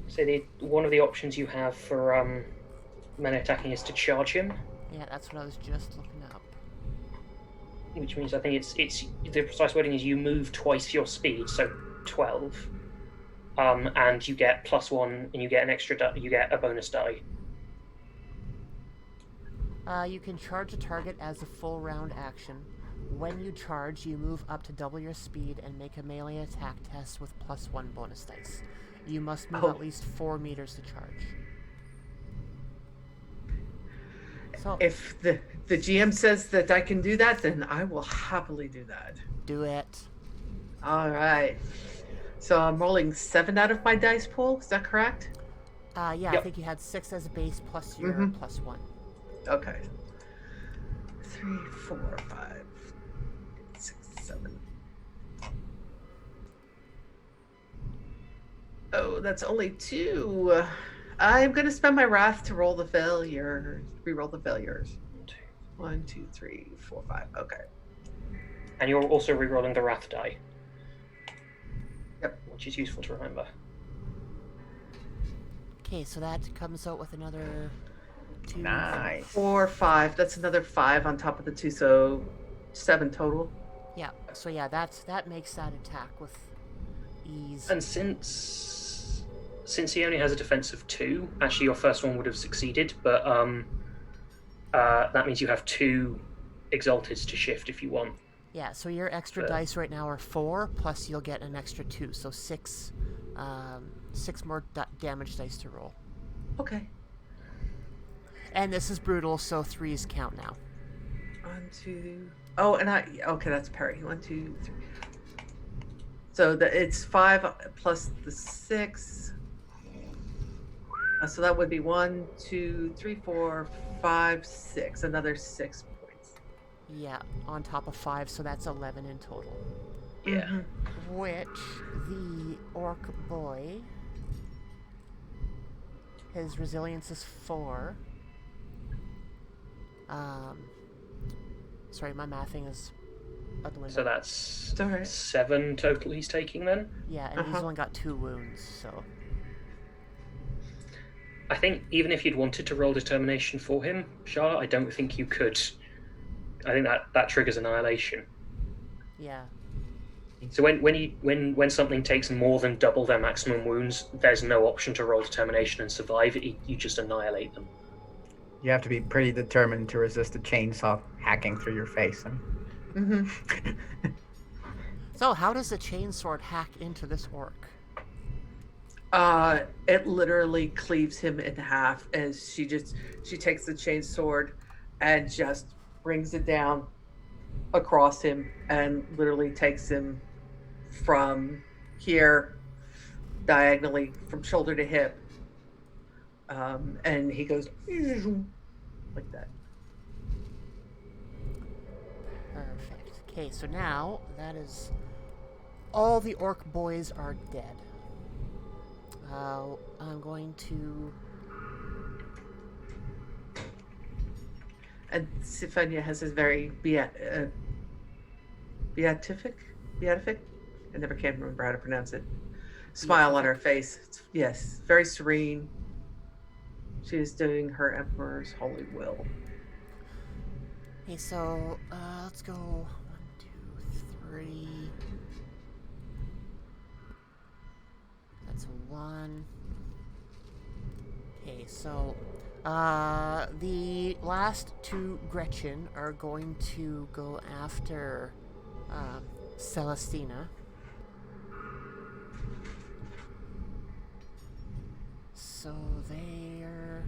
So one of the options you have for melee attacking is to charge him, Yeah, that's what I was just looking up. which means I think it's the precise wording is you move twice your speed, so 12. And you get +1, and you get an extra you get a bonus die. You can charge a target as a full round action. When you charge, you move up to double your speed and make a melee attack test with +1 bonus dice. You must move at least 4 meters to charge. So If the GM says that I can do that, then I will happily do that. do it. All right. So I'm rolling 7 out of my dice pool. Is that correct? Yeah, I Yep. think you had 6 as a base plus your +1. Okay. 3, 4, 5, 6, 7. Oh, that's only 2. I'm gonna spend my wrath to roll the failures. Reroll the failures. 1, 2, 3, 4, 5. Okay. And you're also rerolling the wrath die. Yep. Which is useful to remember. Okay, so that comes out with another 2. Nice. 4, 5. That's another 5 on top of the 2, so 7 total. Yeah, so yeah, that makes that attack with ease. And since he only has a defense of 2, actually your first one would have succeeded, but that means you have 2 exalteds to shift if you want. Yeah, so your extra dice right now are 4, plus you'll get an extra 2, so 6 more damage dice to roll. Okay. And this is brutal, so 3s count now. 1, 2. Oh, and okay, that's parry. 1, 2, 3. So it's 5 plus the 6. So that would be 1, 2, 3, 4, 5, 6. Another 6 points. Yeah, on top of 5, so that's 11 in total. Yeah. Mm-hmm. Which, the orc boy, his resilience is 4. Sorry, my mathing is a dwindle. So that's It's all right. 7 total he's taking then. Yeah, and he's only got 2 wounds, so... I think even if you'd wanted to roll determination for him, Charlotte, I don't think you could. I think that triggers annihilation. Yeah. So when something takes more than double their maximum wounds, there's no option to roll determination and survive. You just annihilate them. You have to be pretty determined to resist a chainsaw hacking through your face. So, how does the chainsword hack into this orc? It literally cleaves him in half as she takes the chain sword and just brings it down across him and literally takes him from here diagonally from shoulder to hip. And he goes like that. Perfect. Okay, so now that is all the orc boys are dead. I'm going to... And Siphania has this very beatific? I never can remember how to pronounce it. Smile on her face. Yes, very serene. She is doing her Emperor's holy will. Okay, so, let's go 1, 2, 3... That's 1. Okay, so the last 2 Gretchen are going to go after Celestina. So they're...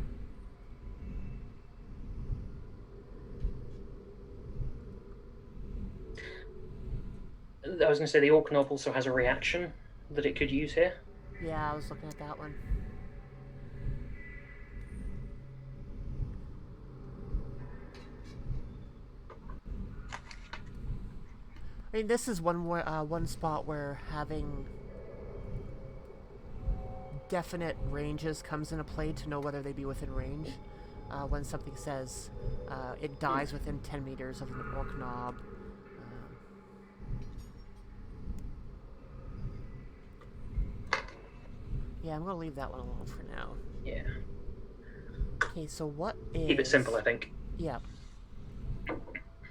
I was going to say the Orc Knob also has a reaction that it could use here. Yeah, I was looking at that one. I mean, this is one spot where having definite ranges comes into play to know whether they be within range. When something says it dies within 10 meters of an orc knob. Yeah, I'm going to leave that one alone for now. Yeah. Okay, so what is... Keep it simple, I think. Yeah.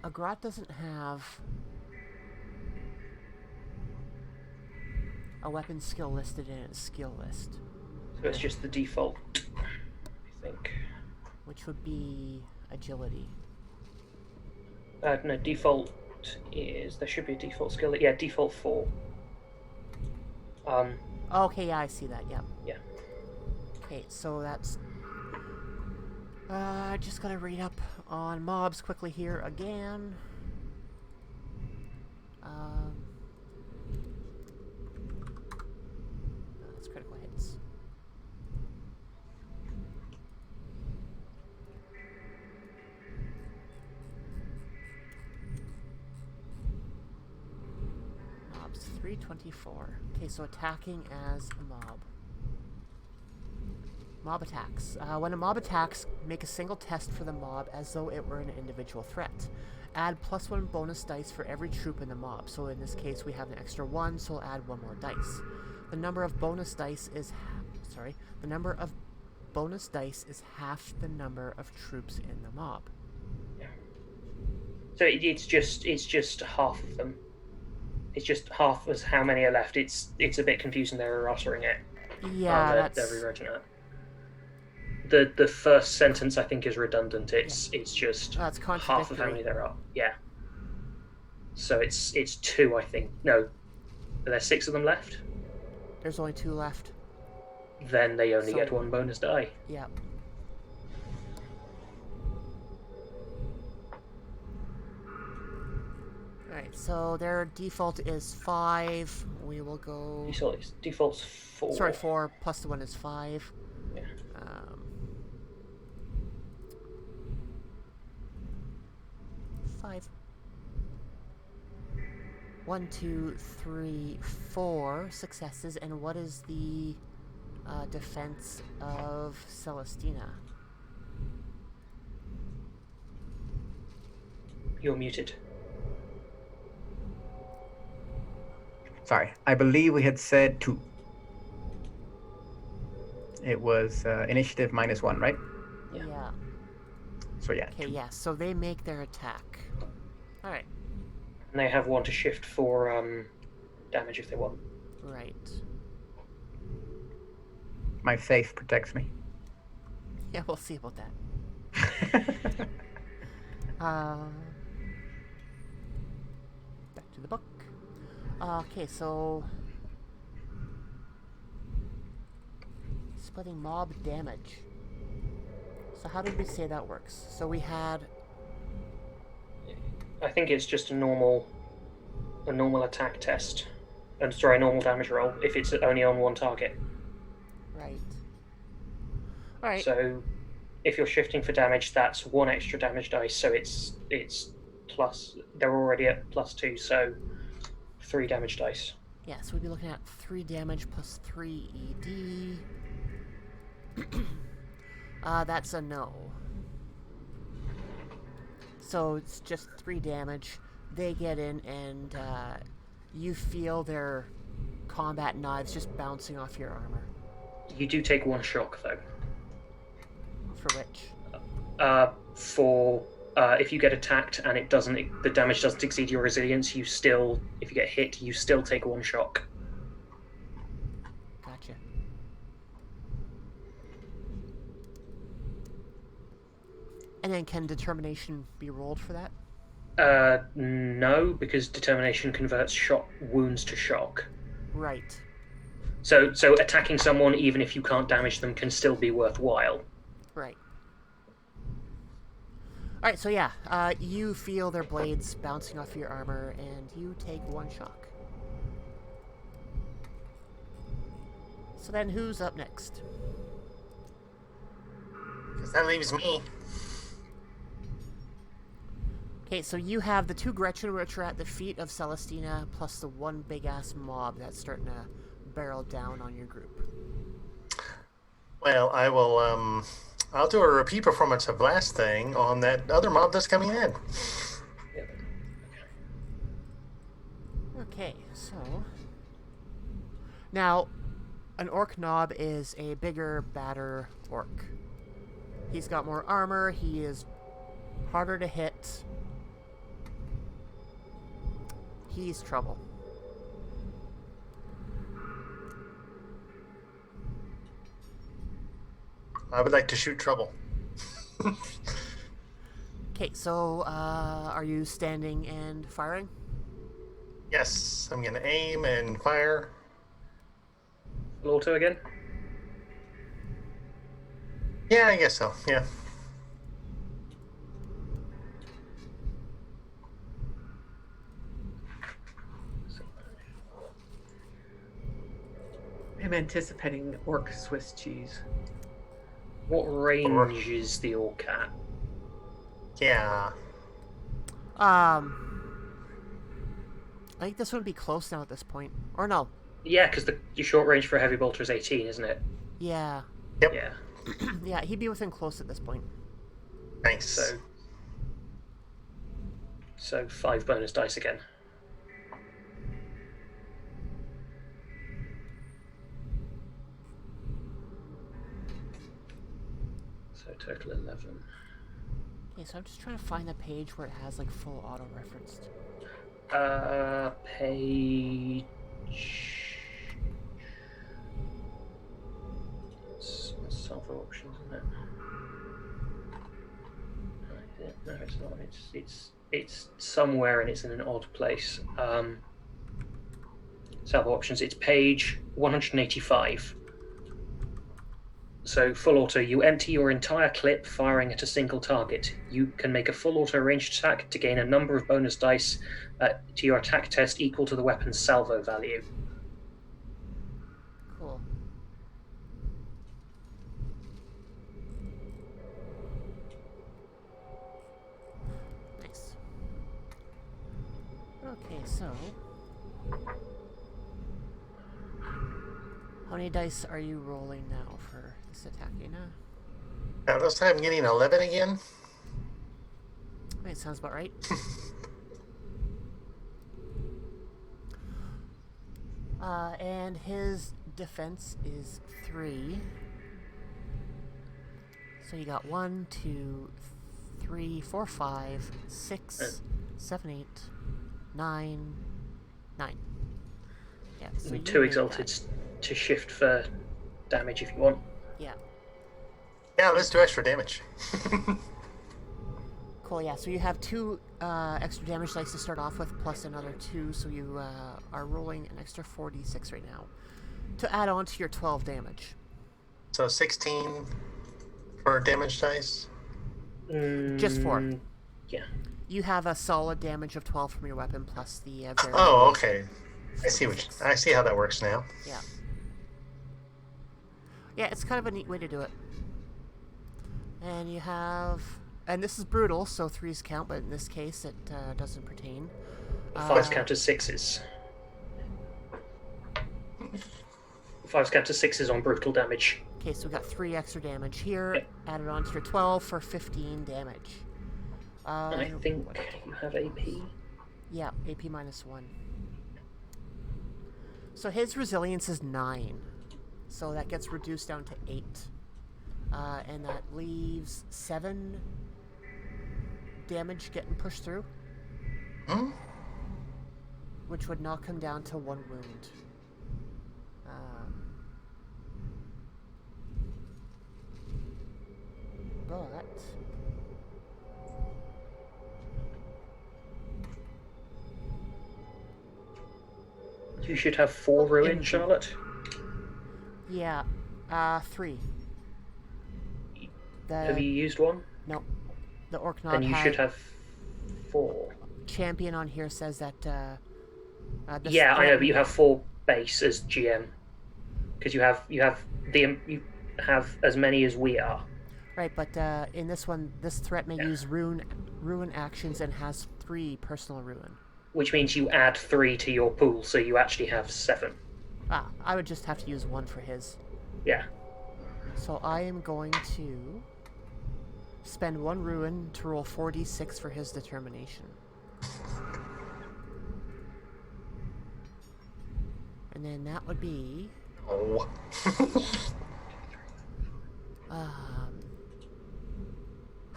A grot doesn't have a weapon skill listed in its skill list, So it's just the default, I think. which would be agility. No, default is... There should be a default skill. Yeah, default 4. Okay, yeah, I see that, yeah. Yeah. Okay, so that's... just gotta read up on mobs quickly here again. That's critical hits. Mobs 324. Okay, so attacking as a mob. Mob attacks. When a mob attacks, make a single test for the mob as though it were an individual threat. Add +1 bonus dice for every troop in the mob. So in this case, we have an extra 1, so we'll add 1 more dice. The number of bonus dice is... The number of bonus dice is half the number of troops in the mob. Yeah. So it's just half of them. It's just half as how many are left. It's a bit confusing. They're uttering it. Yeah, that's... They're rewriting it. The first sentence I think is redundant. It's just it's half of how many there are. Yeah. So it's 2, I think. No, are there 6 of them left? There's only 2 left. Then they only get 1 bonus die. Yeah. Alright, so their default is 5. We will go... Default's 4. Sorry, 4 plus the 1 is 5. Yeah. 5. 1, 2, 3, 4 successes. And what is the defense of Celestina? You're muted. Sorry, I believe we had said 2. It was initiative -1, right? Yeah. So yeah. Okay, 2. yeah, so they make their attack. Alright. And they have 1 to shift for damage if they want. Right. My faith protects me. Yeah, we'll see about that. Back to the book. Okay, so... Splitting mob damage. So how did we say that works? So we had... I think it's just a normal attack test. And sorry, normal damage roll if it's only on 1 target. Right. Alright. So if you're shifting for damage, that's 1 extra damage dice, so it's plus... They're already at +2, so 3 damage dice. Yeah, so we'd be looking at 3 damage plus 3 ED. That's a no. So it's just 3 damage. They get in and you feel their combat knives just bouncing off your armor. You do take 1 shock, though. For which? For if you get attacked and the damage doesn't exceed your resilience, you still, if you get hit, you still take 1 shock. Gotcha. And then can determination be rolled for that? No, because determination converts shock wounds to shock. Right. So attacking someone, even if you can't damage them, can still be worthwhile. Right. Alright, so yeah, you feel their blades bouncing off your armor, and you take 1 shock. So then who's up next? Because that leaves me. Okay, so you have the 2 Gretchen which are at the feet of Celestina, plus the 1 big-ass mob that's starting to barrel down on your group. Well, I will. I'll do a repeat performance of last thing on that other mob that's coming in. Okay, so... Now, an orc knob is a bigger, badder orc. He's got more armor. He is harder to hit. He's trouble. I would like to shoot trouble. Okay, so are you standing and firing? Yes, I'm gonna aim and fire. Full auto again. Yeah, I guess so. Yeah. I'm anticipating orc Swiss cheese. What range is the orc at? Yeah. I think this would be close now at this point. Or no. Yeah, because your short range for a heavy bolter is 18, isn't it? Yeah. Yep. Yeah. Yeah, he'd be within close at this point. Nice. So 5 bonus dice again. So total 11. Okay, so I'm just trying to find the page where it has like full auto referenced. Page. Solver options, isn't it? No, it's not. It's somewhere and it's in an odd place. Salvo options. It's page 185. So full auto, you empty your entire clip firing at a single target. You can make a full auto ranged attack to gain a number of bonus dice to your attack test equal to the weapon's salvo value. Cool. Nice. Okay, so how many dice are you rolling now for this attack, Ina? Now this time I'm getting 11 again. That sounds about right. And his defense is 3. So you got 1, 2, 3, 4, 5, 6, 7, 8, 9, 9. Yeah, so you 2 made exalted that. to shift for damage if you want. Yeah. Yeah, let's do extra damage. Cool, yeah. So you have 2 extra damage dice to start off with, plus another 2, so you are rolling an extra 4d6 right now to add on to your 12 damage. So 16 for damage dice. Just 4. Yeah. You have a solid damage of 12 from your weapon, plus the Oh, okay. I see how that works now. Yeah. Yeah, it's kind of a neat way to do it. And you have... And this is brutal, so 3s count, but in this case it doesn't pertain. 5s count as 6s. 5s count as 6s on brutal damage. Okay, so we got 3 extra damage here, Yep. added on to your 12 for 15 damage. I think you have AP. Yeah, AP minus 1. So his resilience is 9. So that gets reduced down to 8. And that leaves 7 damage getting pushed through. Hmm? Which would knock him down to 1 wound. But... You should have 4 ruin, Charlotte. Yeah, 3. Have you used one? No. The Orc Then you should have 4. Champion on here says that... Yeah, I know, but you have 4 base as GM. Because you have as many as we are. Right, but in this one, this threat may use ruin actions and has 3 personal ruin. Which means you add 3 to your pool, so you actually have 7. I would just have to use 1 for his. Yeah. So I am going to spend 1 ruin to roll 4d6 for his determination. And then that would be... Oh.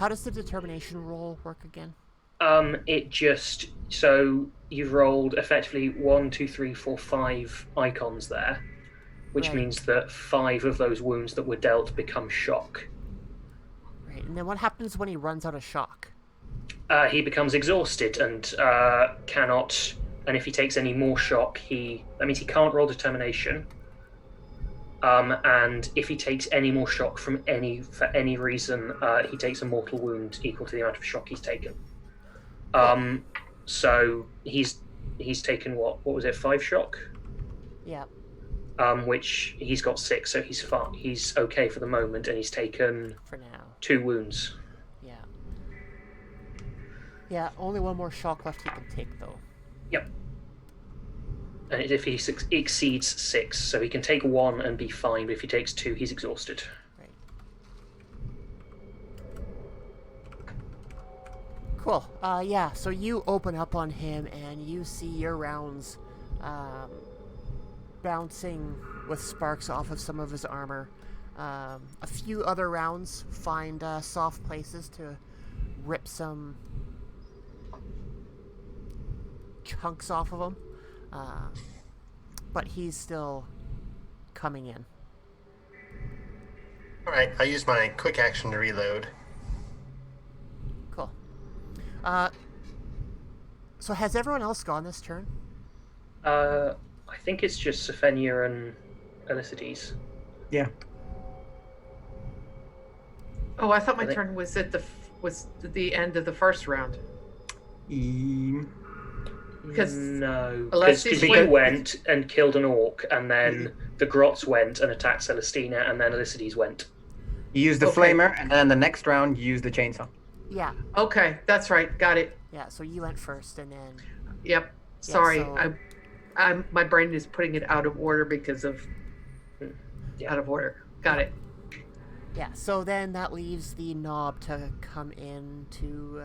How does the determination roll work again? It just so you've rolled effectively 1, 2, 3, 4, 5 icons there, which Right. means that 5 of those wounds that were dealt become shock. Right. And then what happens when he runs out of shock? He becomes exhausted and cannot. And if he takes any more shock, that means he can't roll determination. And if he takes any more shock for any reason, he takes a mortal wound equal to the amount of shock he's taken. So he's taken what was it, 5 shock? Yeah. Which he's got 6, so he's okay for the moment, and he's taken For now. 2 wounds. Yeah. Yeah. Only one more shock left he can take, though. Yep. And if he exceeds 6, so he can take 1 and be fine, but if he takes 2, he's exhausted. Right. Cool. Yeah, so you open up on him and you see your rounds bouncing with sparks off of some of his armor. A few other rounds find soft places to rip some chunks off of him. But he's still coming in. All right, I use my quick action to reload. Cool. So has everyone else gone this turn? I think it's just Sophenia and Elicides. Yeah. Oh, I thought my I think- turn was at the end of the first round. Because No, Unless because he's you went- went and killed an orc, and then the Grots went and attacked Celestina, and then Elicides went. You use the Okay. flamer, and then the next round you use the chainsaw. Yeah. Okay, that's right. Got it. Yeah, so you went first and then... Yep. Sorry, so- I'm my brain is putting it out of order because of Yeah. out of order. Got it. Yeah, so then that leaves the knob to come in to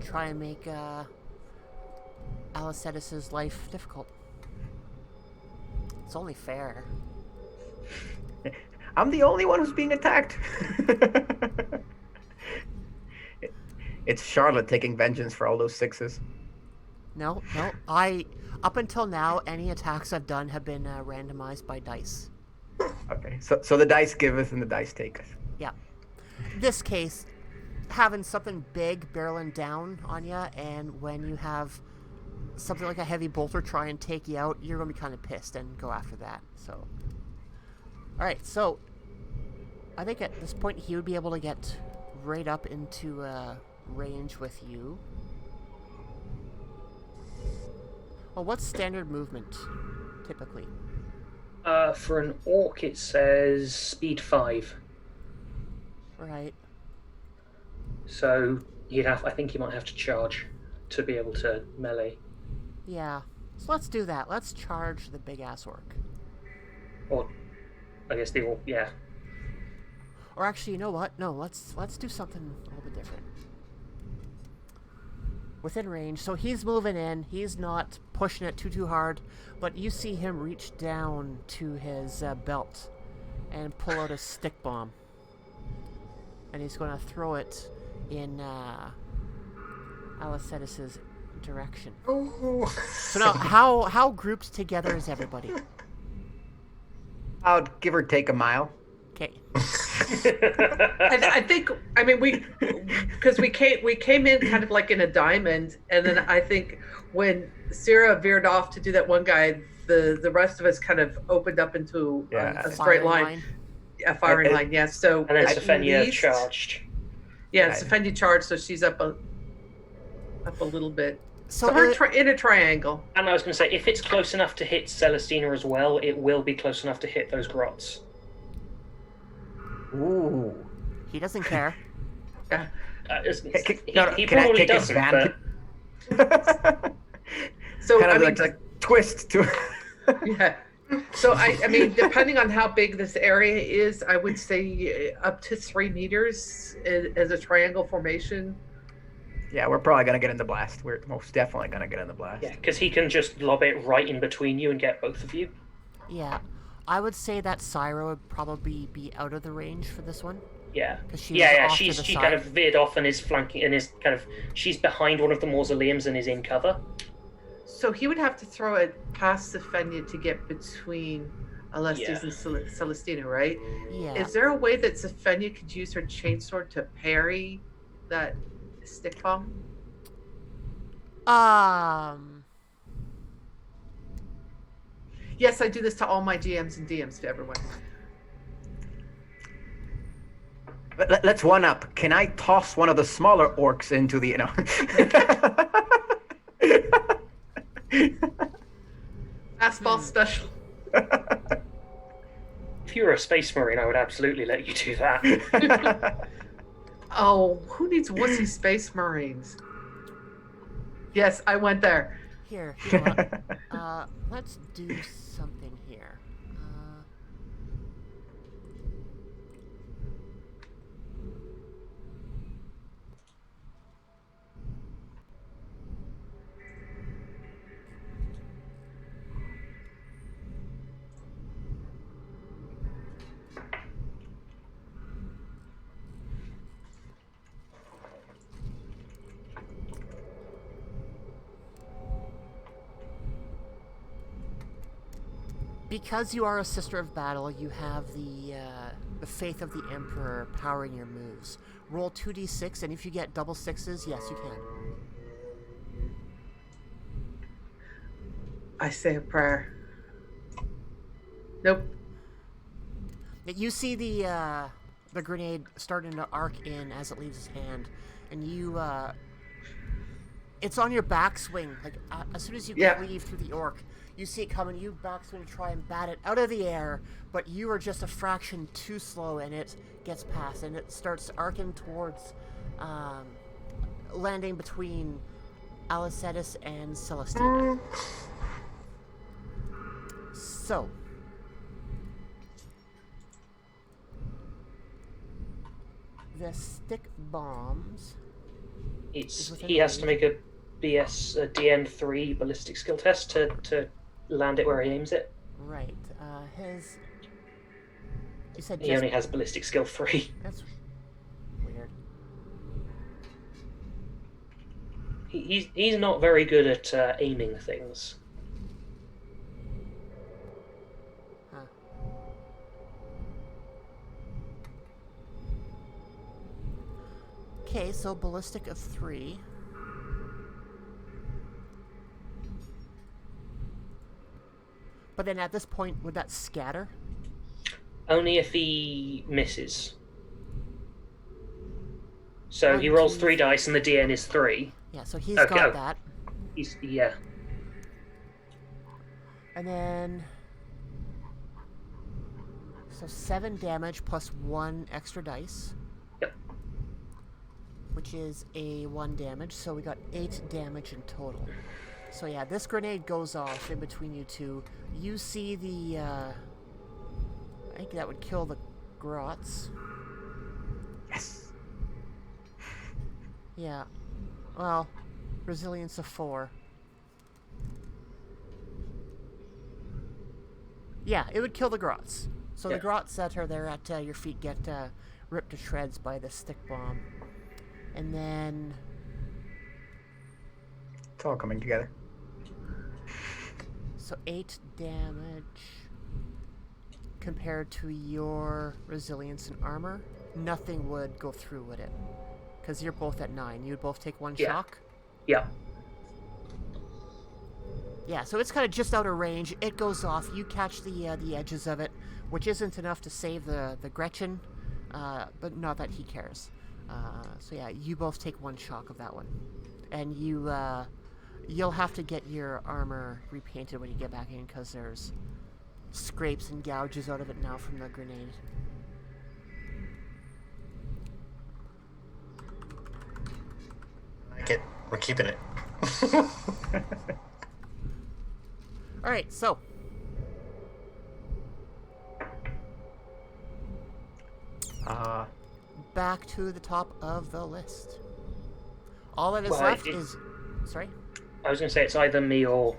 try and make Alicettis' life difficult. It's only fair. I'm the only one who's being attacked. It's Charlotte taking vengeance for all those 6s. No. Up until now, any attacks I've done have been randomized by dice. Okay, so the dice giveth and the dice taketh. Yeah. This case, having something big barreling down on you, and when you have something like a heavy bolter try and take you out, you're going to be kind of pissed and go after that. So, all right. So, I think at this point he would be able to get right up into range with you. Well, what's standard movement typically? For an orc, it says speed 5. Right. So I think he might have to charge to be able to melee. Yeah. So let's do that. Let's charge the big ass orc. Or, I guess the orc, yeah. Or actually, you know what? No, let's do something a little bit different. Within range, so he's moving in. He's not pushing it too hard, but you see him reach down to his belt and pull out a stick bomb, and he's going to throw it in Alicettis' direction. Oh. So now, how grouped together is everybody? I'll give or take a mile. Okay. I think we came in kind of like in a diamond, and then I think when Sarah veered off to do that one guy, the rest of us kind of opened up into Yeah. a straight line. A firing And- line, yes. So And then at Sophenia least- charged. Yeah, Right. Sophenia charged, so she's up a little bit. So So we're in a triangle. And I was going to say, if it's close enough to hit Celestina as well, it will be close enough to hit those grots. Ooh. he doesn't care. Yeah. He Can I probably take doesn't, advantage? but So kind I of mean, like twist to. yeah. So I mean, depending on how big this area is, I would say up to 3 meters as a triangle formation. Yeah, we're probably gonna get in the blast. We're most definitely gonna get in the blast. yeah, because he can just lob it right in between you and get both of you. Yeah. I would say that Syra would probably be out of the range for this one. 'Cause she was Yeah. off to She's the she side. kind of veered off and is flanking and is kind of she's behind one of the mausoleums and is in cover. So he would have to throw it past Safenya to get between Alestes Yeah. and Celestina, right? Yeah. Is there a way that Safenya could use her chainsword to parry that stick bomb? Yes, I do this to all my GMs and DMs, to everyone. Let's one up. Can I toss one of the smaller orcs into the Fastball special. If you were a space marine, I would absolutely let you do that. Oh, who needs wussy space marines? Yes, I went there. Here, you know what? Let's do something here. Because you are a Sister of Battle, you have the faith of the Emperor powering your moves. Roll 2d6, and if you get double sixes, yes, you can. I say a prayer. Nope. You see the grenade starting to arc in as it leaves his hand, and you it's on your backswing. Like as soon as you cleave through the orc, you see it coming. You backswing to try and bat it out of the air, but you are just a fraction too slow, and it gets past, and it starts arcing towards landing between Alicetus and Celestina. So. The stick bombs. He has to make a DN3 ballistic skill test to land it where he aims it. Right. His. You said he only has ballistic skill 3. That's weird. He's not very good at aiming things. Huh. Okay, so ballistic of 3. But then at this point, would that scatter? Only if he misses. So he rolls 3 dice and the DN is 3. Yeah, so he's got that. Yeah. And then... So 7 damage plus 1 extra dice. Yep. Which is a 1 damage, so we got 8 damage in total. So yeah, this grenade goes off in between you two. You see the, I think that would kill the grots. Yes. Yeah. Well, resilience of 4. Yeah, it would kill the grots. So the grots that are there at your feet get ripped to shreds by the stick bomb. And then... It's all coming together. So 8 damage compared to your resilience and armor. Nothing would go through with it. Because you're both at 9. You would both take 1 shock? Yeah. Yeah, so it's kind of just out of range. It goes off. You catch the edges of it, which isn't enough to save the Gretchen, but not that he cares. So yeah, you both take 1 shock of that one. And you'll have to get your armor repainted when you get back in, because there's scrapes and gouges out of it now from the grenade. I like it. We're keeping it. Alright, so. Back to the top of the list. All that is left is... Sorry? I was going to say it's either me or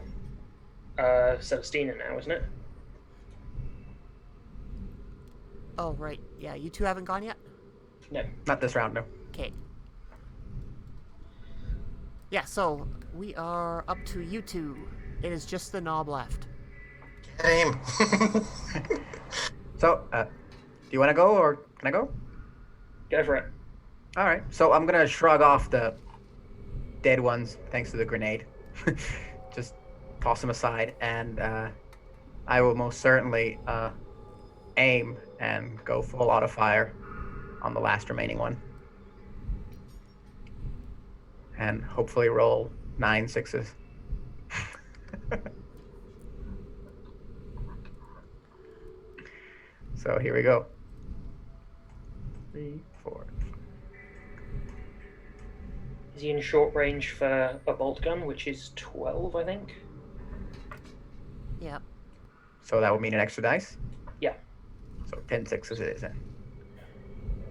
Celestina now, isn't it? Oh, right. Yeah, you two haven't gone yet? No. Not this round, no. Okay. Yeah, so we are up to you two. It is just the knob left. Aim. So, do you want to go or can I go? Go for it. All right. So I'm gonna shrug off the dead ones thanks to the grenade. Just toss them aside, and I will most certainly aim and go full auto fire on the last remaining one, and hopefully roll 9 6s. So here we go. 3, 4. Is he in short range for a bolt gun, which is 12, I think? Yeah. So that would mean an extra dice? Yeah. So 10 6s it is then.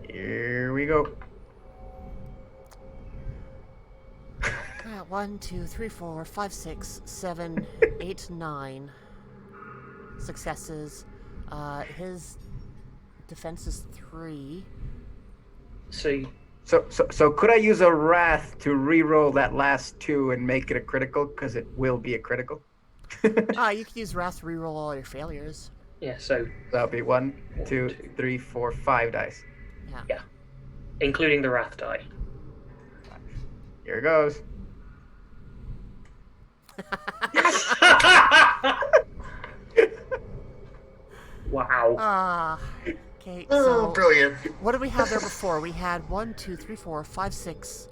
Here we go. 1, 2, 3, 4, 5, 6, 7, 8, 9 successes. His defense is 3. So could I use a wrath to re-roll that last 2 and make it a critical? Because it will be a critical. You could use wrath to reroll all your failures. Yeah, so... That'll be 1, 2, 3, 4, 5 dice. Yeah. Including the wrath die. Here goes. Wow. Okay, Oh, so brilliant. what did we have there before? We had 1, 2, 3, 4, 5, 6,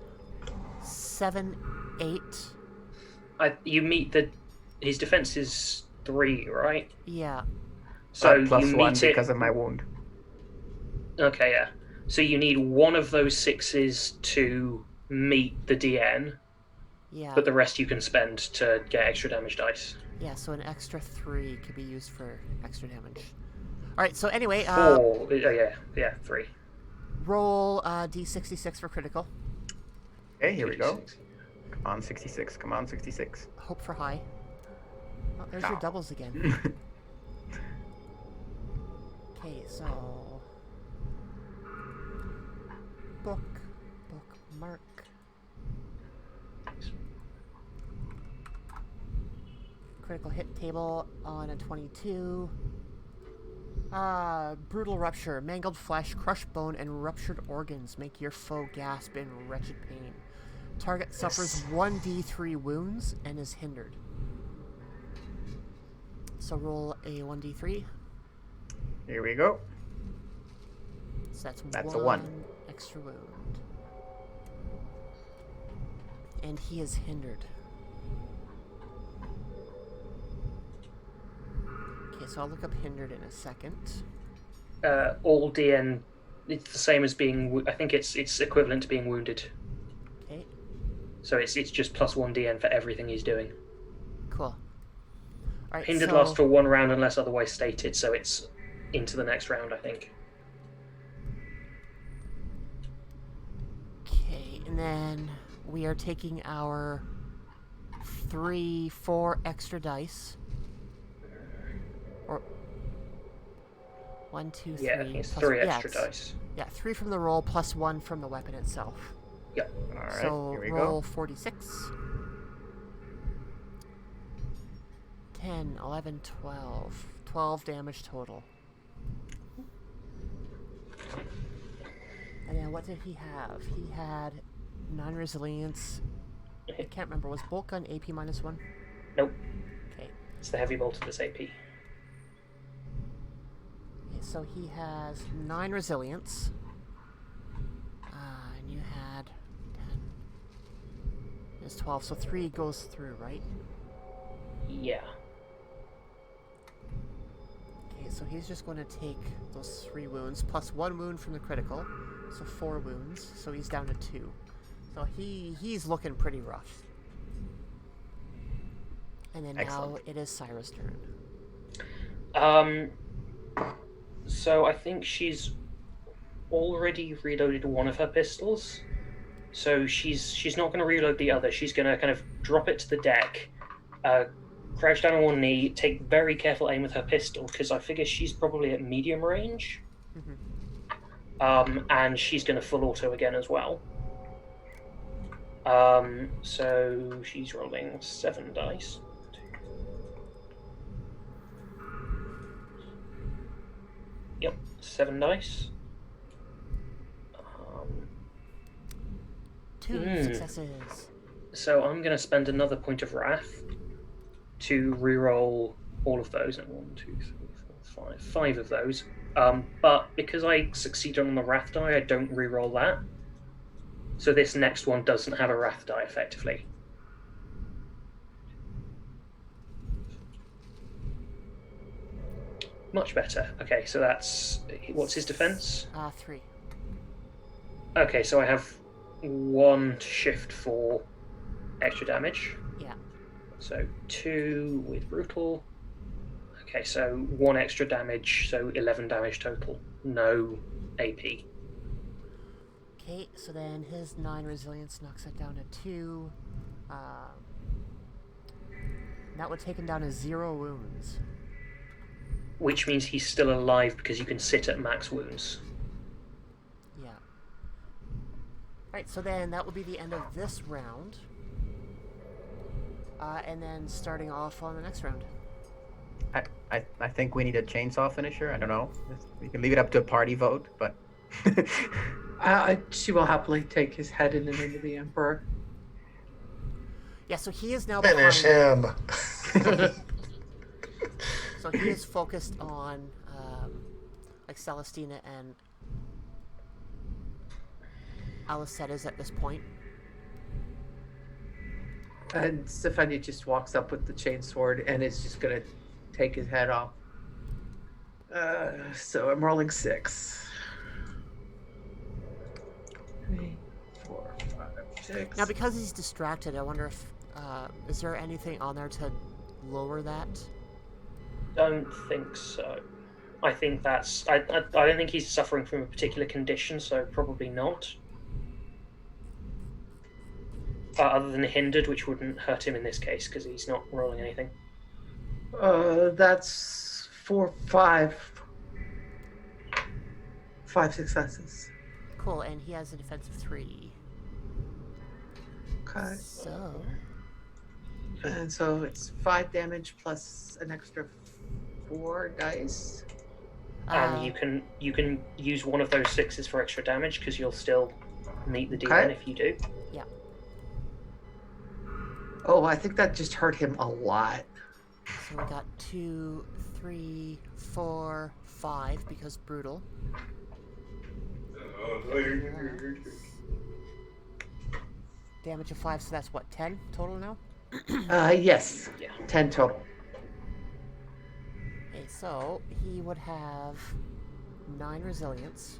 7, 8. You meet his defense is 3, right? Yeah. So plus you 1 meet it... because of my wound. Okay, yeah. So you need one of those 6s to meet the DN, Yeah. but the rest you can spend to get extra damage dice. Yeah, so an extra 3 could be used for extra damage. Alright, so anyway, 4. Oh, yeah, 3. roll D66 for critical. Okay, here we go. Come on, 66. Come on, 66. Hope for high. Oh, there's your doubles again. Okay, so... Bookmark. Critical hit table on a 22. Brutal rupture. Mangled flesh, crushed bone, and ruptured organs make your foe gasp in wretched pain. Target suffers 1d3 wounds and is hindered. So roll a 1d3. Here we go. So That's one a 1. extra wound. And he is hindered. Okay, so I'll look up hindered in a second. All DN, it's the same as being... I think it's equivalent to being wounded. Okay, So it's just plus 1 DN for everything he's doing. cool. Alright, Hindered so... lasts for 1 round unless otherwise stated, so it's into the next round, I think. Okay, and then we are taking our 4 extra dice. Or 1, 2, 3. Yeah, I think it's plus- 3 yeah, extra it's- dice. Yeah, 3 from the roll plus 1 from the weapon itself. Yep. All right, So here we roll go. 46. 10, 11, 12. 12 damage total. And then what did he have? He had non-resilience. I can't remember. Was bolt gun AP -1? Nope. Okay. It's the heavy bolt of this AP. Okay, so he has 9 resilience. And you had 10. It's 12, so 3 goes through, right? Yeah. Okay, so he's just going to take those 3 wounds, plus 1 wound from the critical, so 4 wounds, so he's down to 2. So he's looking pretty rough. And then Excellent. now it is Syra's turn. So I think she's already reloaded one of her pistols. So she's not going to reload the other. She's going to kind of drop it to the deck, crouch down on one knee, take very careful aim with her pistol, because I figure she's probably at medium range. Mhm. And she's going to full auto again as well. So she's rolling 7 dice. Yep, 7 dice. 2 successes. So I'm going to spend another point of wrath to reroll all of those. And 1, 2, 3, 4, 5. 5 of those. But because I succeeded on the wrath die, I don't reroll that. So this next one doesn't have a wrath die, effectively. Much better. Okay, so that's... What's his defense? 3. Okay, so I have 1 to shift for extra damage. Yeah. So 2 with brutal. Okay, so 1 extra damage, so 11 damage total. No AP. Okay, so then his 9 resilience knocks it down to 2. That would take him down to 0 wounds. Which means he's still alive because you can sit at max wounds. Yeah. Alright, so then that will be the end of this round. And then starting off on the next round. I think we need a chainsaw finisher. I don't know. We can leave it up to a party vote, but She will happily take his head in the name of the Emperor. Yeah, so he is now Finish behind- him. So he is focused on like Celestina and Alicetta's at this point. And Stefania just walks up with the chainsword and is just gonna take his head off. So I'm rolling 6. 3, 4, 5, 6. Now, because he's distracted, I wonder if is there anything on there to lower that? Don't think so. I think that's... I don't think he's suffering from a particular condition, so probably not. Other than hindered, which wouldn't hurt him in this case, because he's not rolling anything. That's 4, 5. 5 successes. Cool, and he has a defense of 3. Okay. So And so it's 5 damage plus an extra 4 dice. And you can use one of those 6s for extra damage, because you'll still meet the D1 Okay. if you do. yeah. Oh, I think that just hurt him a lot. So we got 2, 3, 4, 5 because brutal. Damage of 5, so that's what, 10 total now? Yes. Yeah. 10 total. Okay, so he would have 9 resilience.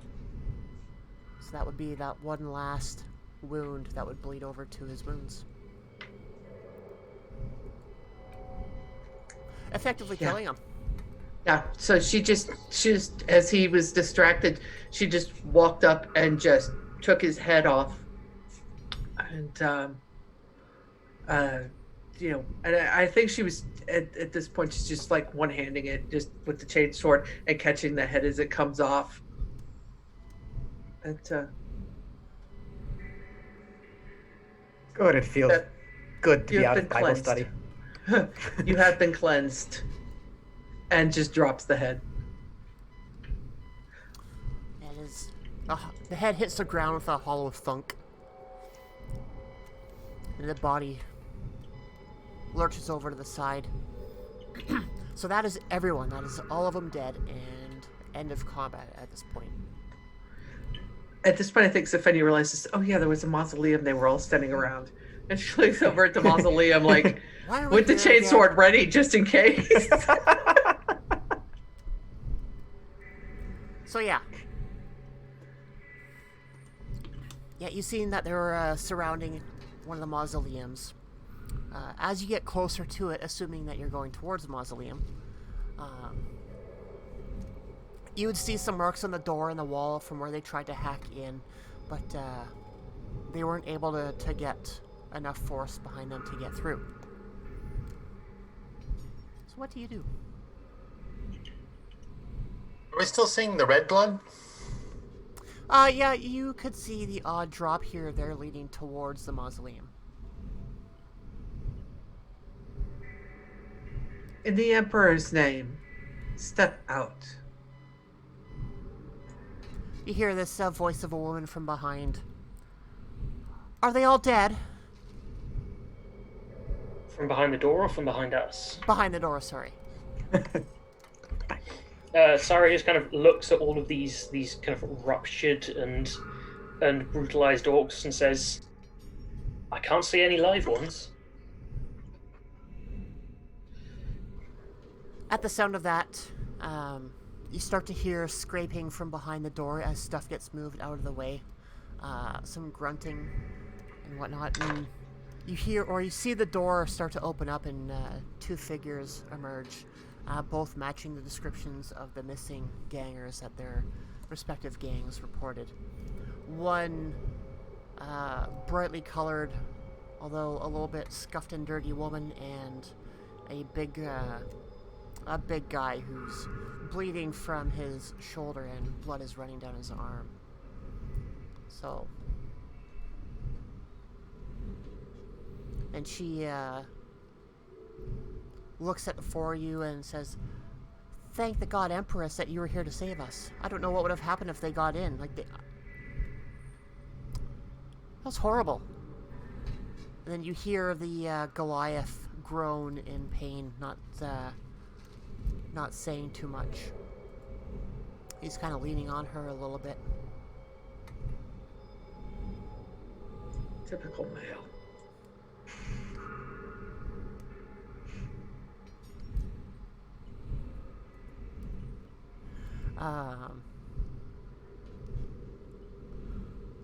So that would be that one last wound that would bleed over to his wounds. Effectively Yeah. killing him. Yeah, so she just, as he was distracted, she just walked up and just took his head off. And, and I think she was, at this point, she's just like one-handing it, just with the chain sword and catching the head as it comes off. And, good. It feels that good to you've be out been of Bible cleansed. study. You have been cleansed. And just drops the head. And the head hits the ground with a hollow thunk. And the body lurches over to the side. So that is everyone. That is all of them dead, and end of combat at this point. At this point, I think Stephanie realizes, oh yeah, there was a mausoleum they were all standing around. And she looks over at the mausoleum like, Why are we with the here again? chainsword ready just in case. So yeah. Yeah, you've seen that they were surrounding one of the mausoleums. As you get closer to it, assuming that you're going towards the mausoleum, you would see some marks on the door and the wall from where they tried to hack in, but they weren't able to get enough force behind them to get through. So what do you do? Are we still seeing the red blood? Yeah, you could see the odd drop here or there leading towards the mausoleum. In the Emperor's name, step out. You hear this voice of a woman from behind. Are they all dead? From behind the door or from behind us? Behind the door, sorry. Sarah just kind of looks at all of these kind of ruptured and brutalized orcs and says, "I can't see any live ones." At the sound of that, you start to hear scraping from behind the door as stuff gets moved out of the way. Some grunting and whatnot, and you see the door start to open up and two figures emerge, both matching the descriptions of the missing gangers that their respective gangs reported. One brightly colored, although a little bit scuffed and dirty woman, and a big guy who's bleeding from his shoulder and blood is running down his arm. So, and she looks at the four of you and says, "Thank the God Empress that you were here to save us. I don't know what would have happened if they got in. That was horrible." And then you hear the Goliath groan in pain, not saying too much. He's kind of leaning on her a little bit. Typical male.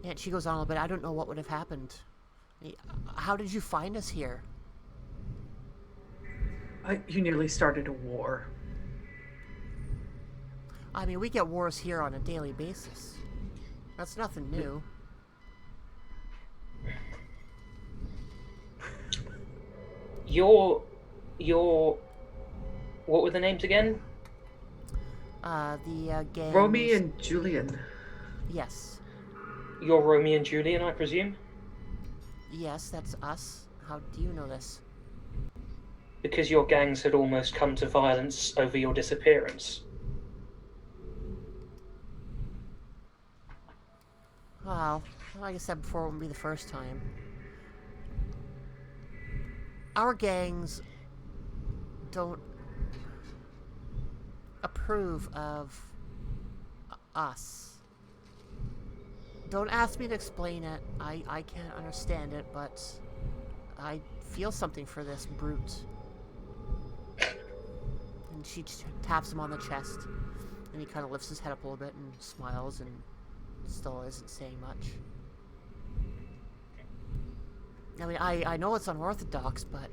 And she goes on a little bit. I don't know what would have happened. How did you find us here? You nearly started a war. I mean, we get wars here on a daily basis. That's nothing new. Your what were the names again? The gangs... Romy and Julian. Yes. You're Romeo and Julian, I presume? Yes, that's us. How do you know this? Because your gangs had almost come to violence over your disappearance. Well, like I said before, it wouldn't be the first time. Our gangs don't approve of us. Don't ask me to explain it. I can't understand it, but I feel something for this brute. And she taps him on the chest, and he kind of lifts his head up a little bit and smiles and still isn't saying much. I mean, I know it's unorthodox, but...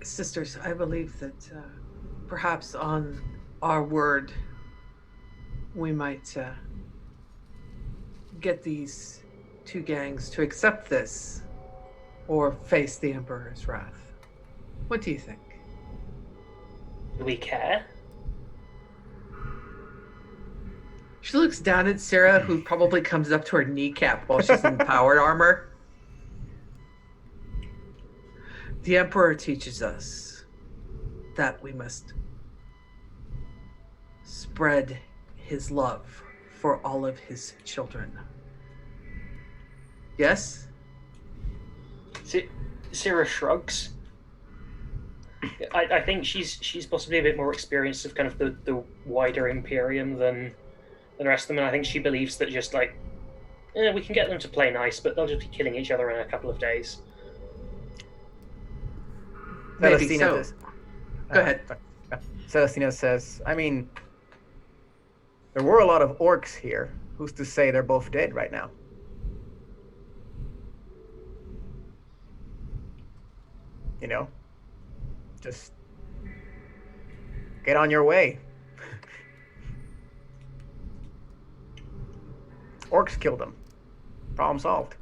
Sisters, I believe that perhaps on our word, we might get these two gangs to accept this or face the Emperor's wrath. What do you think? Do we care? She looks down at Sarah, who probably comes up to her kneecap while she's in powered armor. The Emperor teaches us that we must spread his love for all of his children. Yes? Sarah shrugs. I think she's possibly a bit more experienced of kind of the wider Imperium than the rest of them, and I think she believes that just like, we can get them to play nice, but they'll just be killing each other in a couple of days. Maybe Celestina so. does- Go ahead. Celestina says, I mean, there were a lot of orcs here. Who's to say they're both dead right now? You know? Just get on your way. Orcs killed them. Problem solved.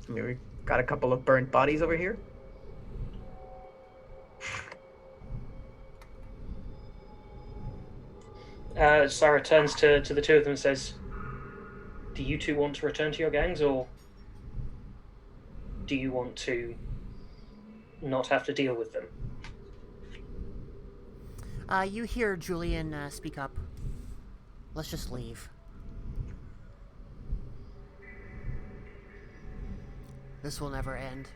I mean, we got a couple of burnt bodies over here. Sarah turns to the two of them and says, do you two want to return to your gangs, or do you want to not have to deal with them? You hear Julian speak up. Let's just leave. This will never end.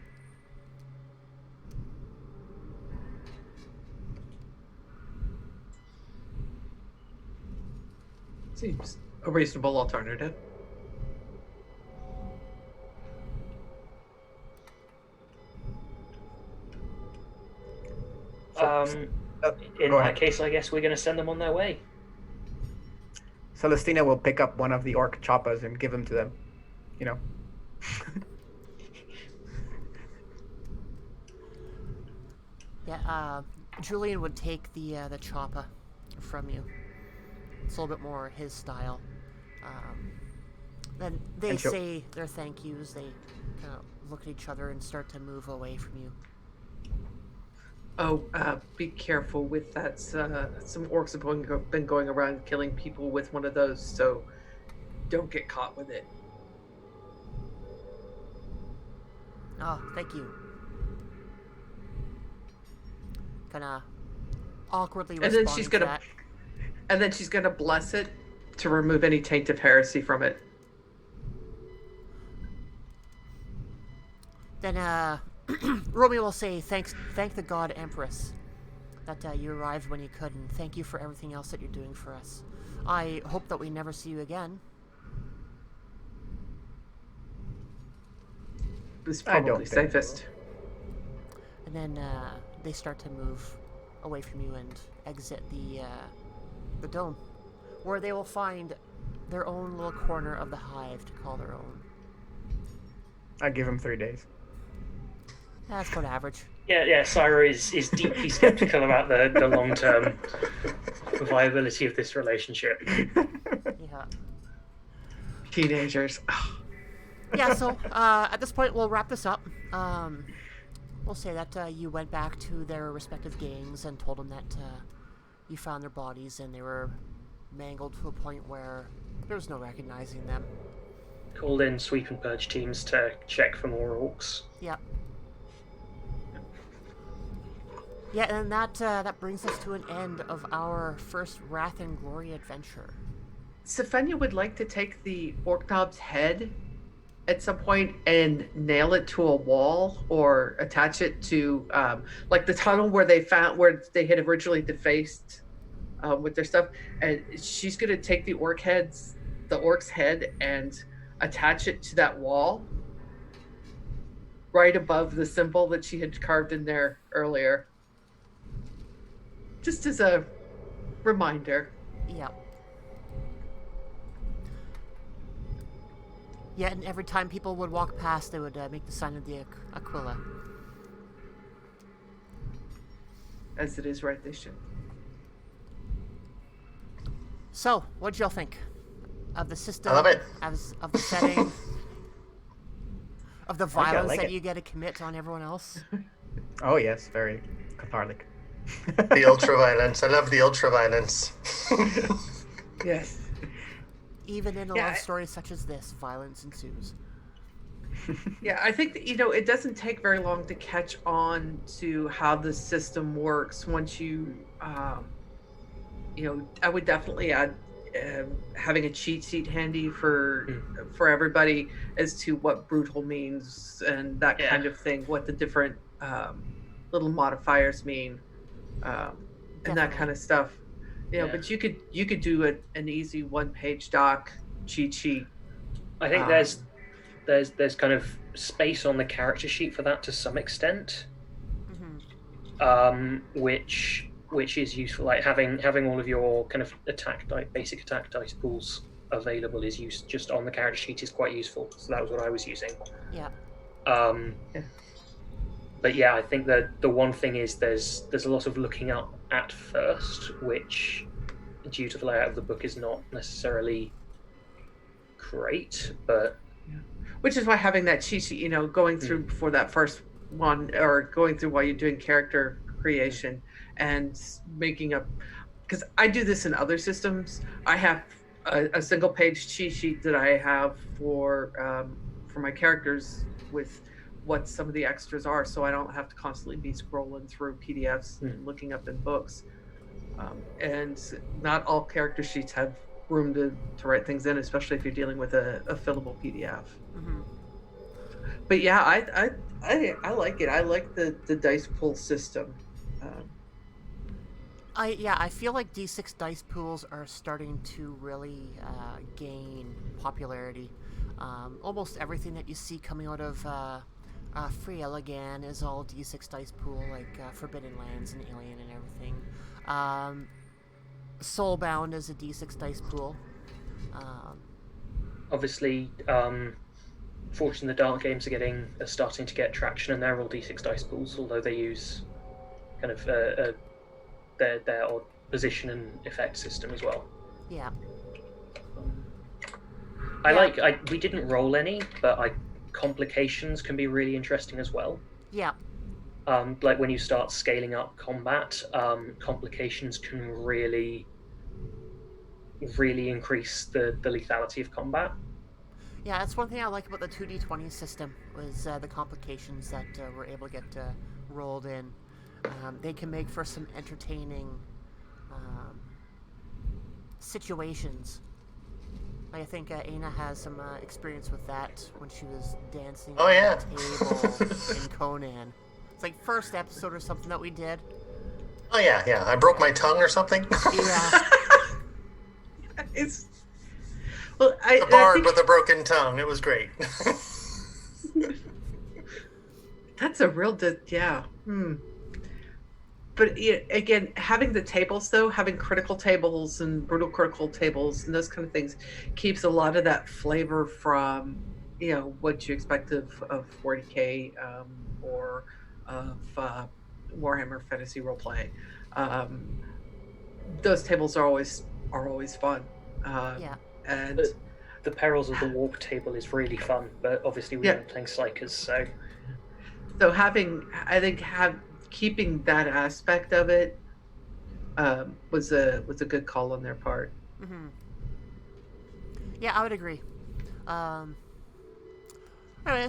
Seems a reasonable alternative. In that case, I guess we're going to send them on their way. Celestina will pick up one of the orc choppers and give him to them. You know. Yeah, Julian would take the chopper from you. It's a little bit more his style. Then they say their thank yous. They kind of look at each other and start to move away from you. Oh, be careful with that. Some orcs have been going around killing people with one of those, so don't get caught with it. Oh, thank you. Kind of awkwardly responding to that. And then she's gonna bless it to remove any taint of heresy from it. Then Romeo will say, thank the God Empress that you arrived when you could, and thank you for everything else that you're doing for us. I hope that we never see you again. It's probably safest. And then they start to move away from you and exit the dome, where they will find their own little corner of the hive to call their own. I give him 3 days. That's quite average. Yeah. Syra is deeply skeptical about the long-term viability of this relationship. Yeah. Teenagers. Yeah, so at this point, we'll wrap this up. We'll say that you went back to their respective gangs and told them that you found their bodies and they were mangled to a point where there was no recognizing them. Called in sweep and purge teams to check for more orcs. Yep. Yeah, and that brings us to an end of our first Wrath and Glory adventure. Safenya would like to take the orc knob's head at some point and nail it to a wall or attach it to like the tunnel where they had originally defaced with their stuff. And she's gonna take the orc's head and attach it to that wall right above the symbol that she had carved in there earlier. Just as a reminder. Yeah. Yeah, and every time people would walk past, they would make the sign of the Aquila. As it is right, they should. So, what did y'all think of the system? I love it. Of the setting? Of the violence that you get to commit on everyone else? Oh yes, very cathartic. The ultra violence. I love the ultra violence. Yes. Even in a love story such as this, violence ensues. Yeah, I think that, it doesn't take very long to catch on to how the system works once you, I would definitely add having a cheat sheet handy for everybody as to what brutal means and that kind of thing, what the different little modifiers mean, and that kind of stuff. But you could do an easy one-page doc cheat sheet. I think there's kind of space on the character sheet for that to some extent, which is useful. Like having all of your kind of basic attack dice pools available is used just on the character sheet is quite useful. So that was what I was using. Yeah. But yeah, I think that the one thing is there's a lot of looking up at first, which, due to the layout of the book, is not necessarily great. But Which is why having that cheat sheet, going through before that first one, or going through while you're doing character creation and making up, because I do this in other systems. I have a single page cheat sheet that I have for my characters with what some of the extras are, so I don't have to constantly be scrolling through PDFs and looking up in books. And not all character sheets have room to write things in, especially if you're dealing with a fillable PDF. Mm-hmm. But yeah, I like it. I like the dice pool system. I feel like D6 dice pools are starting to really gain popularity. Almost everything that you see coming out of Free Elegant is all D6 dice pool, like Forbidden Lands and Alien and everything. Soulbound is a D6 dice pool. Obviously, Fortune the Dark games are starting to get traction, and they're all D6 dice pools, although they use kind of their odd position and effect system as well. Yeah. We didn't roll any, but complications can be really interesting as well. Yeah. Like when you start scaling up combat, complications can really increase the lethality of combat. Yeah, that's one thing I like about the 2d20 system, was the complications that we're able to get rolled in. They can make for some entertaining situations. I think Aina has some experience with that when she was dancing on the table in Conan. It's like first episode or something that we did. Oh yeah. I broke my tongue or something. Yeah. It's a bard with a broken tongue. It was great. That's a real yeah. But again, having the tables though, having critical tables and brutal critical tables and those kind of things keeps a lot of that flavor from what you expect of 40K or of Warhammer Fantasy Roleplay. Those tables are always fun. Yeah. And the Perils of the Warp table is really fun, but obviously we've been playing Slikers, so keeping that aspect of it was a good call on their part. Mm-hmm. Yeah, I would agree. Alright,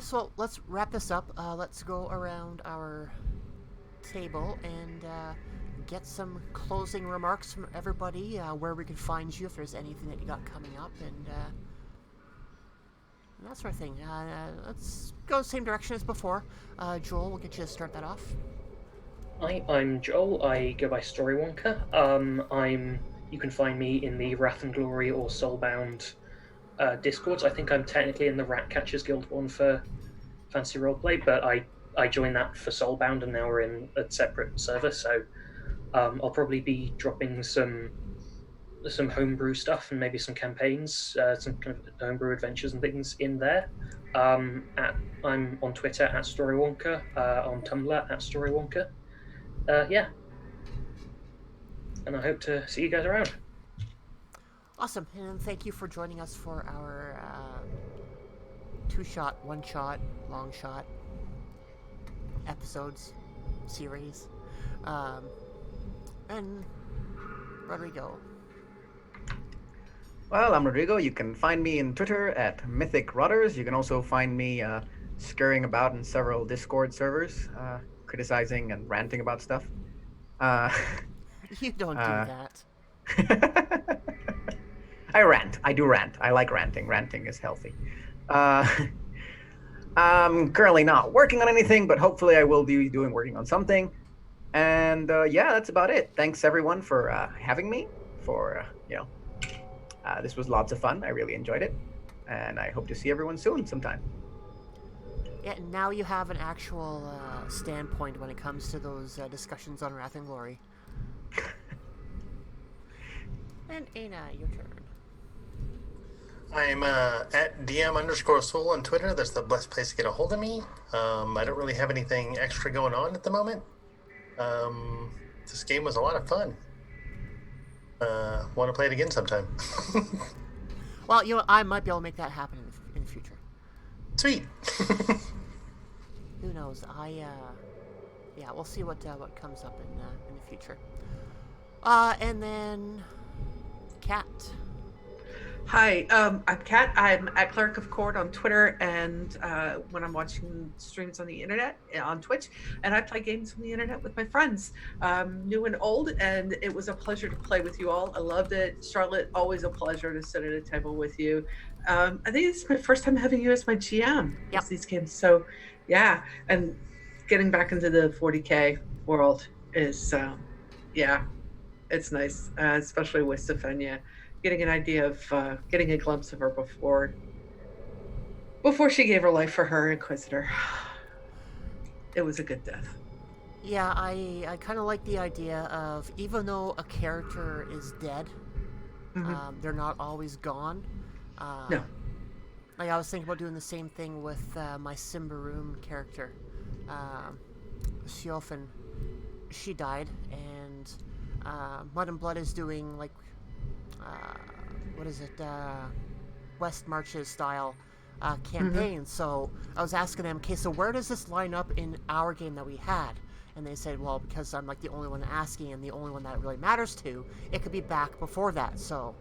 so let's wrap this up. Let's go around our table and get some closing remarks from everybody, where we can find you if there's anything that you got coming up, and that sort of thing. Let's go the same direction as before. Joel, we'll get you to start that off. Hi, I'm Joel. I go by Storywonker. You can find me in the Wrath and Glory or Soulbound Discords. I think I'm technically in the Ratcatchers Guild one for Fantasy Roleplay, but I joined that for Soulbound, and now we're in a separate server, so I'll probably be dropping some homebrew stuff and maybe some campaigns, some kind of homebrew adventures and things in there. I'm on Twitter at Storywonker, on Tumblr at Storywonker. Yeah. And I hope to see you guys around. Awesome, and thank you for joining us for our two-shot, one-shot, long-shot episodes, series. And Rodrigo. Well, I'm Rodrigo. You can find me in Twitter at Mythic Rudders. You can also find me scurrying about in several Discord servers, criticizing and ranting about stuff. You don't do that. I rant. I do rant. I like ranting. Ranting is healthy. I'm currently not working on anything, but hopefully I will be working on something. And yeah, that's about it. Thanks everyone for having me. This was lots of fun. I really enjoyed it, and I hope to see everyone soon sometime. Yeah, now you have an actual standpoint when it comes to those discussions on Wrath and Glory. And Aina, your turn. I'm at DM_Soul on Twitter. That's the best place to get a hold of me. I don't really have anything extra going on at the moment. This game was a lot of fun. Want to play it again sometime. Well, I might be able to make that happen in the future. Sweet. Who knows? Yeah, we'll see what comes up in the future. And then, Kat. Hi, I'm Kat. I'm at Cleric of Court on Twitter, and when I'm watching streams on the internet, on Twitch, and I play games on the internet with my friends, new and old, and it was a pleasure to play with you all. I loved it. Charlotte, always a pleasure to sit at a table with you. I think it's my first time having you as my GM Yep. with these games, so yeah, and getting back into the 40K world is, yeah, it's nice, especially with Stephania. Getting an idea of, getting a glimpse of her before she gave her life for her Inquisitor. It was a good death. Yeah, I kind of like the idea of, even though a character is dead, they're not always gone. No. Like, I was thinking about doing the same thing with my Simbaroom character. Siofin, she died, and Mud and Blood is doing, like, what is it, West Marches style campaign. So I was asking them, okay, so where does this line up in our game that we had? And they said, well, because I'm like the only one asking and the only one that it really matters to, it could be back before that. So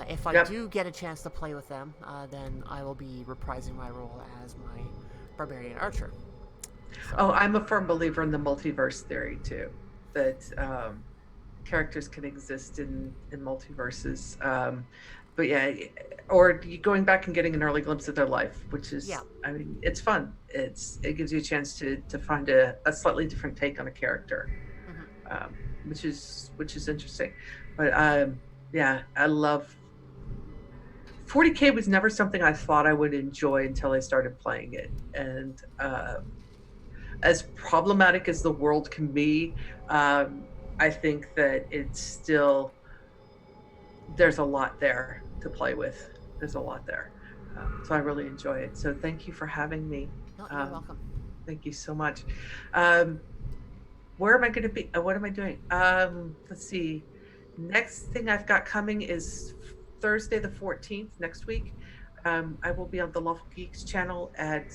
if I do get a chance to play with them, then I will be reprising my role as my Barbarian Archer. So. Oh, I'm a firm believer in the multiverse theory too, that characters can exist in multiverses. But yeah, or going back and getting an early glimpse of their life, which is, I mean, it's fun. It gives you a chance to find a slightly different take on a character, which is interesting. But yeah, I love 40K. Was never something I thought I would enjoy until I started playing it, and as problematic as the world can be, I think that it's still, there's a lot there to play with. There's a lot there. So I really enjoy it. So thank you for having me. No, you're welcome. Thank you so much. Where am I going to be? What am I doing? Let's see. Next thing I've got coming is Thursday the 14th, next week. I will be on the Lawful Geeks channel at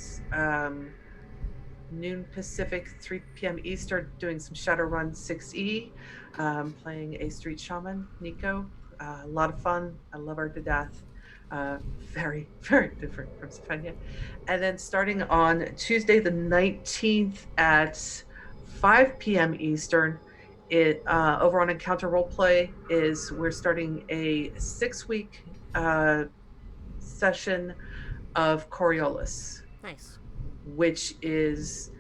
noon Pacific, 3 p.m. Eastern, doing some Shadowrun 6E, playing a street shaman, Nico. A lot of fun. I love her to death. Very, very different from Stephania. And then starting on Tuesday the 19th at 5 p.m. Eastern, over on Encounter Roleplay, we're starting a 6-week session of Coriolis. Nice. Which is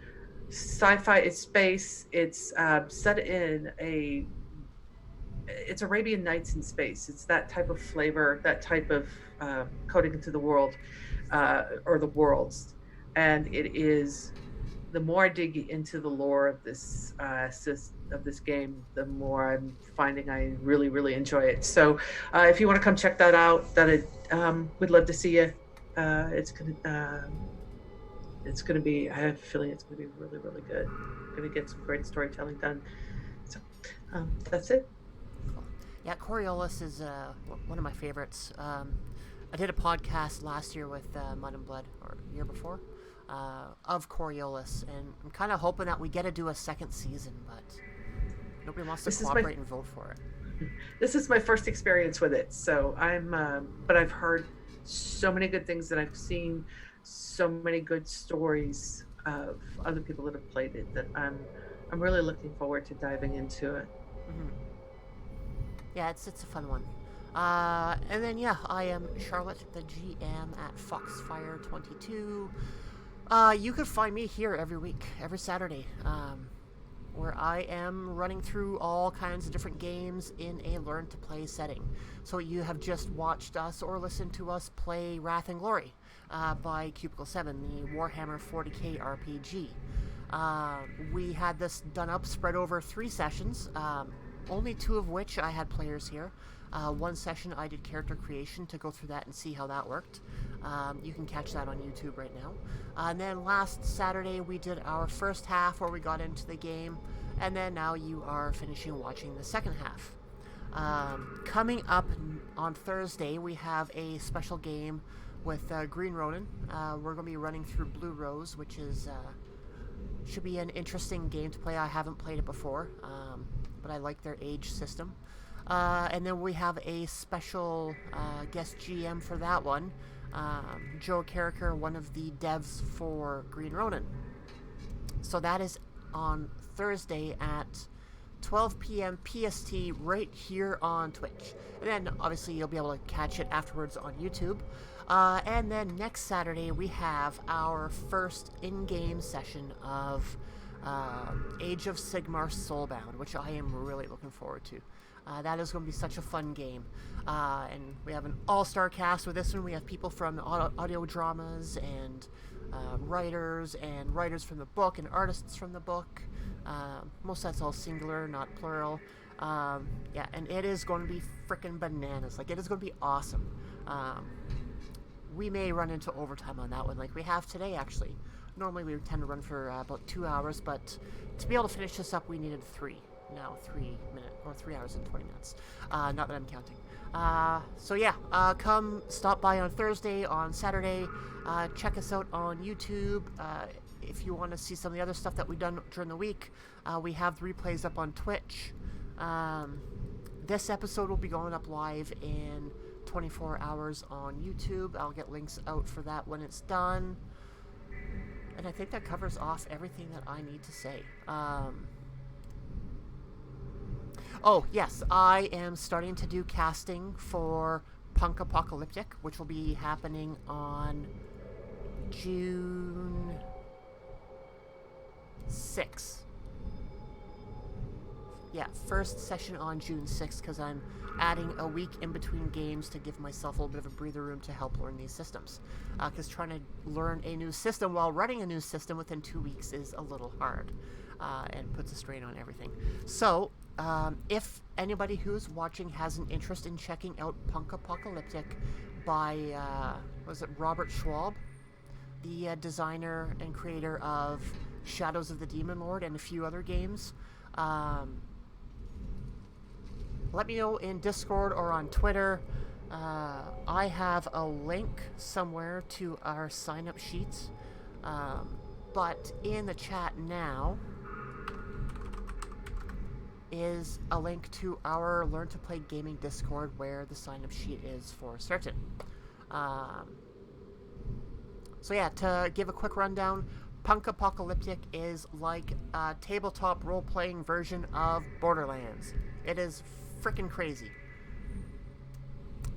sci-fi. It's space. It's set in it's Arabian Nights in space. It's that type of flavor, that type of coding into the world, or the worlds. And it is, the more I dig into the lore of this game, the more I'm finding I really, really enjoy it. So if you want to come check that out, we'd love to see you. It's gonna be, I have a feeling it's gonna be really, really good. Gonna get some great storytelling done. So that's it. Cool. Yeah, Coriolis is one of my favorites. I did a podcast last year with Mud and Blood, or year before, of Coriolis, and I'm kind of hoping that we get to do a second season, but nobody wants to cooperate and vote for it. This is my first experience with it, so but I've heard so many good things, that I've seen so many good stories of other people that have played it, that I'm really looking forward to diving into it. Yeah, it's a fun one. And then I am Charlotte, the GM at Foxfire22. You can find me here every week, every Saturday, where I am running through all kinds of different games in a learn to play setting. So you have just watched us or listened to us play Wrath and Glory by Cubicle 7, the Warhammer 40k RPG. We had this done up, spread over 3 sessions, only 2 of which I had players here. One session I did character creation to go through that and see how that worked. You can catch that on YouTube right now. And then last Saturday we did our first half where we got into the game, and then now you are finishing watching the second half. Coming up on Thursday, we have a special game with Green Ronin. We're going to be running through Blue Rose, which is should be an interesting game to play. I haven't played it before, but I like their age system. And then we have a special guest GM for that one, Joe Carricker, one of the devs for Green Ronin. So that is on Thursday at 12 p.m. PST right here on Twitch. And then obviously you'll be able to catch it afterwards on YouTube. And then next Saturday we have our first in-game session of Age of Sigmar Soulbound, which I am really looking forward to. That is going to be such a fun game. And we have an all-star cast with this one. We have people from audio dramas and writers from the book and artists from the book. Most of that's all singular, not plural. Yeah, and it is going to be freaking bananas. Like, it is going to be awesome. We may run into overtime on that one, like we have today, actually. Normally we tend to run for about 2 hours, but to be able to finish this up, we needed 3. Now 3 hours and 20 minutes. Not that I'm counting. So yeah, come stop by on Thursday, on Saturday. Check us out on YouTube. If you want to see some of the other stuff that we've done during the week, we have the replays up on Twitch. This episode will be going up live in 24 hours on YouTube. I'll get links out for that when it's done. And I think that covers off everything that I need to say. Oh, yes, I am starting to do casting for Punk Apocalyptic, which will be happening on June 6th. Yeah, first session on June 6th, because I'm adding a week in between games to give myself a little bit of a breather room to help learn these systems. Because trying to learn a new system while running a new system within 2 weeks is a little hard, and puts a strain on everything. So, if anybody who's watching has an interest in checking out Punk Apocalyptic by, was it Robert Schwab? The designer and creator of Shadows of the Demon Lord and a few other games. Let me know in Discord or on Twitter. I have a link somewhere to our sign-up sheets. But in the chat now is a link to our Learn to Play Gaming Discord where the sign-up sheet is for certain. So yeah, to give a quick rundown, Punk Apocalyptic is like a tabletop role-playing version of Borderlands. It is freaking crazy.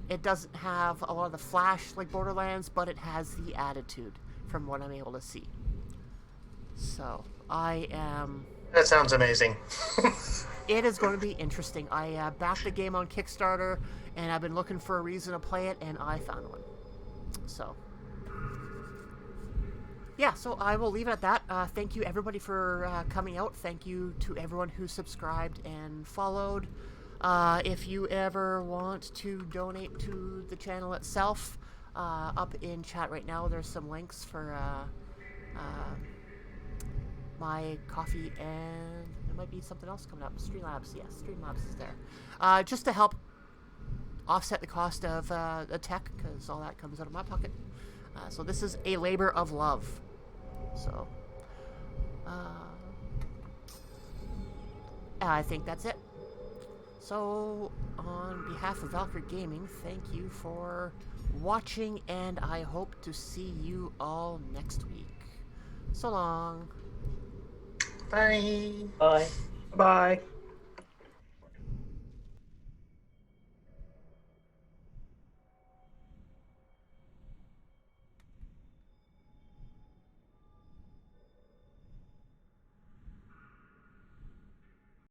It doesn't have a lot of the flash like Borderlands, but it has the attitude from what I'm able to see. So, That sounds amazing. It is going to be interesting. I backed the game on Kickstarter, and I've been looking for a reason to play it, and I found one. So, yeah, so I will leave it at that. Thank you, everybody, for coming out. Thank you to everyone who subscribed and followed. If you ever want to donate to the channel itself, up in chat right now, there's some links for my coffee, and there might be something else coming up. Streamlabs, yes, Streamlabs is there. Just to help offset the cost of the tech, because all that comes out of my pocket. So this is a labor of love. So, I think that's it. So, on behalf of Valkyrie Gaming, thank you for watching, and I hope to see you all next week. So long. Bye. Bye. Bye.